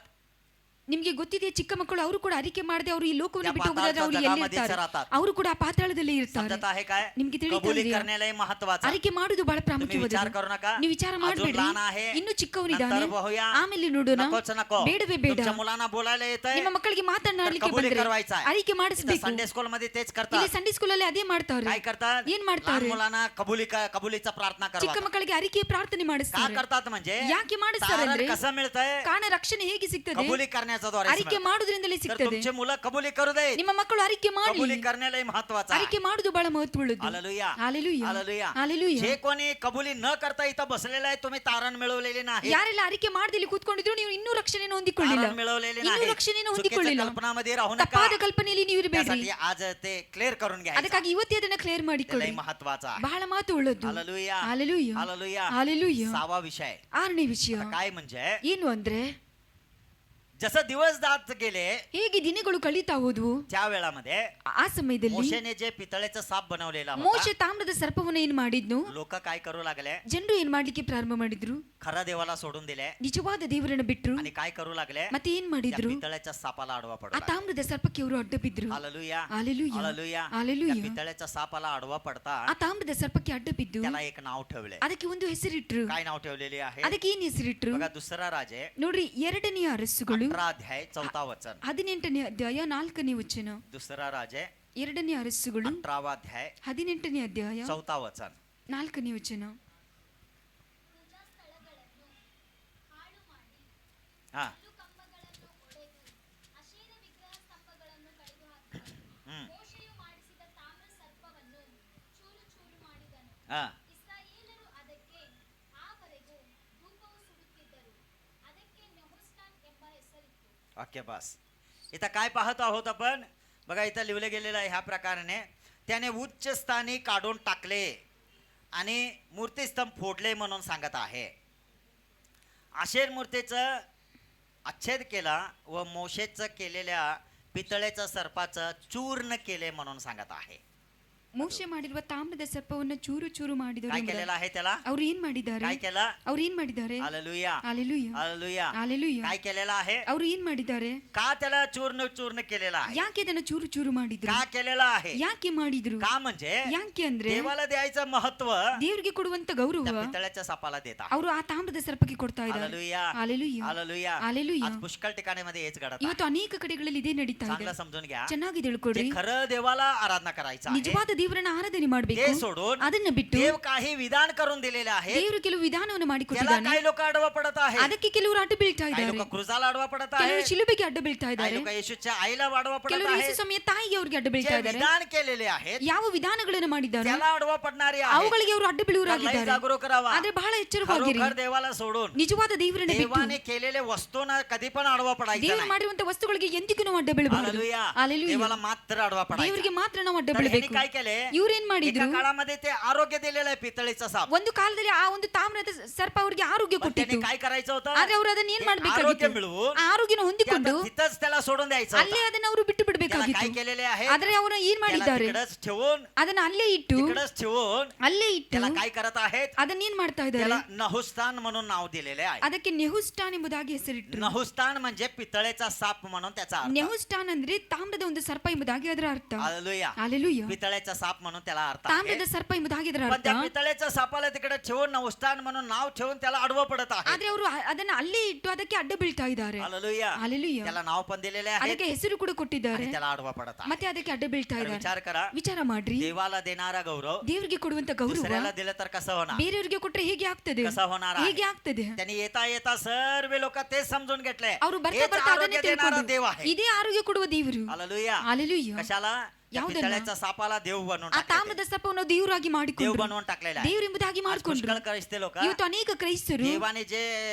ನಿಮ್ಗೆ ಗೊತ್ತಿದೆ, ಚಿಕ್ಕ ಮಕ್ಕಳು ಅವರು ಕೂಡ ಅರಿಕೆ ಮಾಡದೆ ಅವರು ಈ ಲೋಕವನ್ನು त्या ಬಿಟ್ಟು ಹೋಗೋದಾದ್ರೆ ಅವರು पाताळाच्या ಎಲ್ಲಿರ್ತಾರೆ? जगामध्ये राहतात. ಅವರು ಕೂಡ ಆ ಪಾತಾಳದಲ್ಲಿ ಇರ್ತಾರೆ. समजत आहे काय? ನಿಮ್ಗೆ ತಿಳಿತಾ कबुली ಇದೆಯಾ? करण्यालाही महत्वाचं. ಅರಿಕೆ ಮಾಡುವುದು ಬಹಳ तुम्ही विचार ಪ್ರಾಮುಖ್ಯವಾದದ್ದು. करू नका. ನೀವು ವಿಚಾರ अजून ಮಾಡಬೇಡಿ. लहान आहे, ಇನ್ನು ಚಿಕ್ಕವನಿದ್ದಾನೆ, नंतर बघूया. ಆಮೇಲೆ ನೋಡೋಣ. नकोच नको. ಬೇಡವೇ ಬೇಡ. तुमच्या मुलांना बोलायला येतंय, ನಿಮ್ಮ ಮಕ್ಕಳಿಗೆ ಮಾತನಾಡಲಿಕ್ಕೆ कबुली ಬಂದ್ರೆ करवायचं आहे. ಅರಿಕೆ इथं ಮಾಡಿಸಬೇಕು. संडे स्कूल मध्ये तेच ಇಲ್ಲಿ करतात. ಸಂಡೇ ಸ್ಕೂಲ್ ಅಲ್ಲಿ ಅದೇ ಮಾಡ್ತಾರೆ. काय करतात? ಏನ್ ಮಾಡ್ತಾರೆ? लहान मुलांना कबुलीचा प्रार्थना ಚಿಕ್ಕ करतात. ಮಕ್ಕಳಿಗೆ ಅರಿಕೆ ಪ್ರಾರ್ಥನೆ का ಮಾಡಿಸ್ತಾರೆ. करतात म्हणजे ಯಾಕೆ ಮಾಡಿಸ್ತಾರೆ तारण ಅಂದ್ರೆ कसं मिळतंय? ಕಾರಣ ರಕ್ಷಣೆ ಹೇಗೆ ಸಿಗ್ತದೆ? कबुली करण्याच्या द्वारे ಅರಿಕೆ ಮಾಡುವುದರಿಂದಲೇ तर ಸಿಗ್ತದೆ. तुमचे मुलं कबुली करू दे. ನಿಮ್ಮ ಮಕ್ಕಳು ಅರಿಕೆ कबुली ಮಾಡಲಿ. करण्यालाही महत्वाचं आहे. ಅರಿಕೆ ಮಾಡುವುದು ಬಹಳ ಮಹತ್ವವುಳ್ಳದ್ದು. हालेलुया. हालेलुया. हालेलुया. हालेलुया. जे कोणी कबुली न करता इथं बसलेलं आहे, तुम्ही तारण मिळवलेले नाही. ಯಾರೆಲ್ಲ ಅರಿಕೆ ಮಾಡದಲ್ಲಿ ಕೂತ್ಕೊಂಡಿದ್ರು ನೀವು ಇನ್ನೂ ರಕ್ಷಣೆಯನ್ನು ಹೊಂದಿಕೊಳ್ಳಿಲ್ಲ, तारण मिळवलेले ಇನ್ನೂ नाही. ರಕ್ಷಣೆಯನ್ನು चुकीच्या ಹೊಂದಿಕೊಳ್ಳಿಲ್ಲ. कल्पनामध्ये राहू नका. ತಪ್ಪಾದ ಕಲ್ಪನೆಯಲ್ಲಿ ನೀವು ಇರಬೇಡ್ರಿ. त्यासाठी आज ते क्लिअर करून घ्यायचं. ಅದಕ್ಕಾಗಿ ಇವತ್ತೇ ಅದನ್ನ ಕ್ಲಿಯರ್ ಮಾಡಿಕೊಳ್ಳಿ. लय महत्वाचं आहे. ಬಹಳ ಮಹತ್ವವುಳ್ಳದ್ದು. हालेलुया. हालेलुया. हालेलुया. हालेलुया. 6वा विषय. 6ನೇ ವಿಷಯ आता काय म्हणजे, ಏನು ಅಂದ್ರೆ, जसं दिवस जात गेले ಹೇಗೆ ದಿನಗಳು ಕಳೀತಾ ಹೋದ್ವು, त्या वेळामध्ये ಆ ಸಮಯದಲ್ಲಿ मोशेने जे पितळेचा साप बनवलेला ಮೋಶೆ होता, ತಾಮ್ರದ ಸರ್ಪವನ್ನು ಏನ್ ಮಾಡಿದ್ನು, लोक काय करू लागले? ಜನರು ಏನ್ ಮಾಡ್ಲಿಕ್ಕೆ ಪ್ರಾರಂಭ ಮಾಡಿದ್ರು, खरा देवाला सोडून दिले ನಿಜವಾದ ದೇವರನ್ನ ಬಿಟ್ರು. आणि काय करू लागले? ಮತ್ತೆ ಏನ್ त्या ಮಾಡಿದ್ರು, पितळेच्या सापाला आडवा ಆ पडला. ತಾಮ್ರದ ಸರ್ಪಕ್ಕೆ ಅವರು ಅಡ್ಡ ಬಿದ್ರು. हालेलुया. हालेलुया. हालेलुया. हालेलुया. त्या पितळेच्या सापाला आडवा पडता ಆ ತಾಮ್ರದ ಸರ್ಪಕ್ಕೆ ಅಡ್ಡ ಬಿದ್ದು त्याला एक नाव ठेवले. ಅದಕ್ಕೆ ಒಂದು ಹೆಸರಿಟ್ರು. काय नाव ठेवलेले आहे? ಅದಕ್ಕೆ ಏನ್ ಹೆಸರಿಟ್ರು बघा, दुसरा राजे ನೋಡ್ರಿ, 2ನೇ ಅರಸುಗಳು 18 अध्याय 4 वचन. 18ನೇ ಅಧ್ಯಾಯ 4ನೇ ವಚನ. दुसरा राजे 2ನೇ ಅರಸುಗಳು 18 अध्याय 18ನೇ ಅಧ್ಯಾಯ 4 वचन. 4ನೇ ವಚನ. हा. हा. ओके बस. इथं काय पाहत आहोत आपण? बघा इथं लिहिलं गेलेलं आहे ह्या प्रकाराने, त्याने उच्च स्थानी काढून टाकले आणि मूर्तिस्तंभ फोडले म्हणून सांगत आहे. आशेर मूर्तीचं अच्छेद केला व मोशेचं केलेल्या पितळेचं सर्पाचं चूर्ण केले म्हणून सांगत आहे. ಮೋಶೆ ಮಾಡಿರುವ ತಾಮ್ರದ ಸರ್ಪವನ್ನು ಚೂರು ಚೂರು ಮಾಡಿದರು काय केलेलं आहे त्याला? ಅವ್ರು ಏನ್ ಮಾಡಿದ್ದಾರೆ काय केलं? ಅವ್ರು ಏನ್ ಮಾಡಿದ್ದಾರೆ हालेलुया, हालेलुया हालेलुया. हालेलुया काय केलेलं आहे? ಅವ್ರು ಏನ್ ಮಾಡಿದ್ದಾರೆ का त्याला चूर्ण चूर्ण केलेलं आहे? ಯಾಕೆ ಅದನ್ನ ಚೂರು ಚೂರು ಮಾಡಿದ್ರು का केलेलं आहे? ಯಾಕೆ ಮಾಡಿದ್ರು का म्हणजे ಯಾಕೆ ಅಂದ್ರೆ देवाला द्यायचं महत्व ದೇವರಿಗೆ ಕೊಡುವಂತ ಗೌರವ त्या पितळ्याच्या सापाला देता. ಅವರು ಆ ತಾಮ್ರದ ಸರ್ಪಕ್ಕೆ ಕೊಡ್ತಾ ಇದ್ದಾರೆ हालेलुया, हालेलुया हालेलुया. हालेलुया आज पुष्कळ ठिकाणी मध्ये हेच घडत आहे. ಇವತ್ತು ಅನೇಕ ಕಡೆಗಳಲ್ಲಿ ಇದೇ ನಡೀತಾ ಇದೆ चांगलं समजून घ्या. ಚೆನ್ನಾಗಿ जे ತಿಳ್ಕೊಡ್ರಿ खरं देवाला आराधना करायचं आहे ನಿಜವಾದ ದೇವರನ್ನ ಆರಾಧನೆ ते ಮಾಡಬೇಕು सोडून ಅದನ್ನ ಬಿಟ್ಟು देव काही विधान करून दिलेले आहे. ದೇವರು ಕೆಲವು ವಿಧಾನವನ್ನು त्याला ಮಾಡಿಕೊಟ್ಟಿದ್ದಾನೆ काही लोक आडवा पडत आहे, ಅದಕ್ಕೆ ಕೆಲವರು ಅಡ್ಡ ಬೀಳ್ತಾ काही ಇದ್ದಾರೆ लोक क्रुजाला आडवा पडत आहे, ಕೆಲವರು ಶಿಲುಬೆಗೆ ಅಡ್ಡ ಬೀಳ್ತಾ काही ಇದ್ದಾರೆ लोक येशूच्या आईला आडवा पडत ಕೆಲವರು आहे. ಯೇಸು ಸ್ವಾಮಿಯ ತಾಯಿಗೆ ಅವ್ರಿಗೆ ಅಡ್ಡ ಬೀಳ್ತಾ जे ಇದ್ದಾರೆ विधान केलेले आहेत ಯಾವ ವಿಧಾನಗಳನ್ನು ಮಾಡಿದ್ದಾರೆ त्याला आडवा पडणारे आहेत. ಅವುಗಳಿಗೆ ಅವರು ಅಡ್ಡ त्यालाही ಬೀಳುವರಾಗಿದ್ದಾರೆ जागरूक करावा. ಆದ್ರೆ ಬಹಳ ಎಚ್ಚರವಾಗಿರಿ खरोखर देवाला सोडून ನಿಜವಾದ ದೇವರನ್ನ ಬಿಟ್ಟು देवाने केलेले वस्तूंना कधी पण आडवा पडायचं ದೇವರು नाही. ಮಾಡಿರುವಂತ ವಸ್ತುಗಳಿಗೆ ಎಂದಿಗೂ ನಾವು ಅಡ್ಡ ಬೀಳಬಾರದು हालेलुया. हालेलुया. देवाला मात्र आडवा पडायचा. ದೇವರಿಗೆ ಮಾತ್ರ ನಾವು ಅಡ್ಡ तर ह्यांनी ಬೀಳಬೇಕು काय केले? ಇವ್ರೇನ್ एका ಮಾಡಿದ್ರು काळामध्ये ते आरोग्य दिलेलं आहे पितळीचा साप. ಒಂದು ಕಾಲದಲ್ಲಿ ಆ ಒಂದು ತಾಮ್ರದ ಸರ್ಪ ಅವ್ರಿಗೆ ಆರೋಗ್ಯ पण त्यांनी ಕೊಟ್ಟಿತ್ತು काय करायचं होतं? ಆದ್ರೆ ಅವರು ಅದನ್ನ ಏನ್ ते आरोग्य ಮಾಡ್ಬೇಕಾಗಿತ್ತು मिळवून ಆ ಆರೋಗ್ಯನ ಹೊಂದಿಕೊಂಡು त्याला तिथंच त्याला सोडून द्यायचं ಅಲ್ಲೇ होतं. ಅದನ್ನ ಅವರು ಬಿಟ್ಟು त्याला काय ಬಿಡಬೇಕಾಗಿತ್ತು केलेले आहे? ಆದ್ರೆ ಅವರು ಏನ್ त्याला ಮಾಡಿದ್ದಾರೆ तिकडच ठेवून ಅದನ್ನ ಅಲ್ಲೇ ಇಟ್ಟು ಅಲ್ಲೇ ಇಟ್ಟು त्याला काय करत आहेत? ಅದನ್ನ ಏನ್ ಮಾಡ್ತಾ ಇದ್ದಾರೆ त्याला नहुस्तान म्हणून नाव दिलेले आहे. ಅದಕ್ಕೆ ನೆಹುಸ್ಟಾನ್ ಎಂಬುದಾಗಿ ಹೆಸರಿಟ್ಟರು नहुस्तान म्हणजे पितळेचा साप म्हणून त्याचा अर्थ. ನೆಹುಸ್ಟಾನ್ ಅಂದ್ರೆ ತಾಮ್ರದ ಒಂದು ಸರ್ಪ ಎಂಬುದಾಗಿ ಅದರ ಅರ್ಥ हालेलुया. ಹಾಲೆಲೂಯಾ पितळेचा साप म्हणून त्याला अर्थ ತಾಮ್ರದ आहे. ಸರ್ಪ ಎಂಬುದಾಗಿ ಅದರ पण ಅರ್ಥ त्या पितळेच्या सापाला तिकडे ठेवून नहुस्तान म्हणून नाव ठेवून त्याला आडवं पडत आहे. ಆದ್ರೆ ಅವರು ಅದನ್ನ ಅಲ್ಲೇ ಇಟ್ಟು ಅದಕ್ಕೆ ಅಡ್ಡ ಬೀಳ್ತಾ ಇದ್ದಾರೆ हालेलुया. ಹಾಲೆಲೂಯಾ त्याला नाव पण दिलेले आहे ಅದಕ್ಕೆ ಹೆಸರು ಕೂಡ ಕೊಟ್ಟಿದ್ದಾರೆ आणि त्याला आडवा पडत आहे. ಮತ್ತೆ ಅದಕ್ಕೆ ಅಡ್ಡ ಬೀಳ್ತಾ तर ಇದ್ದಾರೆ विचार करा, ವಿಚಾರ ಮಾಡ್ರಿ देवाला देणारा गौरव ದೇವರಿಗೆ ಕೊಡುವಂತ ಗೌರವ दुसऱ्याला दिलं तर कसं होणार? ಬೇರೆಯವರಿಗೆ ಕೊಟ್ರೆ ಹೇಗೆ ಆಗ್ತದೆ कसं होणार आहे? ಹೇಗೆ ಆಗ್ತದೆ त्यांनी येता येता सर्व लोक तेच समजून घेतले, ಅವರು ಬರ್ತಾ हेच ಬರ್ತಾ आरोग्य ಅದನ್ನೇ देणारा ತಿಳ್ಕೊಂಡು देव आहे. ಇದೇ ಆರೋಗ್ಯ ಕೊಡುವ ದೇವರು हालेलुया. ಹಾಲೆಲೂಯಾ कशाला? त्या ಯಾವುದನ್ನ? पितळेच्या सापाला देव बनवून ಆ टाकले. ತಾಮ್ರದ ಸರ್ಪವನ್ನು ದೇವರಾಗಿ देव ಮಾಡಿಕೊಂಡ್ರು बनवून टाकलेला आहे. ದೇವರೆಂಬುದಾಗಿ आज ಮಾಡಿಕೊಂಡ್ರು पुष्कळ क्रैस्ते लोक ಇವತ್ತು ಅನೇಕ ಕ್ರೈಸ್ತರು देवाने जे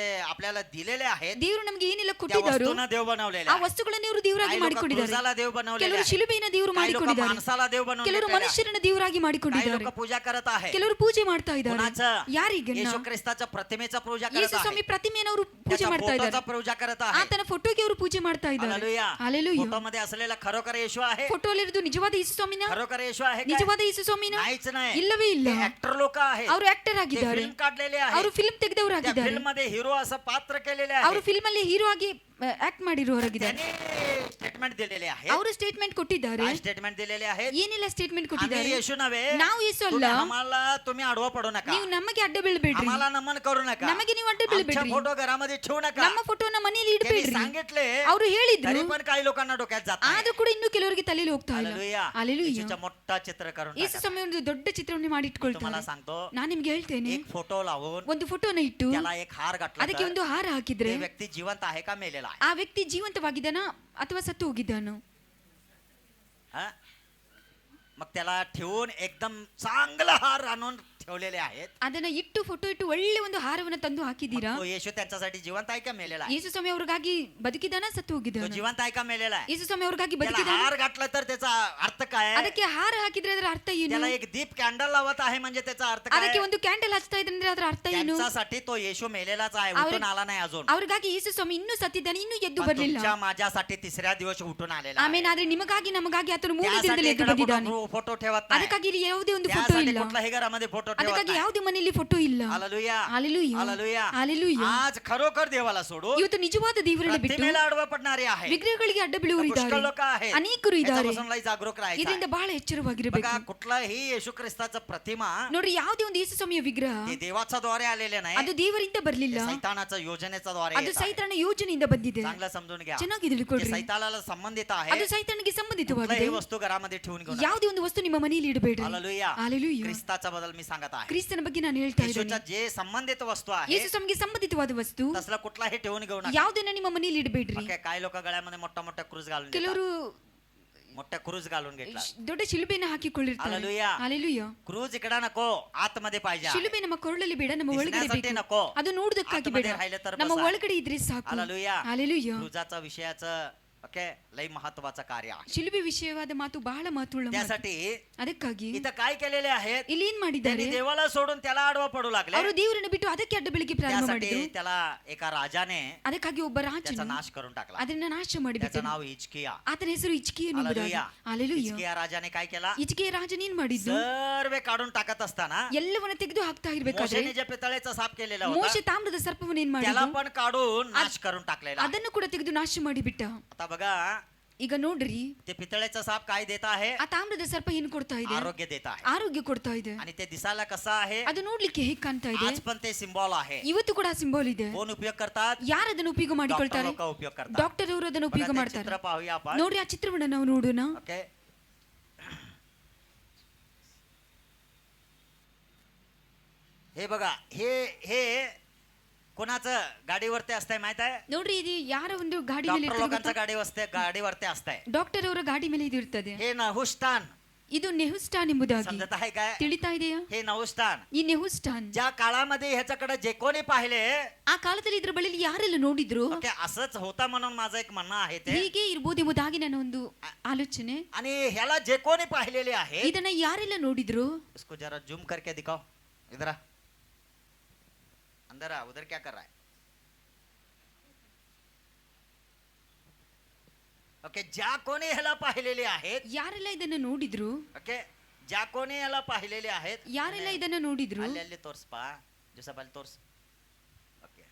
आपल्याला दिलेले आहेत ದೇವರು ನಮಗೆ ಏನೆಲ್ಲ त्या ಕೊಟ್ಟಿದ್ದಾರೋ वस्तूंना देव बनवलेले ಆ आहे. ವಸ್ತುಗಳನ್ನು ಇವರು ದೇವರಾಗಿ काही लोक ಮಾಡಿಕೊಂಡಿದ್ದಾರೆ क्रुजाला देव बनवलेले ಕೆಲವರು आहे. ಶಿಲುಬೆಯನ್ನು ದೇವರು काही लोक ಮಾಡಿಕೊಂಡಿದ್ದಾರೆ माणसाला देव बनवून ಕೆಲವರು घेतलेले आहे. ಮನುಷ್ಯರನ್ನ ದೇವರಾಗಿ काही ಮಾಡಿಕೊಂಡಿದ್ದಾರೆ लोक पूजा करत आहे. ಕೆಲವರು ಪೂಜೆ ಮಾಡ್ತಾ ಇದ್ದಾರೆ कुणाचं? ಯಾರಿಗನ್ನ येशू ख्रिस्ताच्या प्रतिमेचा पूजा ಯೇಸು करत ಸ್ವಾಮಿ आहे. ಪ್ರತಿಮೆಯನ್ನು ಅವರು ಪೂಜೆ त्याच्या ಮಾಡ್ತಾ फोटोचा ಇದ್ದಾರೆ पूजा करत आहे. ಆತನ ಫೋಟೋಗೆ ಅವರು ಪೂಜೆ ಮಾಡ್ತಾ ಇದ್ದಾರೆ हालेलुया. ಹಾಲೆಲೂಯಾ फोटोमध्ये असलेला खरोखर येशू आहे? ಫೋಟೋ ಅಲ್ಲಿರೋದು ನಿಜವಾದ ಯೇಸು ಸ್ವಾಮಿನ खरोखर येशू आहे काय? ನಿಜವಾದ ಯೇಸು ಸ್ವಾಮಿನ नाहीच नाही. ಇಲ್ಲವೇ ಇಲ್ಲ ऍक्टर लोक आहेत. ಅವರು ಆಕ್ಟರ್ ಆಗಿದ್ದಾರೆ फिल्म काढलेले ಅವರು आहे. ಫಿಲ್ಮ್ त्या ತೆಗೆದವರಾಗಿದ್ದಾರೆ फिल्म मध्ये हिरो असं पात्र केलेले ಅವರು आहे. ಫಿಲ್ಮ್ ಅಲ್ಲಿ ಹೀರೋ ಆಗಿ ಆಕ್ಟ್ ಮಾಡಿರುವವರಾಗಿದ್ದಾರೆ त्यांनी स्टेटमेंट दिलेले आहे. ಅವರು ಸ್ಟೇಟ್ಮೆಂಟ್ ಕೊಟ್ಟಿದ್ದಾರೆ काय स्टेटमेंट दिलेले आहेत? ಏನೆಲ್ಲ ಸ್ಟೇಟ್ಮೆಂಟ್ आम्ही ಕೊಟ್ಟಿದ್ದಾರೆ येशू नव्हे, ನಾವು ಯೇಸು ಅಲ್ಲ तुम्ही आम्हाला तुम्ही आडवा पडू नका, ನೀವು ನಮಗೆ ಅಡ್ಡ ಬೀಳ್ಬೇಡ್ರಿ आम्हाला नमन करू नका, ನಮಗೆ ನೀವು ಅಡ್ಡ आमच्या ಬೀಳ್ಬೇಡ್ರಿ फोटो घरामध्ये ठेवू नका. ನಮ್ಮ ಫೋಟೋನ ಮನೆಯಲ್ಲಿ त्यांनी ಇಡಬೇಡ್ರಿ सांगितले, ಅವರು ಹೇಳಿದ್ರು तरी पण काही लोकांना डोक्यात जात नाही. ಆದ್ರೂ ಕೂಡ ಇನ್ನು ಕೆಲವರಿಗೆ ತಲೆಯಲ್ಲಿ ಹೋಗ್ತಾ ಇಲ್ಲ हालेलुया. ಹಾಲೆಲೂಯಾ येशूचा मोठा चित्र करून ಯೇಸು टाका. ಸ್ವಾಮಿ ಒಂದು ದೊಡ್ಡ ಚಿತ್ರವನ್ನು ಮಾಡಿ तुम्हाला ಇಟ್ಕೊಳ್ತಾರೆ सांगतो, ನಾನು ನಿಮ್ಗೆ ಹೇಳ್ತೇನೆ एक फोटो लावून ಒಂದು ಫೋಟೋನ ಇಟ್ಟು त्याला एक हार घातला ಅದಕ್ಕೆ तर ಒಂದು ಹಾರ ಹಾಕಿದ್ರೆ ते व्यक्ती जिवंत आहे का मेलेला आहे? ಆ ವ್ಯಕ್ತಿ ಜೀವಂತವಾಗಿದ್ದಾನ ಅಥವಾ ಸತ್ತು ಹೋಗಿದ್ದಾನೋ हा? मग त्याला ठेवून एकदम चांगला हार आणून ठेवलेले आहेत. ಅದನ್ನ ಇಟ್ಟು ಫೋಟೋ ಇಟ್ಟು ಒಳ್ಳೆ ಒಂದು ಹಾರವನ್ನು ತಂದು ಹಾಕಿದ್ದೀರಾ तो येशू त्यांच्यासाठी जिवंत आहे का मेलेला आहे? ಯೇಸು ಸ್ವಾಮಿ ಅವ್ರಿಗಾಗಿ ಬದುಕಿದಾನ ಸತ್ತು तो ಹೋಗಿದ್ದಾನ जिवंत आहे का मेलेला आहे? ಯೇಸು ಸ್ವಾಮಿ ಅವ್ರಿಗಾಗಿ त्याला ಬದುಕಿದಾನ हार घातला तर त्याचा अर्थ काय? ಅದಕ್ಕೆ ಹಾರ ಹಾಕಿದ್ರೆ ಅದರ ಅರ್ಥ ಏನು त्याला एक दीप कॅन्डल लावत आहे म्हणजे त्याचा अर्थ काय? ಅದಕ್ಕೆ ಒಂದು ಕ್ಯಾಂಡಲ್ ಹಚ್ತಾ ಇದ್ರೆ ಅಂದ್ರೆ ಅದರ ಅರ್ಥ ಏನು त्यांच्यासाठी तो येशू मेलेलाच आहे, ಅವ್ರಿಗೆ- उठून आला नाही अजून. ಅವ್ರಿಗಾಗಿ ಯೇಸು ಸ್ವಾಮಿ ಇನ್ನೂ ಸತ್ತಿದ್ದಾನೆ ಇನ್ನೂ ಎದ್ದು पण ಬರ್ಲಿಲ್ಲ तुमच्या माझ्यासाठी तिसऱ्या दिवशी उठून आलेला आहे. ಆಮೇಲೆ ಆದ್ರೆ ನಿಮಗಾಗಿ ನಮಗಾಗಿ ಆತನು ಮೂರನೇ त्यासाठी ದಿನದಲ್ಲಿ ಎದ್ದು इकडे ಬಂದಿದ್ದಾನೆ कुठं फोटो ठेवत नाही. ಅದಕ್ಕಾಗಿ ಇಲ್ಲಿ ಯಾವುದೇ ಒಂದು ಫೋಟೋ त्यासाठी ಇಲ್ಲ कुठल्याही घरामध्ये फोटो ठेवत ಅದಕ್ಕಾಗಿ नाही. ಯಾವುದೇ ಮನೆಯಲ್ಲಿ ಫೋಟೋ ಇಲ್ಲ हालेलुया. हालेलुया. हालेलुया. हालेलुया. आज खरोखर देवाला सोडून ಇವತ್ತು ನಿಜವಾದ ದೇವರನ್ನ ಬಿಟ್ಟು प्रतिमेला आडवा पडणारे आहे. ವಿಗ್ರಹಗಳಿಗೆ ಅಡ್ಡ ಬೀಳುವರಿದ್ದಾರೆ पुष्कळ लोक आहेत. ಅನೇಕರು ಇದ್ದಾರೆ याच्यापासून लई जागरूक राहायचं ಇದರಿಂದ आहे. ಬಹಳ ಎಚ್ಚರವಾಗಿರಬೇಕು बघा, कुठलाही येशू ख्रिस्ताचं प्रतिमा ನೋಡ್ರಿ ಯಾವುದೇ ಒಂದು ಯೇಸು ಸ್ವಾಮಿಯ ವಿಗ್ರಹ ते देवाच्या द्वारे आलेले नाही, ಅದು ದೇವರಿಂದ ಬರ್ಲಿಲ್ಲ ते सैतानाच्या योजनेच्या द्वारे ಅದು येत आहे. ಸೈತಾನ ಯೋಜನೆಯಿಂದ ಬಂದಿದೆ चांगलं समजून घ्या. ಚೆನ್ನಾಗಿ ते ತಿಳ್ಕೊಳ್ರಿ सैतानाला संबंधित ಅದು आहे. ಸೈತಾನಿಗೆ ಸಂಬಂಧಿತವಾಗಿದೆ कुठल्याही वस्तू घरामध्ये ठेवून घेऊ नका. ಯಾವುದೇ ಒಂದು ವಸ್ತು ನಿಮ್ಮ ಮನೆಯಲ್ಲಿ ಇಡಬೇಡ್ರಿ हालेलुया. ಹಾಲೆಲೂಯಾ ख्रिस्ताच्या बद्दल मी सांगत आहे. ಕ್ರಿಸ್ತನ ಬಗ್ಗೆ ನಾನು ಹೇಳ್ತಾ येशूच्या ಇದ್ದೇನೆ जे संबंधित वस्तू आहे ಯೇಸು ಸ್ವಾಮಿಗೆ ಸಂಬಂಧಿತವಾದ ವಸ್ತು तसला कुठलाही ठेवून घेऊ नका. ಯಾವುದನ್ನ ನಿಮ್ಮ ಮನೆಯಲ್ಲಿ ಇಡಬೇಡ್ರಿ मग काय लोक गळ्यामध्ये मोठा मोठा क्रूज घालून देतात. ಕೆಲವರು मोठ्या क्रूज घालून घेतला ದೊಡ್ಡ ಶಿಲುಬೆಯನ್ನು ಹಾಕಿಕೊಳ್ಳಿರ್ತಾರೆ. Hallelujah. Hallelujah. क्रूज इकडे नको आतमध्ये पाहिजे ಶಿಲುಬೆ ನಮ್ಮ ಕೊರಳಲ್ಲಿ ಬೇಡ, ನಮ್ಮ ಒಳಗಡೆ दिसण्यासाठी ಬೇಕು. नको ಅದು ನೋಡುವುದಕ್ಕಾಗಿ ಬೇಡ, आतमध्ये राहिलं तर ನಮ್ಮ बसा. ಒಳಗಡೆ ಇದ್ರೆ ಸಾಕು. Hallelujah. Hallelujah. क्रूजाचा विषयाचं ओके लय महत्वाचं कार्य आहे ಶಿಲುಬೆ ವಿಷಯವಾದ ಮಾತು ಬಹಳ ಮಹತ್ವವುಳ್ಳ ಮಾತು. त्यासाठी ಅದಕ್ಕಾಗಿ इथं काय केलेले आहेत ಇಲ್ಲಿ ಏನ್ ಮಾಡಿದ್ದಾರೆ, त्यांनी देवाला सोडून त्याला आडवा पडू लागले ಅವರು ದೇವರನ್ನು ಬಿಟ್ಟು ಅದಕ್ಕೆ ಅಡ್ಡ ಬೆಳಿಗ್ಗೆ ಪ್ರಾರಂಭ त्यासाठी ಮಾಡಿದ್ರು. त्याला एका राजाने ಅದಕ್ಕಾಗಿ ಒಬ್ಬ त्याचा ರಾಜನು नाश करून टाकला ಅದನ್ನ ನಾಶ त्याचं ಮಾಡಿಬಿಟ್ಟನು. नाव हिजकिया ಆತನ ಹೆಸರು ಹಿಜ್ಕೀಯ ಎಂಬುದಾಗಿ. Hallelujah. Hallelujah. हिजकिया राजाने काय केला ಹಿಜ್ಕೀಯ ರಾಜನ ಏನ್ ಮಾಡಿದ್ದು, सर्व काढून टाकत असताना ಎಲ್ಲವನ್ನ ತೆಗೆದು ಹಾಕ್ತಾ ಇರ್ಬೇಕಾದ್ರೆ मोशेने जे पितळेचा साप केलेला ಮೋಶೆ होता ತಾಮ್ರದ ಸರ್ಪವನ್ನು ಏನ್ त्याला ಮಾಡಿದ್ದು, पण काढून नाश करून टाकलेला आहे. ಅದನ್ನು ಕೂಡ ತೆಗೆದು ನಾಶ ಮಾಡಿಬಿಟ್ಟ. आता बघा ಈಗ ನೋಡ್ರಿ, ते पितळेचा साप काय देत आहे ಆ ತಾಮ್ರದ ಸರ್ಪ ಏನ್ ಕೊಡ್ತಾ ಇದೆ, आरोग्य देत आहे ಆರೋಗ್ಯ ಕೊಡ್ತಾ ಇದೆ. आणि ते दिसायला कसं आहे ಅದು ನೋಡ್ಲಿಕ್ಕೆ ಹೇಗ್ ಕಾಣ್ತಾ ಇದೆ, आज पण ते सिम्बॉल आहे ಇವತ್ತು ಕೂಡ ಸಿಂಬಲ್ ಇದೆ. कोण उपयोग करतात ಯಾರು ಅದನ್ನು ಉಪಯೋಗ डॉक्टर ಮಾಡಿಕೊಳ್ತಾರೆ, लोक उपयोग करतात ಡಾಕ್ಟರ್ ಅವರು ಅದನ್ನು बघा, ಉಪಯೋಗ ते ಮಾಡ್ತಾರೆ. चित्र पाहूया आपण ನೋಡ್ರಿ, ಆ ಚಿತ್ರವನ್ನ ನಾವು ನೋಡೋಣ. ओके हे बघा हे हे कोणाचं गाडीवरती असतंय माहित आहे ನೋಡ್ರಿ, ಇದು ಯಾರ ಒಂದು ಗಾಡಿ ಮೇಲೆ डॉक्टर लोकांचं गाडीवरती असतंय ಡಾಕ್ಟರ್ ಅವರ ಗಾಡಿ ಮೇಲೆ ಇದು ಇರ್ತದೆ. हे नहुष्ठान ಇದು ನೆಹುಸ್ಟಾನ್ ಎಂಬುದಾಗಿ समजत आहे काय ತಿಳಿತಾ ಇದೆಯಾ? हे नहुष्ठान ಈ ನೆಹುಸ್ಟಾನ್ ज्या काळामध्ये ह्याच्याकडे जे कोणी पाहिले ಆ ಕಾಲದಲ್ಲಿ ಇದ್ರ ಬಳಿಯಲ್ಲಿ ಯಾರೆಲ್ಲ ನೋಡಿದ್ರು ओके असंच होता म्हणून माझं एक म्हणणं आहे ते ಹೀಗೆ ಇರ್ಬೋದು ಎಂಬುದಾಗಿ ನನ್ನ ಒಂದು ಆಲೋಚನೆ. आणि ह्याला जे कोणी पाहिलेले आहे ಇದನ್ನ ಯಾರೆಲ್ಲ ನೋಡಿದ್ರು, इसको जरा जूम करके दिखाओ इधर आ अंदर आ उधर क्या कर रहा है ओके ज्या कोणी ह्याला पाहिलेले आहेत ಯಾರೆಲ್ಲ ಇದನ್ನ ನೋಡಿದ್ರು, ओके ज्या कोणी ह्याला पाहिलेले आहेत ಯಾರೆಲ್ಲ ಇದನ್ನ ನೋಡಿದ್ರು, ಅಲ್ಲಿ ಅಲ್ಲಿ ತೋರ್ಸ್ಪಾ ಜೋಸಫ್ ತೋರ್ಸ್ ओके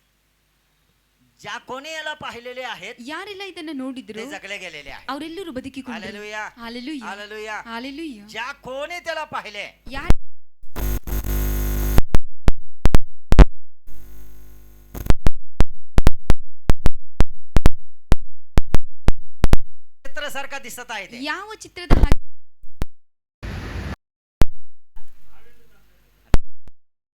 ज्या कोणी याला पाहिलेले आहेत ಯಾರೆಲ್ಲ ಇದನ್ನ ನೋಡಿದ್ರು ते जगले गेलेले आहेत ಅವರೆಲ್ಲರೂ ಬದುಕಿಕೊಂಡರು. Hallelujah hallelujah, hallelujah hallelujah. ज्या कोणी त्याला पाहिले ಯಾರು चित्रासारखा दिसत आहे ते ಯಾವ ಚಿತ್ರದ ಹಾಗೆ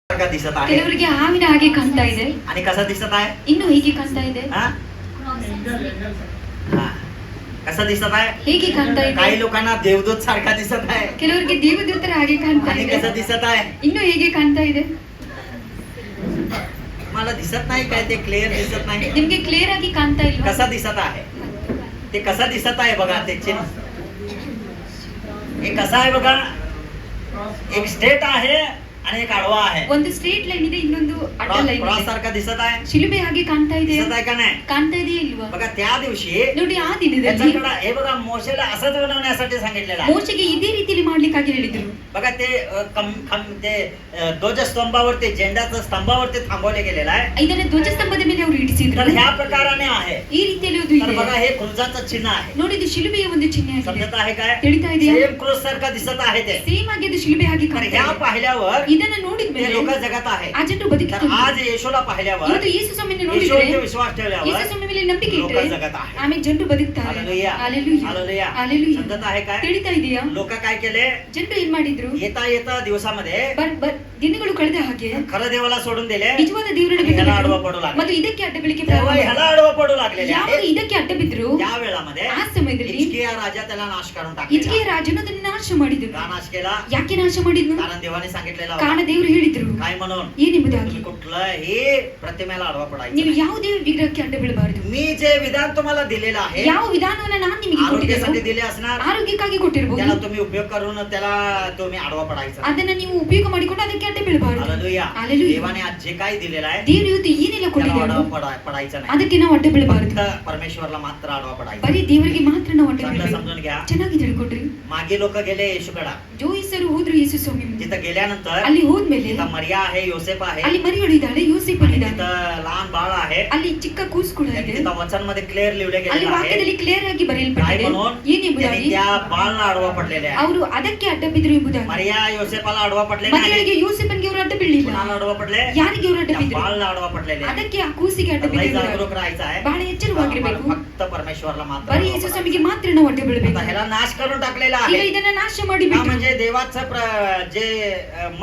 सारखा दिसत आहे ಕೆಲವರಿಗೆ ಹಾವಿನ ಹಾಗೆ ಕಾಣ್ತಾ ಇದೆ, आणि कसा दिसत आहे ಇನ್ನು ಹೇಗೆ ಕಾಣ್ತಾ ಇದೆ, हा? हा. कसा दिसत आहे ಹೇಗೆ ಕಾಣ್ತಾ ಇದೆ, काही लोकांना देवदूत सारखा दिसत आहे ಕೆಲವರಿಗೆ ದೇವದೂತರ ಹಾಗೆ ಕಾಣ್ತಾ आणि ಇದೆ, कसं दिसत आहे ಇನ್ನು ಹೇಗೆ ಕಾಣ್ತಾ ಇದೆ. मला दिसत नाही काय ते क्लिअर दिसत नाही ನಿಮ್ಗೆ ಕ್ಲಿಯರ್ ಆಗಿ ಕಾಣ್ತಾ ಇಲ್ವಾ? कसा दिसत आहे ते कसा दिसत आहे बघा ते चिन्ह हे कसा आहे बघा एक स्ट्रेट आहे आणि एक आडवा आहे ಒಂದು ಸ್ಟ್ರೇಟ್ ಲೈನ್ ಇದೆ, ಇನ್ನೊಂದು ಅಡ್ಡ ಲೈನ್ क्रॉस ಇದೆ. सारखा दिसत आहे ಶಿಲುಬೆ ಹಾಗೆ ಕಾಣ್ತಾ ಇದೆ, दिसत आहे का नाही ಕಾಣ್ತಾ ಇದೆಯಾ ಇಲ್ವಾ? बघा त्या दिवशी ನೋಡಿ, ಆ ದಿನದಲ್ಲಿ त्याच्याकडे हे बघा मोशेला असंच बनवण्यासाठी सांगितलेलं आहे ಮೋಶೆಗೆ ಇದೇ ರೀತಿಯಲ್ಲಿ ಮಾಡ್ಲಿಕ್ಕಾಗಿ ಹೇಳಿದ್ರು. बघा ते ते ध्वजस्तंभावरती झेंड्याचं स्तंभावरती थांबवले गेलेलं आहे ಇದನ್ನ ಧ್ವಜಸ್ತಂಭದ ಮೇಲೆ ಅವರು ಇಡಿಸಿದ್ರು. तर ह्या प्रकाराने आहे ಈ ರೀತಿಯಲ್ಲಿ ಅದು तर ಇದೆ. बघा हे क्रुजाचं चिन्ह आहे ನೋಡಿ, ಇದು ಶಿಲುಬೆಯ ಒಂದು ಚಿಹ್ನೆ ಆಗಿದೆ. समजत आहे काय ತಿಳಿತಾ ಇದೆಯಾ? सेम क्रूज सारखा दिसत आहे ते ಸೇಮ್ ಆಗಿ ಅದು ಶಿಲುಬೆ ಹಾಗೆ तर ಕಾಣ್ತಾ ह्या ಇದೆ. पाहिल्यावर ಇದನ್ನ ते ನೋಡಿದ್ಮೇಲೆ लोक जगत आहे ಆ ಜನರು तर ಬದುಕಿದ್ರು. आज येशूला पाहिल्यावर ಇವತ್ತು ಯೇಸು ಸ್ವಾಮಿಯನ್ನು ನೋಡಿದ್ರೆ, येशूवर विश्वास ಯೇಸು ठेवल्यावर ಸ್ವಾಮಿ ಮೇಲೆ ನಂಬಿಕೆ लोक ಇಟ್ಟರೆ जगत आहे ಆಮೇಲೆ ಜನರು ಬದುಕ್ತಾರೆ. Hallelujah hallelujah, hallelujah hallelujah. समजत आहे काय ತಿಳಿತಾ ಇದೆಯಾ? लोक काय केले ಜನರು ಏನ್ ಮಾಡಿದ್ರು, येता येता दिवसामध्ये ದಿನಗಳು ಕಳೆದ ಹಾಗೆ खरं देवाला सोडून दिले ನಿಜವಾದ ದೇವರನ್ನು ಬಿಟ್ಟು ह्याला ಬಿಟ್ರು. आडवा पडू लागले ಮತ್ತು ಇದಕ್ಕೆ ಅಡ್ಡ ಬೆಳಿಗ್ಗೆ तेव्हा ह्याला आडवा पडू लागलेले ಯಾವಾಗ आहे ಇದಕ್ಕೆ ಅಡ್ಡ ಬಿದ್ರು, त्या वेळामध्ये ಆ ಸಮಯದಲ್ಲಿ हिजकिया राजा त्याला नाश करून ಹಿಜ್ಕೀಯ टाकला ರಾಜನು ಅದನ್ನ ನಾಶ ಮಾಡಿದ್ರು. का नाश केला ಯಾಕೆ ನಾಶ ಮಾಡಿದ್ನು? कारण देवाने सांगितलेला ಕಾರಣ होता ದೇವರು ಹೇಳಿದ್ರು काय म्हणून ಏನೆಂಬುದಾಗಿ, तुम्ही कुठलंही प्रतिमेला आडवा पडायचं ನೀವು नाही. ಯಾವುದೇ ವಿಗ್ರಹಕ್ಕೆ ಅಡ್ಡ ಬೀಳಬಾರದು. मी जे विधान तुम्हाला दिलेलं आहे ಯಾವ ವಿಧಾನವನ್ನ ನಾನು ನಿಮಗೆ आरोग्यासाठी ಕೊಟ್ಟಿದ್ದೇನೆ, दिले असणार ಆರೋಗ್ಯಕ್ಕಾಗಿ ಕೊಟ್ಟಿರಬಹುದು, त्याला तुम्ही उपयोग करून त्याला तुम्ही आडवा पडायचा ಅದನ್ನ ನೀವು ಉಪಯೋಗ ಮಾಡಿಕೊಂಡು ಅದಕ್ಕೆ ಅಡ್ಡ ಬೀಳಬಾರದು. Hallelujah hallelujah. देवाने आज जे काही दिलेलं आहे ದೇವರು ಇವತ್ತು ಏನೆಲ್ಲ त्याला ಕೊಟ್ಟಿದ್ದಾರೋ आडवा पडायचं नाही ಅದಕ್ಕೆ ನಾವು ಅಡ್ಡ ಬೀಳಬಾರದು. फक्त परमेश्वरला मात्र आडवा पडायचा ಬರೀ ದೇವರಿಗೆ ಮಾತ್ರ ನಾವು ಅಡ್ಡ चांगलं ಬೀಳಬೇಕು. समजून घ्या ಚೆನ್ನಾಗಿ ತಿಳ್ಕೊಡ್ರಿ. मागे लोक गेले येशूकडे ಜೋಯಿಸರು ಹೋದ್ರು ಯೇಸು ಸ್ವಾಮಿ ಮುಂದೆ. तिथं गेल्यानंतर ಅಲ್ಲಿ ಹೋದ್ಮೇಲೆ तिथं मरिया आहे योसेफ आहे ಅಲ್ಲಿ ಮರಿಯಳು ಇದ್ದಾಳೆ, ಯೋಸೇಫ್ आणि ಇದ್ದಾನೆ, तिथं लहान बाळ आहे ಅಲ್ಲಿ ಚಿಕ್ಕ ಕೂಸು ಕೂಡ आणि ಇದೆ. तिथं वचन मध्ये क्लिअर लिहिले ಅಲ್ಲಿ गेलेलं आहे ವಾಕ್ಯದಲ್ಲಿ ಕ್ಲಿಯರ್ ಆಗಿ काय ಬರೆಯಲ್ಪಟ್ಟಿದೆ म्हणून ಏನೆಂಬುದಾಗಿ, त्यांनी त्या बाळाला आडवा पडलेले आहे ಅವರು ಅದಕ್ಕೆ ಅಡ್ಡ ಬಿದ್ರು ಎಂಬುದಾಗಿ. मरिया योसेफाला आडवा पडलेले आहे ಮರಿಯಳಿಗೆ ಯೋಸೇಫನಿಗೆ ಅವರು ಅಡ್ಡ ಬೀಳಿಲ್ಲ. कुणाला आडवा पडले? ಯಾರಿಗೆ ಅವರು ಅಡ್ಡ त्या ಬಿದ್ರು? बाळाला आडवा पडलेले. ಅದಕ್ಕೆ ಆ ಕೂಸಿಗೆ ಅಡ್ಡ तर लय ಬಿದ್ದಿದ್ದಾರೆ. जागरूक राहायचं आहे. ಬಹಳ ಎಚ್ಚರವಾಗಿರ್ಬೇಕು. फक्त परमेश्वरला मात्र ಬರೀ आडवा ಯೇಸು पडायचं. ಸ್ವಾಮಿಗೆ ಮಾತ್ರ ನಾವು ಅಡ್ಡ ಬೀಳಬೇಕು. आता ह्याला नाश करून टाकलेला ಈಗ आहे. ಇದನ್ನ ನಾಶ ಮಾಡಿ हा ಬಿಟ್ಟು म्हणजे देवाचं जे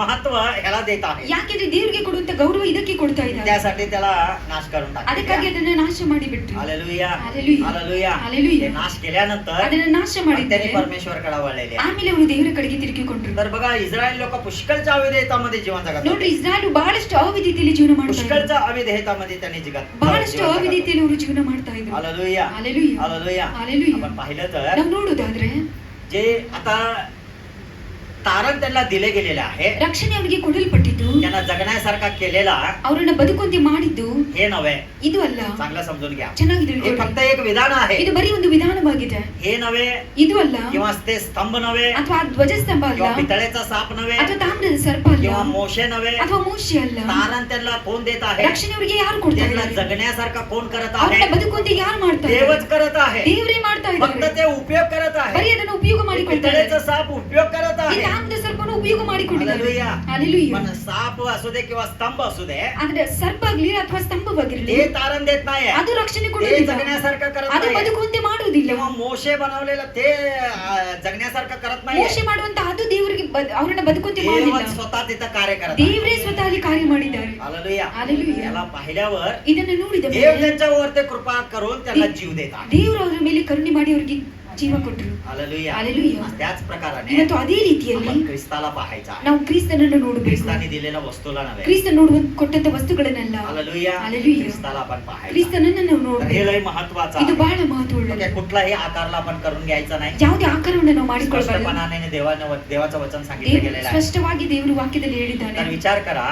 महत्व ह्याला देत आहे, ಯಾಕೆಂದ್ರೆ ದೇವರಿಗೆ ಕೊಡುವಂತ ಗೌರವ ಇದಕ್ಕೆ ಕೊಡ್ತಾ ಇದ್ದಾರೆ. त्यासाठी त्याला नाश करून ಅದಕ್ಕಾಗಿ टाकले. ಅದನ್ನ ನಾಶ ಮಾಡಿ ಬಿಟ್ರು. Hallelujah, hallelujah. हालेलुया. हालेलुया. ते नाश केल्यानंतर ಅದನ್ನ ನಾಶ मग ಮಾಡಿದ್ದಾರೆ. त्यांनी परमेश्वरकडे वळलेले. ಆಮೇಲೆ ಅವರು ದೇವರ ಕಡೆಗೆ ತಿರುಗಿಕೊಂಡ್ರು. तर बघा, इस्रायल लोक पुष्कळच्या अविधेयतामध्ये जीवन जगत ನೋಡ್ರಿ, होते. ಇಸ್ರಾಯೇಲ್ ಬಹಳಷ್ಟು ಅವಿಧೇಯತೆಯಲ್ಲಿ ಜೀವನ ಮಾಡ್ತಾ ಇದ್ರು. पुष्कळच्या अविधेयतामध्ये त्यांनी ಬಹಳಷ್ಟು जीवन जगत होते. ಅವಿಧೇಯತೆಯಲ್ಲಿ ಅವರು ಜೀವನ ಮಾಡ್ತಾ ಇದ್ರು. Hallelujah, hallelujah. हालेलुया. हालेलुया. आपण पाहिलं तर ನಾವು ನೋಡೋದಾದ್ರೆ जे आता तारण त्यांना दिले गेलेले आहे, ರಕ್ಷಣೆ ಅವರಿಗೆ ಕೊಡಲ್ಪಟ್ಟಿದ್ದು, त्यांना जगण्यासारखा केलेला ಅವರನ್ನ ಬದುಕುವಂತೆ ಮಾಡಿದ್ದು हे नव्हे. ಇದು ಅಲ್ಲ. चांगलं समजून घ्या. ಚೆನ್ನಾಗಿ हे ತಿಳ್ಕೊಳ್ಳಿ. फक्त एक विधान आहे. ಇದು ಬರೀ ಒಂದು ವಿಧಾನವಾಗಿದೆ. हे नव्हे, ಇದು ಅಲ್ಲ. किंवा ते स्तंभ नव्हे, ಅಥವಾ ಧ್ವಜಸ್ತಂಭ ಅಲ್ಲ, किंवा पितळेचा साप नव्हे, ಅಥವಾ ತಾಮ್ರದ ಸರ್ಪ ಅಲ್ಲ, किंवा मोशे नव्हे. ಅಥವಾ ಮೂಷೆ ಅಲ್ಲ. तारण त्यांना कोण देत आहे? ರಕ್ಷಣೆ ಅವರಿಗೆ ಯಾರು ಕೊಡ್ತಾ त्यांना ಇದ್ದಾರೆ? जगण्यासारखा कोण करत ಅವರನ್ನ आहे? ಬದುಕುವಂತೆ ಯಾರು ಮಾಡ್ತಾ ಇದ್ದಾರೆ? देवच करत आहे. ದೇವರೇ ಮಾಡ್ತಾ फक्त ಇದ್ದಾರೆ. ते उपयोग करत ಬರೀ आहे. ಅದನ್ನ ಉಪಯೋಗ ಮಾಡಿಕೊಳ್ತಾರೆ. पितळेचा साप उपयोग करत ಈ आहे. ತಾಮ್ರದ ಸರ್ಪನ ಉಪಯೋಗ ಮಾಡಿಕೊಂಡಿದ್ದಾರೆ. हालेलुया. हालेलुया. पण साप असू दे किंवा स्तंभ असू दे, ಆದ್ರೆ ಸರ್ಪ ಆಗ್ಲಿ ಅಥವಾ ಸ್ತಂಭವಾಗಿರಲಿ, ते तारण देत नाही. ಅದು ರಕ್ಷಣೆ ते ಕೊಡುವುದಿಲ್ಲ. जगण्यासारखं करत ಅದು नाही. ಬದುಕುವಂತೆ ಮಾಡುವುದಿಲ್ಲ. किंवा मोशे बनवलेलं ते जगण्यासारखं करत नाही. ಮೋಶೆ ಮಾಡುವಂತ ಅದು ದೇವರಿಗೆ ಅವರನ್ನ ಬದುಕುವಂತೆ ಮಾಡಲಿಲ್ಲ. देवच स्वतः तिथं कार्य करत ದೇವರೇ ಸ್ವತಃ ಅಲ್ಲಿ ಕಾರ್ಯ ಮಾಡಿದ್ದಾರೆ. हालेलुया. हालेलुया. याला पाहिल्यावर ಇದನ್ನ ನೋಡಿದ देव ಮೇಲೆ त्यांच्यावर ते कृपा करून त्यांना जीव देत आहे. ದೇವರು ಅವರ ಮೇಲೆ ಕರುಣೆ ಮಾಡಿ ಅವರಿಗೆ ಜೀವ ಕೊಟ್ಟರು. हालेलुया. हालेलुया. त्याच प्रकाराने ಇವತ್ತು ಅದೇ ರೀತಿಯಲ್ಲಿ आपण ख्रिस्ताला पाहायचा आहे. ನಾವು ಕ್ರಿಸ್ತನನ್ನು ನೋಡಬೇಕು. ख्रिस्ताने दिलेल्या वस्तूला नव्हे. ಕ್ರಿಸ್ತ ನೋಡುವ ಕೊಟ್ಟಂತ ವಸ್ತುಗಳನ್ನೆಲ್ಲ, हालेलुया. हालेलुया. ख्रिस्ताला आपण पाहायचा. ಕ್ರಿಸ್ತನನ್ನು ನಾವು तर हे ನೋಡಬೇಕು. लय महत्वाचं ಇದು आहे. ಬಹಳ ಮಹತ್ವವುಳ್ಳದ್ದು. ओके, कुठलाही आकारला आपण करून घ्यायचा नाही. ಯಾವುದೇ ಆಕಾರವನ್ನು ನಾವು ಮಾಡಿಕೊಳ್ಳಬಾರದು. स्पष्टपणाने देवाचं वचन सांगितलं गेलेलं आहे. ಸ್ಪಷ್ಟವಾಗಿ ದೇವರು ವಾಕ್ಯದಲ್ಲಿ ಹೇಳಿದ್ದಾನೆ. तर विचार करा,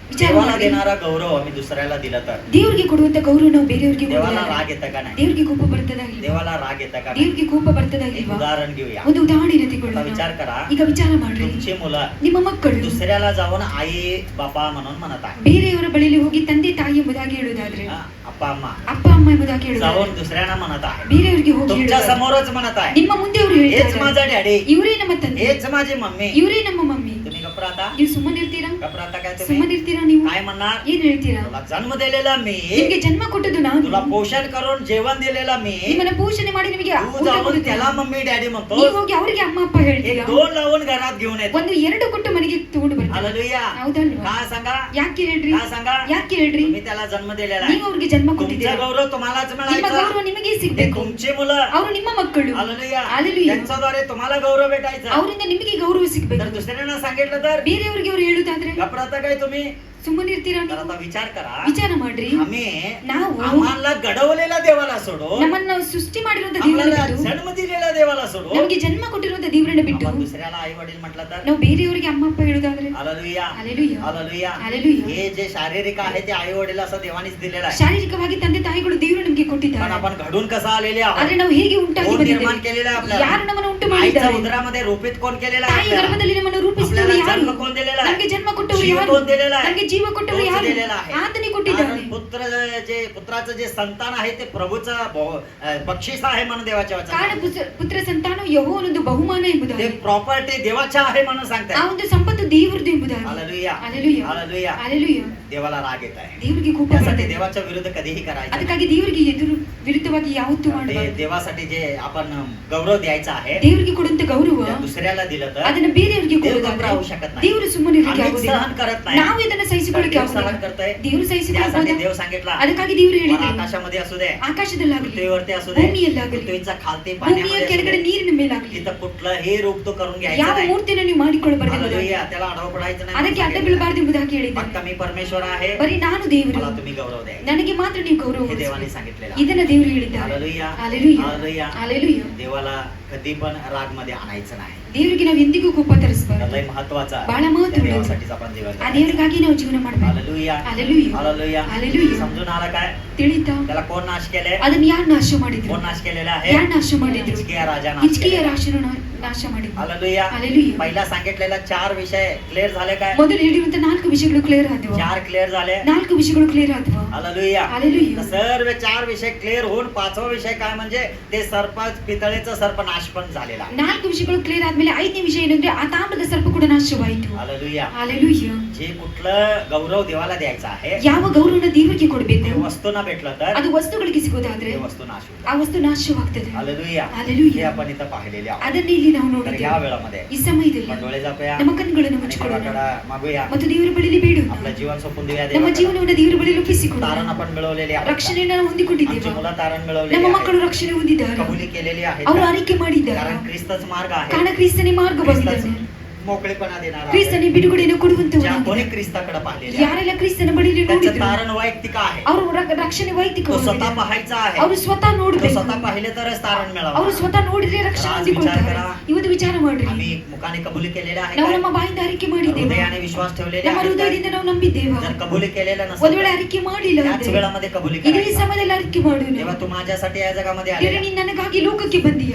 विचार देवाला ಮಾಡಿ. देणारा गौरव आम्ही दुसऱ्याला दिला तर ದೇವರಿಗೆ ಕೊಡುವಂತ ಗೌರವ ನಾವು ಬೇರೆಯವರಿಗೆ देवाला ಕೊಡೋದಾದ್ರೆ राग येतं का नाही? ದೇವರಿಗೆ ಕೋಪ ಬರ್ತದ ಇಲ್ವಾ? देवाला राग येतं का नाही? ದೇವರಿಗೆ ಕೋಪ ಬರ್ತದ एक ಇಲ್ವಾ? उदाहरण घेऊया. ಒಂದು ಉದಾಹರಣೆ आता ತೆಗೆದುಕೊಳ್ಳೋಣ. विचार करा, ಈಗ ವಿಚಾರ ಮಾಡ್ರಿ. तुमची मुलं ನಿಮ್ಮ ಮಕ್ಕಳು दुसऱ्याला जाऊन आई बापा म्हणून म्हणत आहे. ಬೇರೆಯವರ ಬಳಿಯಲ್ಲಿ ಹೋಗಿ ತಂದೆ ತಾಯಿ ಎಂಬುದಾಗಿ ಹೇಳುವುದಾದ್ರೆ, हा, अप्पा अम्मा ಅಪ್ಪ ಅಮ್ಮ ಎಂಬುದಾಗಿ ಹೇಳುವುದಾದ್ರೆ, जाऊन दुसऱ्यांना म्हणत आहे. ಬೇರೆಯವರಿಗೆ ಹೋಗಿ तुमच्या ಹೇಳುವುದಾದ್ರೆ, समोरच म्हणत आहे, ನಿಮ್ಮ ಮುಂದೆ ಅವರು हेच ಹೇಳ್ತಾರೆ, माझा डॅडी, ಇವರೇ ನಮ್ಮ ತಂದೆ, हेच माझी मम्मी. ಇವರೇ ನಮ್ಮ ಮಮ್ಮಿ. तुम्ही गप्प राहता? ನೀವು ಸುಮ್ಮನೆ ಇರ್ತೀರಾ? गप्प राहता काय तुम्ही? ಸುಮ್ಮನೆ ಇರ್ತೀರಾ ನೀವು? काय म्हणणार? ಏನ್ ಹೇಳ್ತೀರಾ? तुला जन्म दिलेला मी, ನಿಮ್ಗೆ ಜನ್ಮ ಕೊಟ್ಟದ್ದು ನಾನು, तुला पोषण करून जेवण दिलेला मी, ನಿಮ್ಮನ್ನ ಪೋಷಣೆ ಮಾಡಿ ನಿಮಗೆ तू ಊಟ जाऊन ಕೊಡುತ್ತೇನೆ. त्याला मम्मी डॅडी म्हणतो. ನೀವು ಹೋಗಿ ಅವರಿಗೆ ಅಮ್ಮ ಅಪ್ಪ एक ಹೇಳ್ತೀರಾ? दोन लावून घरात घेऊन येतो. ಒಂದು ಎರಡು ಕೊಟ್ಟು ಮನೆಗೆ ತಗೊಂಡು ಬರ್ತಾರೆ. हालेलुया. ಹೌದಲ್ವಾ? का सांगा? ಯಾಕೆ ಹೇಳ್ರಿ? का सांगा? ಯಾಕೆ ಹೇಳ್ರಿ? तुम्ही त्याला जन्म दिलेला ನೀವು आहे. ಅವ್ರಿಗೆ ಜನ್ಮ तुमचा ಕೊಟ್ಟಿದ್ದೀರಾ. गौरव तुम्हालाच ನಿಮ್ಮ मिळायचा. ಗೌರವ ನಿಮಗೆ ते ಸಿಗ್ಬೇಕು. तुमची मुलं, ಅವರು ನಿಮ್ಮ मಕ್ಕಳು. Hallelujah, hallelujah. त्यांच्याद्वारे तुम्हाला गौरव भेटायचा. ಅವರಿಂದ ನಿಮಗೆ ಗೌರವ तर ಸಿಗ್ಬೇಕು. दुसऱ्यांना सांगितलं तर ಬೇರೆಯವರಿಗೆ ಅವರು ಹೇಳುದಾದ್ರೆ गप्प राहता काय तुम्ही? ಸುಮ್ಮನೆ ಇರ್ತೀರಾ तर ನೀವು? आता विचार करा, ವಿಚಾರ ಮಾಡ್ರಿ. आम्ही ನಾವು आम्हाला घडवलेल्या देवाला सोडून, ನಮ್ಮನ್ನ ಸೃಷ್ಟಿ ಮಾಡಿರುವಂತ ದೇವರನ್ನ आपल्याला ಬಿಟ್ಟು, जन्म दिलेल्या देवाला सोडून ನಮಗೆ ಜನ್ಮ ಕೊಟ್ಟಿರುವಂತ ದೇವರನ್ನ ಬಿಟ್ಟು आपण दुसऱ्याला आई वडील म्हटलं तर ನಾವು ಬೇರೆಯವರಿಗೆ ಅಮ್ಮ ಅಪ್ಪ ಹೇಳುದಾದ್ರೆ, हालेलुया, हालेलुया. हालेलुया. हालेलुया. हे जे शारीरिक आहे ते आई वडील असं देवानीच दिलेलं आहे. ಶಾರೀರಿಕವಾಗಿ ತಂದೆ ತಾಯಿಗಳು ದೇವರು ನಮಗೆ पण ಕೊಟ್ಟಿದ್ದಾರೆ. आपण घडून कसं आलेले ಆದ್ರೆ आहोत? ನಾವು ಹೇಗೆ ಉಂಟಾಗಿ कोण निर्माण ಬಂದಿದ್ದೇವೆ? केलेलं आहे ಯಾರು आपल्याला? ನಮ್ಮನ್ನು ಉಂಟು आईच्या ಮಾಡಿದ್ದಾರೆ? उदरामध्ये रूपित कोण केलेलं आहे ತಾಯಿ आपल्याला? ಗರ್ಭದಲ್ಲಿ ನಮ್ಮನ್ನು ರೂಪಿಸಿದವರು आपल्याला ಯಾರು? जन्म कोण दिलेला आहे? ನಮಗೆ ಜನ್ಮ ಕೊಟ್ಟವರು जीव ಯಾರು? कोण दिलेला आहे? ನಮಗೆ ಜೀವ ಕೊಟ್ಟವರು तोच ಯಾರು? दिलेला आहे. ಆತನೇ ಕೊಟ್ಟಿದ್ದಾನೆ. कारण पुत्राचं जे संतान आहे ते प्रभूचं बक्षीस आहे म्हणून देवाच्या ಕಾರಣ वचनात. ಪುತ್ರ ಸಂತಾನ ಯೆಹೋವನದು ಬಹುಮಾನ ते ಎಂಬುದಾಗಿ, प्रॉपर्टी देवाच्या आहे म्हणून ಆ सांगतात. ಒಂದು ಸಂಪತ್ತು ದೇವರದು ಎಂಬುದಾಗಿ. Hallelujah, hallelujah. हालेलुया. हालेलುया. देवाला राग येत आहे. ದೇವರಿಗೆ ಕೋಪ त्यासाठी ಬರ್ತದೆ. देवाच्या विरुद्ध कधीही करायचं नाही. ಅದಕ್ಕಾಗಿ ದೇವರಿಗೆ ಎದುರು ವಿರುದ್ಧವಾಗಿ ಯಾವತ್ತೂ ते ಮಾಡಬಾರದು. देवासाठी जे आपण गौरव द्यायचा आहे ದೇವರಿಗೆ ಕೊಡುವಂತ ಗೌರವ ते दुसऱ्याला दिलं तर ಅದನ್ನ ಬೇರೆಯವರಿಗೆ देव ಕೊಡುವುದಾದ್ರೆ गप्प राहू शकत नाही. ದೇವರು ಸುಮ್ಮನೆ ಇರಲಿಕ್ಕೆ आम्ही ಆಗುವುದಿಲ್ಲ. सहन करत नाही. ನಾವು ಇದನ್ನ ಸಹಿಸಿಕೊಳ್ಳಿಕ್ಕೆ देव सहन ಆಗುವುದಿಲ್ಲ. करतोय. ದೇವರು त्यासाठी ಸಹಿಸಿಕೊಳ್ಳಬಹುದು. देव सांगितला, ಅದಕ್ಕಾಗಿ ದೇವರು मला ಹೇಳಿದ್ದಾರೆ, आकाशामध्ये असू दे, ಆಕಾಶದಲ್ಲಾಗಲಿ पृथ्वीवरती असू दे, ಭೂಮಿಯಲ್ಲಾಗಲಿ पृथ्वीच्या खालती ಭೂಮಿಯ पाण्यामध्ये असू ಕೆಳಗಡೆ दे, ನೀರಿನ ಮೇಲಾಗಲಿ तिथं कुठलंही रूप तो करून घ्यायचा ಯಾವ नाही. ಮೂರ್ತಿಯನ್ನು ನೀವು ಮಾಡಿಕೊಳ್ಳಬಾರದು ಎಂಬುದಾಗಿ. हालेलुया. त्याला आडवं पडायचं नाही ಅದಕ್ಕೆ म्हणून ಅಡ್ಡ सांगितलं. ಬೀಳಬಾರದು ಎಂಬುದಾಗಿ ಹೇಳಿದ್ದಾನೆ. फक्त मी परमेश्वर आहे, ಬರೀ ನಾನು ದೇವರು, मला तुम्ही गौरव द्या, ನನಗೆ ಮಾತ್ರ ನೀವು ಗೌರವ हे देवाने ಕೊಡಿಸಿ. सांगितलेलं. ಇದನ್ನ ದೇವರು ಹೇಳಿದ್ದಾರೆ. Hallelujah, hallelujah. हालेलुया. हालेलुया. देवाला कधी पण राग मध्ये आणायचं नाही. ದೇವರಿಗೆ ನಾವು ಎಂದಿಗೂ ಕೋಪ ತರಿಸಬಾರದು. लय महत्वाचं आहे. ಬಹಳ महत्व त्या ಉಳ್ಳದು. देवासाठीच आपण जीवन ಆ जगायचं. ದೇವರಿಗಾಗಿ ನಾವು ಜೀವನ ಮಾಡಬೇಕು. Hallelujah, hallelujah. हालेलुया. हालेलुया. समजून आलं काय? ತಿಳಿತಾ? त्याला कोण नाश केले? ಅದನ್ನ ಯಾರು ನಾಶ ಮಾಡಿದ್ರು? कोण नाश केलेला ಯಾರು आहे? ನಾಶ ಮಾಡಿದ್ರು? हिजकिया राजा नाश ಹಿಜ್ಕೀಯ केलेला. ರಾಶಿಯನ್ನು ನಾಶ ಮಾಡಿದ್ರು. हालेलुया. हालेलुया. पहिला सांगितलेला 4 विषय क्लिअर झाले काय? ಮೊದಲು ಹೇಳಿರುವಂತ 4 ವಿಷಯಗಳು ಕ್ಲಿಯರ್ ಆದವು. 4 क्लिअर झाले. 4 ವಿಷಯಗಳು ಕ್ಲಿಯರ್ ಆದವು. हालेलुया. हालेलुया. सर्व 4 विषय क्लिअर होऊन 5वा विषय काय म्हणजे ते पितळेचं सर्प नाश पण झालेला. 4 ವಿಷಯಗಳು ಕ್ಲಿಯರ್ ಆದ್ಮೇಲೆ 5ನೇ ವಿಷಯ ಏನಂದ್ರೆ ಆ ತಾಮ್ರದ ಸರ್ಪ ಕೂಡ ನಾಶವಾಯಿತು. हालेलुया. ಹಾಲೆಲೂಯಾ. जे कुठलं गौरव देवाला द्यायचा आहे ಯಾವ ಗೌರವನ ದೇವರಿಗೆ ಕೊಡಬೇಕು ते वस्तूना भेटलं तर ಅದು ವಸ್ತುಗಳಿಗೆ ಸಿಗೋದಾದ್ರೆ ते वस्तू नाश होईल. ಆ ವಸ್ತು ನಾಶವಾಗ್ತದೆ. हालेलुया. हालेलुया. हे आपण इथं पाहिलेले आहोत. ಅದನ್ನ ಇಲ್ಲಿ ನಾವು तर ನೋಡಿದ್ದೇವೆ. या वेळामध्ये ಈ ಸಮಯದಲ್ಲಿ आपण डोळे झाकूया ನಮ್ಮ ಕಣ್ಣುಗಳನ್ನು आणि ಮುಚ್ಚಿಕೊಳ್ಳೋಣ देवाकडे मागूया. ಮತ್ತು ದೇವರ ಬಳಿಯಲ್ಲಿ ಬೇಡೋಣ. आपलं जीवन सोपून देऊया ನಮ್ಮ देवाकडे. ಜೀವನವನ್ನು ದೇವರ ಬಳಿಯಲ್ಲಿ ಒಪ್ಪಿಸಿಕೊಡೋಣ. तारण आपण मिळवलेली आहे. ರಕ್ಷಣೆಯನ್ನು ನಾವು ಹೊಂದಿಕೊಂಡಿದ್ದೇವೆ. आमची मुलं तारण मिळवलेली ನಮ್ಮ आहे. ಮಕ್ಕಳು ರಕ್ಷಣೆ ಹೊಂದಿದ್ದಾರೆ. कबुली केलेली आहे. ಅವರು ಆರೈಕೆ ಮಾಡಿದ್ದಾರೆ. कारण ख्रिस्तच मार्ग आहे. ಕಾರಣ ಕ್ರಿಸ್ತನೇ ಮಾರ್ಗವಾಗಿದ್ದಾನೆ. मोकळेपणा देणारा आहे. ಕ್ರಿಸ್ತನೇ ಬಿಡುಗಡೆಯನ್ನು ज्या ಕೊಡುವಂತವನು. कोणी ख्रिस्ताकडे पाहिलेले ಯಾರೆಲ್ಲ ಕ್ರಿಸ್ತನ ಬಳಿಯಲ್ಲಿ त्याचं ನೋಡಿದ್ರು तारण वैयक्तिक आहे. ಅವರು ರಕ್ಷಣೆ तो ವೈಯಕ್ತಿಕವಾಗಿದೆ. स्वतः पाहायचा आहे. ಅವರು ಸ್ವತಃ तो ನೋಡ್ಬೇಕು. स्वतः पाहिले तरच तारण ಅವರು मिळावं. ಸ್ವತಃ ನೋಡಿದ್ರೆ ರಕ್ಷಣೆ आज ಹೊಂದಿಕೊಳ್ತಾರೆ. विचार करा. ಇವತ್ತು ವಿಚಾರ ಮಾಡ್ರಿ. आम्ही मुखाने कबुली केलेले आहे ನಾವು काय? ನಮ್ಮ ಬಾಯಿಂದ ಅರಿಕೆ ಮಾಡಿದ್ದೇವೆ. हृदयाने विश्वास ठेवलेले ನಮ್ಮ आहे काय? ಹೃದಯದಿಂದ ನಾವು ನಂಬಿದ್ದೇವೆ. जर कबुली केलेलं ಒಂದು नसेल ವೇಳೆ ಅರಿಕೆ ಮಾಡಿಲ್ಲ त्याच ಅಂದ್ರೆ वेळामध्ये कबुली ಇದೇ करायची. ಸಮಯದಲ್ಲಿ ಅರಿಕೆ ಮಾಡೋಣ. तेव्हा तू माझ्यासाठी या जगामध्ये ದೇವರೇ आलेला. ನೀನು ನನಗಾಗಿ ಲೋಕಕ್ಕೆ ಬಂದೀಯ.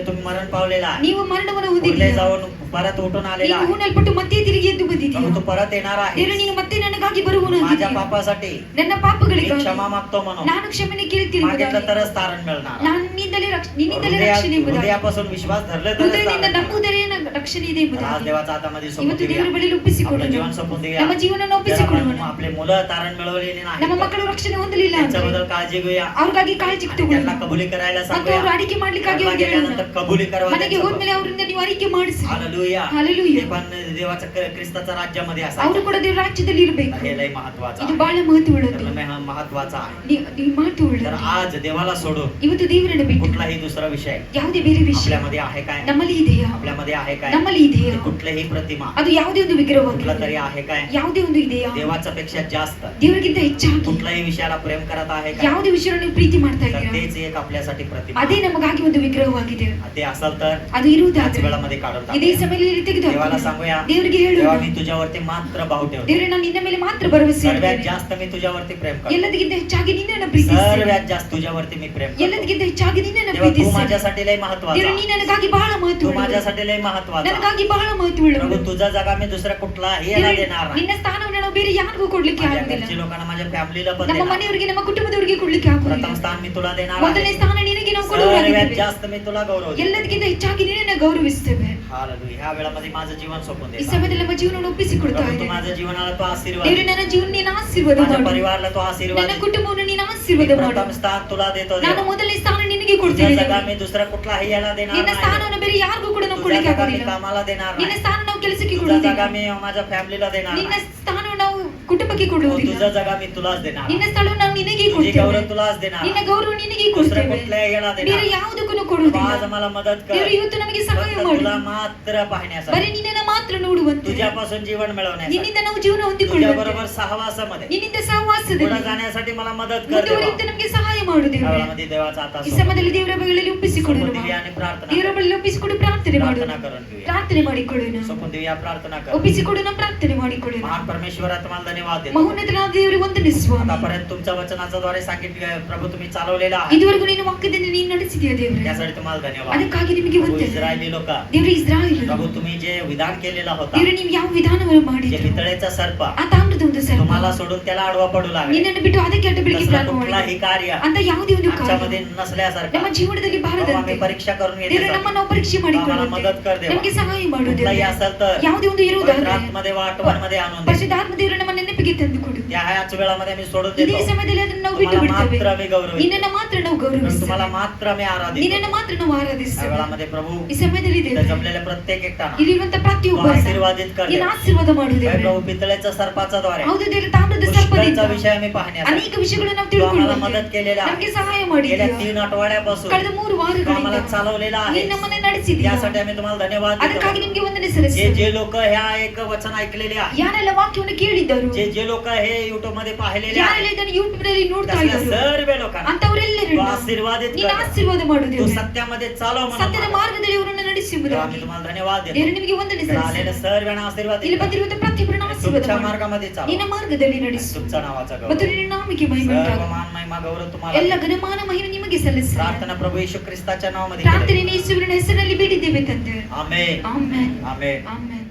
तुम्ही मरण पावलेला आहे. ನೀವು ಮರಣವನ್ನು पुढे ಹೊಂದಿದ್ದೀಯ. जाऊन परत उठून आलेला ನೀವು आहे. ಹೂಣಲ್ಪಟ್ಟು ಮತ್ತೆ ತಿರುಗಿ ಎದ್ದು ಬಂದಿದ್ದೀಯ. मग तू परत येणार ದೇವರೇ आहे. ನೀನು ಮತ್ತೆ ನನಗಾಗಿ माझ्या ಬರುವವನಾಗಿದ್ದೀಯ. पापासाठी ನನ್ನ मी ಪಾಪಗಳಿಗಾಗಿ क्षमा मागतो म्हणून ನಾನು ಕ್ಷಮೆಯನ್ನು ಕೇಳುತ್ತೇನೆ मागितलं ಎಂಬುದಾಗಿ. तरच तारण मिळणार. ನಿನ್ನಿಂದಲೇ ರಕ್ಷಣೆ ಎಂಬುದಾಗಿ. हृदयापासून विश्वास धरले तरच ಹೃದಯದಿಂದ तारण मिळणार. ನಂಬುವುದರೇ ರಕ್ಷಣೆ ಇದೆ आज ಎಂಬುದಾಗಿ. देवाच्या हातामध्ये सोपवून ಇವತ್ತು देऊया. ದೇವರ ಬಳಿಯಲ್ಲಿ आपलं ಒಪ್ಪಿಸಿಕೊಳ್ಳೋಣ. जीवन सोपवून देऊया. ನಮ್ಮ ಜೀವನವನ್ನು जर ಒಪ್ಪಿಸಿಕೊಳ್ಳೋಣ. आपण आपले मुलं तारण मिळवलेली ನಮ್ಮ नाही ಮಕ್ಕಳು ರಕ್ಷಣೆ ಹೊಂದಲಿಲ್ಲ ಅಂದ್ರೆ त्यांच्याबद्दल काळजी घेऊया. ಅವ್ರಿಗಾಗಿ ಕಾಳಜಿ आणि ತಗೊಳ್ಳಿ. त्यांना कबुली करायला ಮತ್ತು सांगूया. ಅವರು ಅರಿಕೆ ಮಾಡ್ಲಿಕ್ಕಾಗಿ घरला ಅವ್ರಿಗೆ ಹೇಳೋಣ. गेल्यानंतर कबुली करावं ಮನೆಗೆ त्यांच्याबरोबर. ಹೋದ್ಮೇಲೆ ಅವರಿಂದ ನೀವು ಅರಿಕೆ ಮಾಡಿಸಿ. हालेलुया. हालेलुया. ते पण देवाच्या ख्रिस्ताच्या राज्यामध्ये ಅವರು असायचं. ಕೂಡ ದೇವರ ರಾಜ್ಯದಲ್ಲಿ ಇರಬೇಕು. हे लय महत्वाचं ಇದು आहे. ಬಹಳ ಮಹತ್ವವುಳ್ಳದ್ದು. तर हा महत्वाचा आहे. ನೀವು तर ಮಹತ್ವವುಳ್ಳದ್ದು. आज देवाला सोडून ಇವತ್ತು ದೇವರನ್ನು ಬಿಟ್ಟು कुठलाही दुसरा विषय ಯಾವುದೇ ಬೇರೆ ವಿಷಯ आपल्यामध्ये आहे काय? ನಮ್ಮಲ್ಲಿ ಇದೆಯಾ? आपल्यामध्ये आहे काय? ನಮ್ಮಲ್ಲಿ ಇದೆಯಾ? ते कुठलीही प्रतिमा ಅದು ಯಾವುದೇ ಒಂದು कुठला ವಿಗ್ರಹವಾಗಲಿ तरी आहे काय? ಯಾವುದೇ ಒಂದು ಇದೆಯಾ? देवाच्या पेक्षा जास्त ದೇವರಿಗಿಂತ ಹೆಚ್ಚಾಗಿ कुठल्याही विषयाला प्रेम करत आहे काय? ಯಾವುದೇ ವಿಷಯವನ್ನು ನೀವು ಪ್ರೀತಿ ಮಾಡ್ತಾ तर ಇದ್ದೀರಾ? तेच एक आपल्यासाठी प्रतिमा ಅದೇ आहे. ನಮಗಾಗಿ ಒಂದು ವಿಗ್ರಹವಾಗಿದೆ. ते असेल तर ಅದು त्याच ಇರುವುದಾದ್ರೆ वेळामध्ये काढून ಇದೇ टाकूया. ಸಮಯದಲ್ಲಿ ತೆಗೆದು देवाला ಹಾಕೋಣ. सांगूया, ದೇವರಿಗೆ ಹೇಳೋಣ, देवा मी तुझ्यावरती मात्र भाव ठेवतो. ದೇವರೇ ನಾನು ನಿನ್ನ ಮೇಲೆ ಮಾತ್ರ ಭರವಸೆ सर्वात ಇಡ್ತೇನೆ. जास्त मी तुझ्यावरती प्रेम करतो. ಎಲ್ಲದಕ್ಕಿಂತ ಹೆಚ್ಚಾಗಿ ನಿನ್ನನ್ನು ಪ್ರೀತಿಸ್ತೇನೆ. सर्वात जास्त तुझ्यावरती मी प्रेम करतो. ಎಲ್ಲದಕ್ಕಿಂತ ಹೆಚ್ಚಾಗಿ ನಿನ್ನನ್ನು तेव्हा तू ಪ್ರೀತಿಸ್ತೇನೆ. माझ्यासाठी लय महत्वाचा ದೇವರೇ आहे. ನೀ ನನಗಾಗಿ ಬಹಳ तू ಮಹತ್ವವುಳ್ಳವನು. माझ्यासाठी लय महत्वाचा आहे. ನನಗಾಗಿ ಬಹಳ प्रभू ಮಹತ್ವವುಳ್ಳವನು. तुझा जागा मी दुसऱ्या कुठलाही याला ದೇವರೇ, देणार नाही. ನಿನ್ನ ಸ್ಥಾನವನ್ನು ನಾವು ಬೇರೆ ಯಾರಿಗೂ ಕೊಡ್ಲಿಕ್ಕೆ माझ्या ಆಗುದಿಲ್ಲ. घरच्या लोकांना, माझ्या फॅमिलीला पण ನಮ್ಮ देणार. ಮನೆಯವರಿಗೆ, ನಮ್ಮ ಕುಟುಂಬದವರಿಗೆ ಕೊಡ್ಲಿಕ್ಕೆ प्रथम ಆಗುದಿಲ್ಲ. स्थान मी तुला देणार ಮೊದಲನೇ आहे. ಸ್ಥಾನ ನಿನಗೆ ನಾವು सर्वात ಕೊಡುವುದಾಗಿದ್ದೇವೆ. जास्त मी तुला गौरव देईन. ಎಲ್ಲದಕ್ಕಿಂತ ಹೆಚ್ಚಾಗಿ ನಿನ್ನನ್ನು ಗೌರವಿಸ್ತೇವೆ. हालेलुया. ह्या वेळामध्ये माझं जीवन सोपून ಈ दे. ಸಮಯದಲ್ಲಿ ನಮ್ಮ ಜೀವನವನ್ನು ಒಪ್ಪಿಸಿಕೊಡ್ತಾ प्रभू तू ಇದ್ದೇವೆ. माझ्या जीवनाला तो आशीर्वाद ದೇವರೇ, दे. ನನ್ನ ಜೀವನ ನೀನು ಆಶೀರ್ವಾದ माझ्या ಮಾಡು. परिवाराला तो आशीर्वाद ನನ್ನ दे. ಕುಟುಂಬವನ್ನು ನೀನು मी ಆಶೀರ್ವಾದ ಮಾಡು. प्रथम स्थान तुला देतो ನಾನು देवा. ಮೊದಲನೇ ಸ್ಥಾನ ನಿನಗೆ तुझ्या ಕೊಡ್ತೇನೆ जागा ದೇವರೇ. मी दुसऱ्या कुठलाही याला देणार ನಿನ್ನ नाही. ಸ್ಥಾನವನ್ನು ಬೇರೆ ಯಾರಿಗೂ ಕೂಡ ನಾವು तुझ्या ಕೊಡ್ಲಿಕ್ಕೆ जागा मी ಆಗುದಿಲ್ಲ. कामाला देणार ನಿನ್ನ नाही. ಸ್ಥಾನ ನಾವು ಕೆಲಸಕ್ಕೆ तुझ्या जागा ಕೊಡುವುದಿಲ್ಲ. मी माझ्या फॅमिलीला देणार ನಿನ್ನ नाही. ಸ್ಥಾನವನ್ನು ನಾವು ಕುಟುಂಬಕ್ಕೆ ಕೊಡುವುದಿಲ್ಲ. तुझ्या जागा मी तुलाच देणार. ನಿನ್ನ ಸ್ಥಳವನ್ನು ನಾವು ನಿನಗೆ तुझी ಕೊಡ್ತೇವೆ. गौरव तुलाच देणार. ನಿನ್ನ ಗೌರವ ನಿನಗೆ दुसऱ्या ಕೊಡ್ತೇವೆ. कुठल्याही याला ಬೇರೆ देणार. ಯಾವುದಕ್ಕೂ बाबा, आज ಕೊಡುವುದಿಲ್ಲ. मला मदत कर. ದೇವರು ಇವತ್ತು ನಮಗೆ ಸಹಾಯ फक्त ಮಾಡು. तुला मात्र ಬರೀ पाहण्यासाठी, ನಿನ್ನನ್ನು ಮಾತ್ರ ನೋಡುವಂತೆ, तुझ्यापासून जीवन मिळवण्यासाठी, ನಿನ್ನಿಂದ ನಾವು ಜೀವನ तुझ्या ಹೊಂದಿಕೊಳ್ಳುವಂತೆ, बरोबर सहवासामध्ये ನಿನ್ನಿಂದ ಸಹವಾಸದಲ್ಲಿ पुढे जाण्यासाठी मला मदत कर देवा. ಮುಂದುವರಿಯುತ್ತೆ ನಮಗೆ ಸಹಾಯ ಮಾಡು या ದೇವರೇ. वेळामध्ये देवाचा आता ಈ ಸಮಯದಲ್ಲಿ ದೇವರ ಬಳಿಯಲ್ಲಿ ಒಪ್ಪಿಸಿಕೊಡೋಣ. सोपून देऊया आणि प्रार्थना ದೇವರ ಬಳಿಯಲ್ಲಿ ಒಪ್ಪಿಸಿಕೊಡು, ಪ್ರಾರ್ಥನೆ ಮಾಡೋಣ. प्रार्थना करून घेऊया. ಪ್ರಾರ್ಥನೆ ಮಾಡಿಕೊಳ್ಳೋಣ. सोपून देऊया, प्रार्थना कर. ಒಪ್ಪಿಸಿಕೊಡೋಣ, ಪ್ರಾರ್ಥನೆ ಮಾಡಿಕೊಳ್ಳೋಣ. महान परमेश्वरा तुम्हाला धन्यवाद देतो. ಮಹೋನ್ನತನಾದ ದೇವರೇ ವಂದನೆ ಸ್ವಾಮಿ. आतापर्यंत तुमच्या वचनाच्या द्वारे सांगितले प्रभू तुम्ही चालवलेला आहे, ಇದುವರೆಗೂ ನಿನ್ನ ವಾಕ್ಯದಿಂದ ನೀನು ನಡೆಸಿದೆಯಾ ದೇವರೇ? त्यासाठी तुम्हाला धन्यवाद. ಅದಕ್ಕಾಗಿ ನಿಮಗೆ प्रभू, ವಂದನೆ. इस्रायली लोक, ದೇವರೇ, ಇಸ್ರಾಯೇಲರು, प्रभू तुम्ही जे विधान केलेला होता, ದೇವರೇ ನೀವು ಯಾವ ವಿಧಾನವನ್ನು जे ಮಾಡಿದ್ರು, पितळेचा सर्प ಆ ತಾಮ್ರದ ಒಂದು ಸರ್ಪ तुम्हाला सोडून त्याला आडवा पडू लागले, ನಿನ್ನನ್ನು ಬಿಟ್ಟು ಅದಕ್ಕೆ ಅಡ್ಡ ಬೆಳಗ್ಗೆ तसलं ಪ್ರಾರಂಭ कुठलाही ಮಾಡಿದ್ರು. कार्य ಅಂತ ಯಾವುದೇ ಒಂದು ಕಾರ್ಯ आमच्यामध्ये नसल्यासारखं ನಮ್ಮ ಜೀವನದಲ್ಲಿ प्रभू, ಬಾರದಂತೆ आम्ही परीक्षा करून ದೇವರೇ घेण्यासाठी ನಮ್ಮನ್ನು ನಾವು ಪರೀಕ್ಷೆ आम्हाला ಮಾಡಿಕೊಳ್ಳುವಂತೆ मदत कर देवा. ನಮಗೆ ಸಹಾಯ ಮಾಡು कुठलाही ದೇವರೇ. असेल तर ಯಾವುದೇ ಒಂದು ಇರುವುದಾದ್ರೆ पवित्रात्मध्ये वा आठवणमध्ये आणून दे. ಪರಿಶುದ್ಧಾತ್ಮ ದೇವರು ನಮ್ಮ ನೆನಪಿಗೆ ತಂದು ಕೊಡು. त्या ह्याच वेळामध्ये आम्ही सोडून ಇದೇ देतो. ಸಮಯದಲ್ಲಿ ಅದನ್ನು ನಾವು ಬಿಟ್ಟು तुम्हाला ಬಿಡ್ತೇವೆ. मात्र मी गौरवितो. ನಿನ್ನನ್ನು ಮಾತ್ರ ನಾವು ಗೌರವಿಸ್ತೇವೆ. तुम्हाला मात्र मी आराधितो. ನಿನ್ನನ್ನು ಮಾತ್ರ ನಾವು त्या ಆರಾಧಿಸ್ತೇವೆ. वेळामध्ये प्रभू ಈ ಸಮಯದಲ್ಲಿ इथं ದೇವರೇ, जमलेल्या प्रत्येक एकट्याला ಇಲ್ಲಿರುವಂತ तू ಪ್ರತಿಯೊಬ್ಬರನ್ನು आशीर्वादित कर ನೀನು देवा. ಆಶೀರ್ವಾದ ಮಾಡು हे ದೇವರೇ. प्रभू, पितळेच्या सर्पाच्या द्वारे ಹೌದು ದೇವರೇ, ತಾಮ್ರದ पुष्कळचा ಸರ್ಪದಿಂದ विषय आम्ही पाहण्यासाठी ಅನೇಕ ವಿಷಯಗಳನ್ನು ನಾವು तू आम्हाला ತಿಳ್ಕೊಳ್ಳುವಂತೆ मदत केलेला आहे. ನಮಗೆ ಸಹಾಯ गेल्या ಮಾಡಿದ್ಯಾ. 3 आठवड्यापासून ಕಳೆದ 3 तू आम्हाला ವಾರಗಳಿಂದ चालवलेला आहे. ನೀನು ನಮ್ಮನ್ನು ನಡೆಸಿದ್ಯಾ. त्यासाठी आम्ही तुम्हाला धन्यवाद ಅದಕ್ಕಾಗಿ देतो. ನಿಮಗೆ ವಂದನೆ जे ಸಲ್ಲಿಸ್ತೇವೆ. जे लोक ह्या एक वचन ऐकलेले आहे, ಯಾರೆಲ್ಲ ವಾಕ್ಯವನ್ನು ಕೇಳಿದ್ದರು, जे जे लोक हे YouTube मध्ये पाहिलेले ಯಾರೆಲ್ಲ आहे, ಇದನ್ನು ಯೂಟ್ಯೂಬ್ ನಲ್ಲಿ ನೋಡ್ತಾ त्यातल्या ಇದ್ದರು, सर्व लोकांना ಅಂತವರೆಲ್ಲರೂ तू आशीर्वादित ನೀನು कर. ಆಶೀರ್ವಾದ ಮಾಡು तू ದೇವರೇ. सत्यामध्ये चालव ಸತ್ಯದ म्हणून ಮಾರ್ಗದಲ್ಲಿ ಅವರನ್ನು ನಡೆಸಿ तेव्हा आम्ही ಎಂಬುದಾಗಿ तुम्हाला धन्यवाद ದೇವರು देतो. ನಿಮಗೆ ವಂದನೆ तर आलेल्या ಸಲ್ಲಿಸ್ತೇವೆ. सर्वांना आशीर्वाद ಇಲ್ಲಿ देतो. ಬಂದಿರುವಂತ ಪ್ರತಿಯೊಬ್ಬರನ್ನು ಆಶೀರ್ವಾದ तुमच्या ಮಾಡು. मार्गामध्ये ನಿನ್ನ चालव. ಮಾರ್ಗದಲ್ಲಿ ನಡೆಸು तुमच्या नावाचा ಮತ್ತು गौरव, ನಿನ್ನ ನಾಮಕ್ಕೆ ಮಹಿಮೆ सर्व ಉಂಟಾಗಲಿ. मान महिमा गौरव ಎಲ್ಲ तुम्हाला. ಘನಮಾನ ಮಹಿಮೆ ನಿಮಗೆ ಸಲ್ಲಿಸ್ತೇವೆ. प्रार्थना प्रभू येशू ख्रिस्ताच्या नावामध्ये ಪ್ರಾರ್ಥನೆ केली. ಯೇಸುವಿನ ಹೆಸರಿನಲ್ಲಿ ಬೇಡಿದ್ದೇವೆ ತಂದೆ. आमेन. ಆಮೆನ್. आमेन. ಆಮೆನ್.